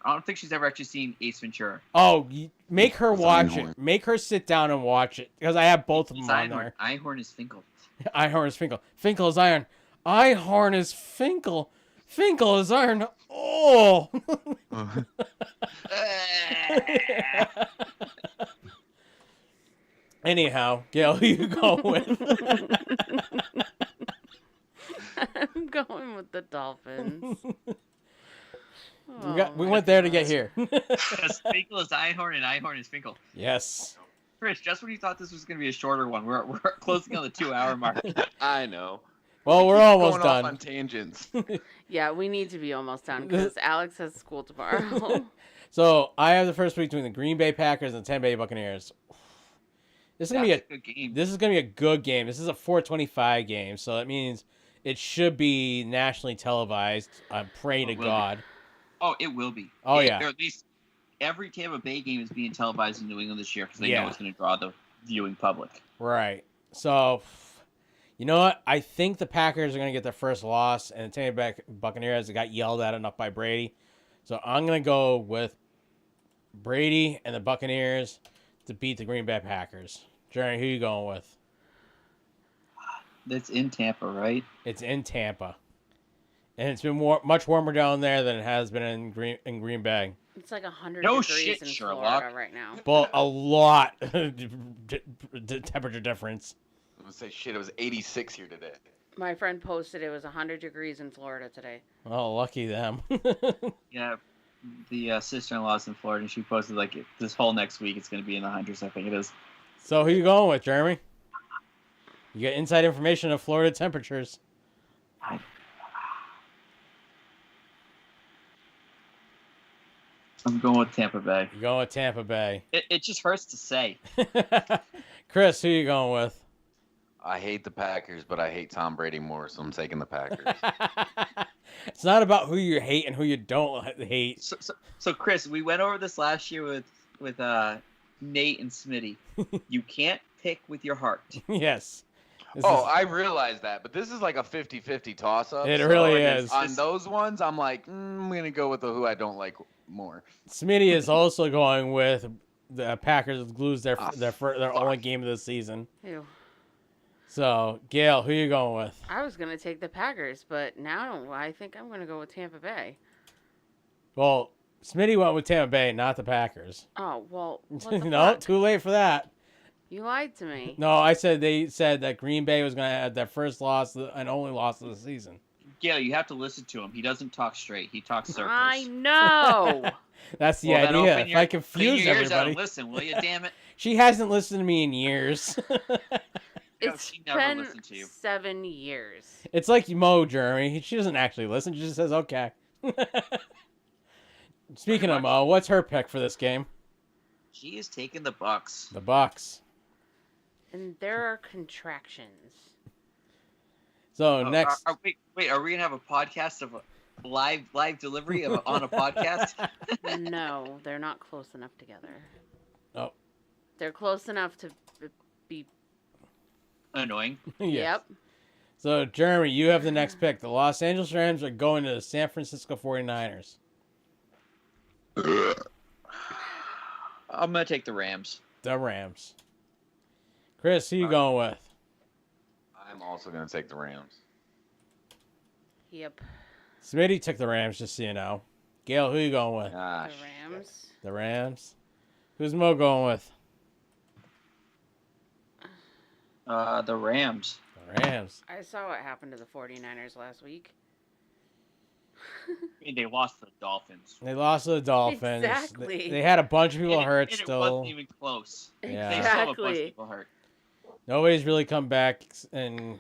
[SPEAKER 10] don't think she's ever actually seen Ace Ventura.
[SPEAKER 9] Oh, make her watch
[SPEAKER 11] Einhorn.
[SPEAKER 9] it. Make her sit down and watch it. Because I have both of them
[SPEAKER 10] It's
[SPEAKER 9] on
[SPEAKER 10] Einhorn.
[SPEAKER 9] there.
[SPEAKER 10] Einhorn is Finkel.
[SPEAKER 9] Einhorn is Finkel. Finkel is iron. Einhorn is Finkel. Finkel is iron. Oh. Anyhow, Gail, who you going with?
[SPEAKER 12] I'm going with the Dolphins.
[SPEAKER 9] We went there to get here.
[SPEAKER 13] Finkel is Einhorn and Einhorn is Finkel.
[SPEAKER 9] Yes.
[SPEAKER 13] Chris, just when you thought this was going to be a shorter one, we're closing on the 2-hour mark.
[SPEAKER 11] I know.
[SPEAKER 9] Well, we're almost
[SPEAKER 11] Going
[SPEAKER 9] done.
[SPEAKER 11] off on tangents.
[SPEAKER 12] Yeah, we need to be almost done because Alex has school tomorrow.
[SPEAKER 9] So I have the first week between the Green Bay Packers and the Tampa Bay Buccaneers. This is gonna be a
[SPEAKER 13] good game.
[SPEAKER 9] This is gonna be a good game. This is a 4:25 game, so that means it should be nationally televised. I pray to God.
[SPEAKER 13] Oh, it will be.
[SPEAKER 9] Oh, yeah.
[SPEAKER 13] Or at least every Tampa Bay game is being televised in New England this year because they
[SPEAKER 9] Yeah.
[SPEAKER 13] know it's going to draw the viewing public.
[SPEAKER 9] Right. So, you know what? I think the Packers are gonna get their first loss, and the Tampa Bay Buccaneers got yelled at enough by Brady. So I'm gonna go with Brady and the Buccaneers to beat the Green Bay Packers. Jerry, who you going with?
[SPEAKER 13] That's in Tampa, right?
[SPEAKER 9] It's in Tampa, and it's been much warmer down there than it has been in Green Bay.
[SPEAKER 12] It's like 100
[SPEAKER 13] No
[SPEAKER 12] degrees
[SPEAKER 13] shit,
[SPEAKER 12] in
[SPEAKER 13] Sherlock.
[SPEAKER 12] Florida right now.
[SPEAKER 9] But a lot temperature difference.
[SPEAKER 11] I'm gonna say shit. It was 86 here today.
[SPEAKER 12] My friend posted it was 100 degrees in Florida today.
[SPEAKER 9] Oh, lucky them.
[SPEAKER 13] Yeah, the sister-in-law's in Florida, and she posted like this whole next week it's going to be in the hundreds. I think it is.
[SPEAKER 9] So who you going with, Jeremy? You get inside information of Florida temperatures.
[SPEAKER 13] I'm going with Tampa Bay.
[SPEAKER 9] You're going with Tampa Bay.
[SPEAKER 13] It just hurts to say.
[SPEAKER 9] Chris, who you going with?
[SPEAKER 11] I hate the Packers, but I hate Tom Brady more, so I'm taking the Packers.
[SPEAKER 9] It's not about who you hate and who you don't hate.
[SPEAKER 13] So Chris, we went over this last year with Nate and Smitty. You can't pick with your heart.
[SPEAKER 9] Yes.
[SPEAKER 11] I realize that, but this is like a 50-50 toss-up.
[SPEAKER 9] It really is.
[SPEAKER 11] On those ones, I'm like, I'm going to go with who I don't like more.
[SPEAKER 9] Smitty is also going with the Packers lose their only game of the season.
[SPEAKER 12] Ew.
[SPEAKER 9] So, Gail, who you going with?
[SPEAKER 12] I was going to take the Packers, but now I think I'm going to go with Tampa Bay.
[SPEAKER 9] Well, Smitty went with Tampa Bay, not the Packers.
[SPEAKER 12] Oh, well, what the
[SPEAKER 9] No,
[SPEAKER 12] fuck?
[SPEAKER 9] too late for that.
[SPEAKER 12] You lied to me.
[SPEAKER 9] No, they said that Green Bay was going to have their first loss and only loss of the season.
[SPEAKER 13] Gail, you have to listen to him. He doesn't talk straight. He talks circles.
[SPEAKER 12] I know.
[SPEAKER 9] That's the
[SPEAKER 13] Well, then
[SPEAKER 9] idea.
[SPEAKER 13] open
[SPEAKER 9] If I confuse
[SPEAKER 13] your ears out
[SPEAKER 9] everybody.
[SPEAKER 13] and listen, will you? Damn it.
[SPEAKER 9] She hasn't listened to me in years.
[SPEAKER 12] It's
[SPEAKER 13] she never
[SPEAKER 12] been
[SPEAKER 13] listened to you.
[SPEAKER 12] 7 years.
[SPEAKER 9] It's like Mo, Jeremy. She doesn't actually listen. She just says, okay. Speaking of Mo, what's her pick for this game?
[SPEAKER 13] She is taking the Bucks.
[SPEAKER 9] The Bucks.
[SPEAKER 12] And there are contractions.
[SPEAKER 9] So next...
[SPEAKER 13] Wait, are we going to have a podcast of a live delivery on a podcast?
[SPEAKER 12] No, they're not close enough together.
[SPEAKER 9] Oh.
[SPEAKER 12] They're close enough to be...
[SPEAKER 13] Annoying.
[SPEAKER 9] Yes.
[SPEAKER 12] Yep.
[SPEAKER 9] So, Jeremy, you have the next pick. The Los Angeles Rams are going to the San Francisco 49ers.
[SPEAKER 13] I'm going to take the Rams.
[SPEAKER 9] The Rams. Chris, who you going with?
[SPEAKER 11] I'm also going to take the Rams.
[SPEAKER 12] Yep.
[SPEAKER 9] Smitty took the Rams, just so you know. Gail, who you going with?
[SPEAKER 12] The Rams.
[SPEAKER 9] The Rams. Who's Mo going with?
[SPEAKER 13] The Rams.
[SPEAKER 9] The Rams.
[SPEAKER 12] I saw what happened to the 49ers last week.
[SPEAKER 13] I mean, they lost to the Dolphins.
[SPEAKER 9] They lost to the Dolphins.
[SPEAKER 12] Exactly.
[SPEAKER 9] They had a bunch of people hurt
[SPEAKER 13] and
[SPEAKER 9] still.
[SPEAKER 13] It wasn't even close.
[SPEAKER 9] Yeah.
[SPEAKER 13] They still have a bunch of people hurt.
[SPEAKER 9] Nobody's really come back, and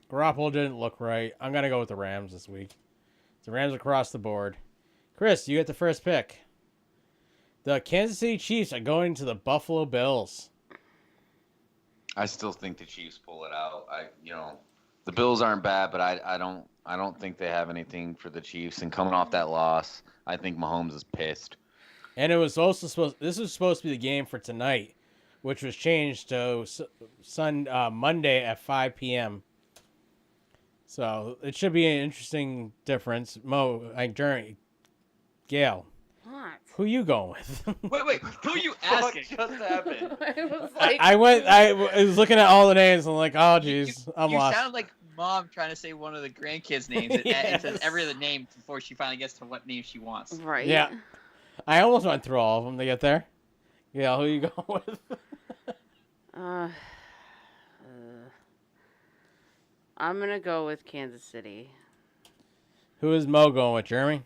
[SPEAKER 9] Garoppolo didn't look right. I'm going to go with the Rams this week. The Rams across the board. Chris, you get the first pick. The Kansas City Chiefs are going to the Buffalo Bills.
[SPEAKER 11] I still think the Chiefs pull it out. The Bills aren't bad, but I don't think they have anything for the Chiefs. And coming off that loss, I think Mahomes is pissed.
[SPEAKER 9] And it was also this was supposed to be the game for tonight, which was changed to Monday at 5 p.m. So it should be an interesting difference. Jeremy, Gail,
[SPEAKER 12] What?
[SPEAKER 9] who you going with?
[SPEAKER 13] Wait, who are you asking?
[SPEAKER 11] What just happened?
[SPEAKER 12] It was like...
[SPEAKER 9] I was looking at all the names. I'm like, oh, geez, I'm
[SPEAKER 13] you
[SPEAKER 9] lost.
[SPEAKER 13] sound like Mom trying to say one of the grandkids' names. It says every other name before she finally gets to what name she wants.
[SPEAKER 12] Right.
[SPEAKER 9] Yeah. I almost went through all of them to get there. Yeah, who you going with?
[SPEAKER 12] I'm gonna go with Kansas City.
[SPEAKER 9] Who is Mo going with, Jeremy?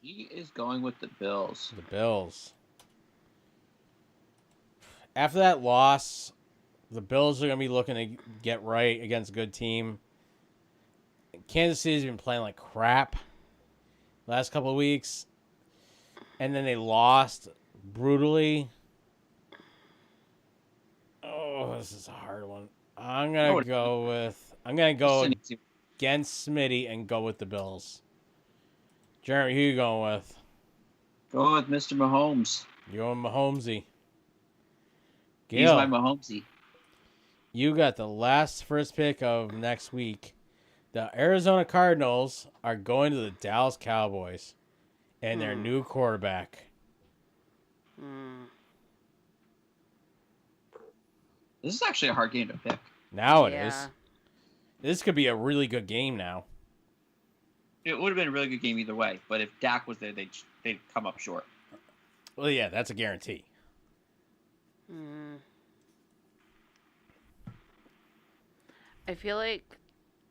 [SPEAKER 13] He is going with the Bills.
[SPEAKER 9] The Bills. After that loss, the Bills are going to be looking to get right against a good team. Kansas City's been playing like crap last couple of weeks. And then they lost brutally. Oh, this is a hard one. I'm going to go against Smitty and go with the Bills. Jeremy, who you going with?
[SPEAKER 13] Going with Mr. Mahomes.
[SPEAKER 9] You're going Mahomesy.
[SPEAKER 13] He's my Mahomesy.
[SPEAKER 9] You got the first pick of next week. The Arizona Cardinals are going to the Dallas Cowboys and their new quarterback.
[SPEAKER 13] This is actually a hard game to pick.
[SPEAKER 9] Now it is. This could be a really good game now.
[SPEAKER 13] It would have been a really good game either way, but if Dak was there, they'd come up short.
[SPEAKER 9] Well, yeah, that's a guarantee.
[SPEAKER 12] I feel like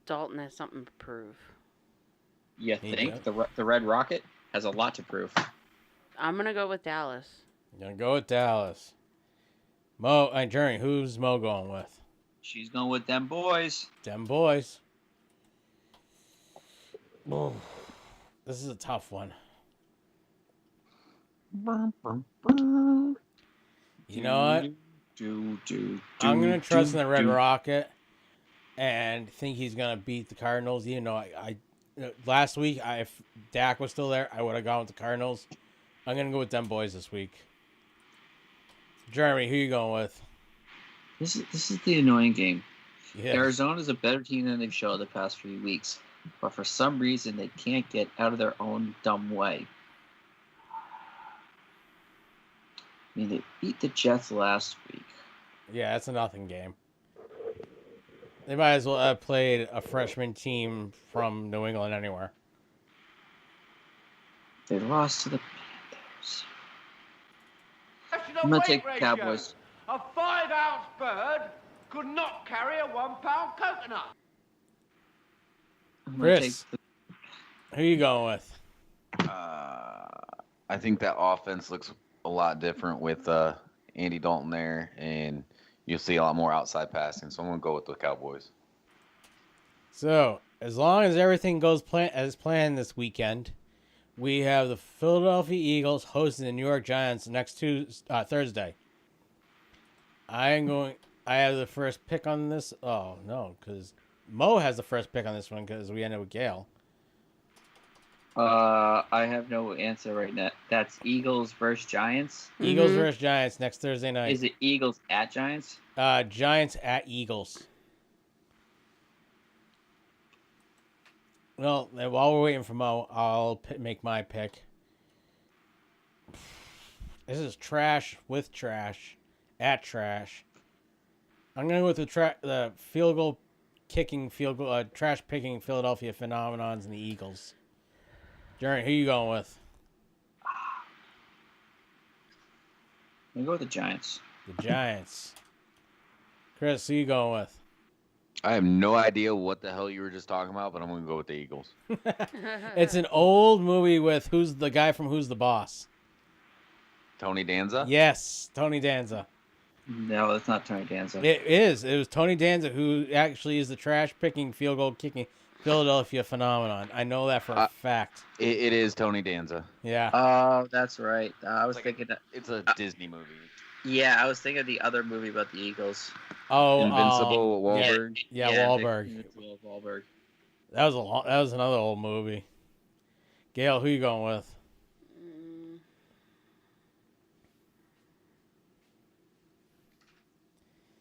[SPEAKER 12] Dalton has something to prove.
[SPEAKER 13] You think the Red Rocket has a lot to prove?
[SPEAKER 12] I'm gonna go with Dallas.
[SPEAKER 9] You're gonna go with Dallas. Jeremy, who's Mo going with?
[SPEAKER 13] She's going with them boys.
[SPEAKER 9] Them boys. Oh, this is a tough one. You know what? I'm going to trust in the Red Rocket and think he's going to beat the Cardinals. Even though last week, if Dak was still there, I would have gone with the Cardinals. I'm going to go with them boys this week. Jeremy, who you going with?
[SPEAKER 13] This is the annoying game.
[SPEAKER 9] Yes.
[SPEAKER 13] Arizona's a better team than they've shown the past few weeks, but for some reason they can't get out of their own dumb way. I mean, they beat the Jets last week.
[SPEAKER 9] Yeah, it's a nothing game. They might as well have played a freshman team from New England anywhere.
[SPEAKER 13] They lost to the Panthers. I'm going to take the Cowboys.
[SPEAKER 1] A 5-ounce bird could not carry a 1-pound coconut.
[SPEAKER 9] Chris, who you going with?
[SPEAKER 11] I think that offense looks a lot different with Andy Dalton there, and you'll see a lot more outside passing. So I'm going to go with the Cowboys.
[SPEAKER 9] So, as long as everything goes as planned this weekend, we have the Philadelphia Eagles hosting the New York Giants next Thursday. I have the first pick on this. Oh, no, because Mo has the first pick on this one because we ended with Gale.
[SPEAKER 13] I have no answer right now. That's Eagles versus Giants?
[SPEAKER 9] Eagles versus Giants next Thursday night.
[SPEAKER 13] Is it Eagles at Giants?
[SPEAKER 9] Giants at Eagles. Well, while we're waiting for Mo, I'll make my pick. This is trash with trash at trash. I'm going to go with the trash picking Philadelphia Phenomenons and the Eagles. Jerry, who you going with?
[SPEAKER 13] I'm going to go with the Giants.
[SPEAKER 9] The Giants. Chris, who you going with?
[SPEAKER 11] I have no idea what the hell you were just talking about, but I'm going to go with the Eagles.
[SPEAKER 9] It's an old movie with who's the guy from Who's the Boss?
[SPEAKER 11] Tony Danza?
[SPEAKER 9] Yes, Tony Danza.
[SPEAKER 13] No, that's not Tony Danza.
[SPEAKER 9] It is. It was Tony Danza who actually is the trash-picking, field goal-kicking Philadelphia Phenomenon. I know that for a fact.
[SPEAKER 11] It is Tony Danza.
[SPEAKER 9] Yeah.
[SPEAKER 13] Oh, that's right. I was thinking that
[SPEAKER 11] it's a Disney movie.
[SPEAKER 13] Yeah, I was thinking of the other movie about the Eagles.
[SPEAKER 9] Oh,
[SPEAKER 11] Invincible, Wahlberg.
[SPEAKER 9] Yeah, Wahlberg.
[SPEAKER 13] Wahlberg.
[SPEAKER 9] That was another old movie. Gail, who you going with?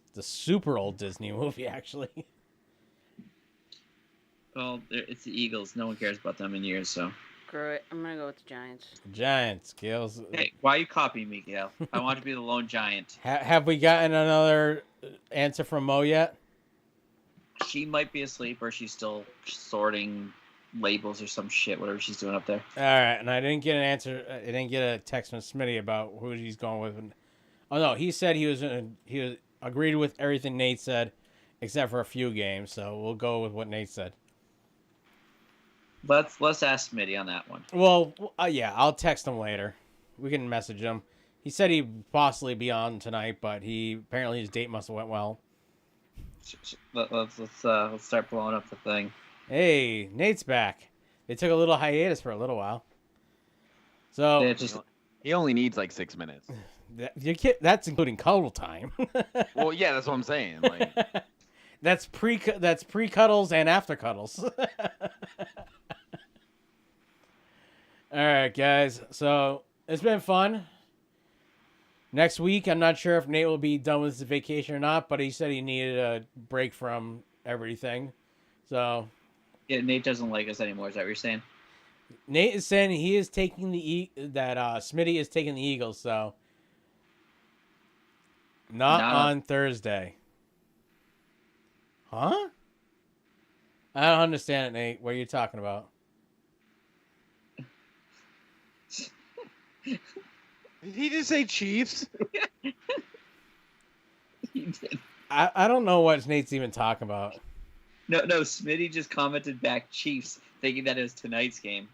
[SPEAKER 9] It's a super old Disney movie, actually.
[SPEAKER 13] Well, it's the Eagles. No one cares about them in years, so.
[SPEAKER 12] Screw it. I'm going to go with the Giants.
[SPEAKER 9] Giants, Gail's.
[SPEAKER 13] Hey, why are you copying me, Gail? I want to be the lone giant.
[SPEAKER 9] Have we gotten another answer from Mo yet?
[SPEAKER 13] She might be asleep, or she's still sorting labels or some shit, whatever she's doing up there.
[SPEAKER 9] All right, and I didn't get an answer. I didn't get a text from Smitty about who he's going with. Oh no, he said he was agreed with everything Nate said, except for a few games. So we'll go with what Nate said.
[SPEAKER 13] Let's ask Smitty on that one.
[SPEAKER 9] Well, yeah, I'll text him later. We can message him. He said he'd possibly be on tonight, but apparently his date must have went well.
[SPEAKER 13] Let's start blowing up the thing.
[SPEAKER 9] Hey, Nate's back. They took a little hiatus for a little while. So
[SPEAKER 11] he only needs like 6 minutes.
[SPEAKER 9] That's including cuddle time.
[SPEAKER 11] Well, yeah, that's what I'm saying. Like,
[SPEAKER 9] that's pre-cuddles and after cuddles. All right, guys. So it's been fun. Next week, I'm not sure if Nate will be done with his vacation or not, but he said he needed a break from everything. So
[SPEAKER 13] yeah, Nate doesn't like us anymore. Is that what you're saying?
[SPEAKER 9] Nate is saying he is taking Smitty is taking the Eagles. So not on Thursday. Huh? I don't understand it, Nate. What are you talking about?
[SPEAKER 11] Did he just say Chiefs?
[SPEAKER 13] He did.
[SPEAKER 9] I don't know what Nate's even talking about.
[SPEAKER 13] No, Smitty just commented back Chiefs, thinking that it was tonight's game.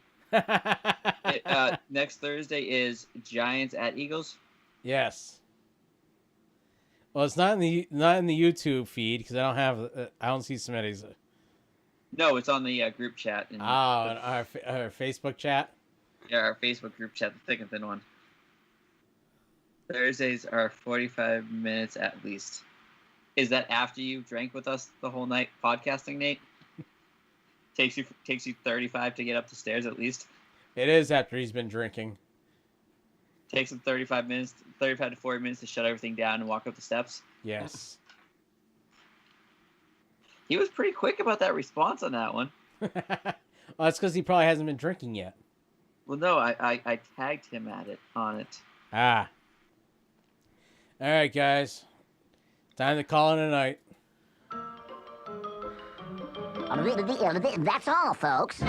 [SPEAKER 13] Next Thursday is Giants at Eagles.
[SPEAKER 9] Yes. Well, it's not in the YouTube feed because I don't see Smitty's.
[SPEAKER 13] No, it's on the group chat.
[SPEAKER 9] Our Facebook chat.
[SPEAKER 13] Yeah, our Facebook group chat, the thick and thin one. Thursdays are 45 minutes at least. Is that after you drank with us the whole night podcasting, Nate? Takes you 35 to get up the stairs at least.
[SPEAKER 9] It is after he's been drinking.
[SPEAKER 13] Takes him 35 to 40 minutes to shut everything down and walk up the steps.
[SPEAKER 9] Yes.
[SPEAKER 13] He was pretty quick about that response on that one.
[SPEAKER 9] Well, that's because he probably hasn't been drinking yet.
[SPEAKER 13] Well, no, I tagged him on it.
[SPEAKER 9] Ah. All right, guys. Time to call it a night.
[SPEAKER 14] That's all, folks.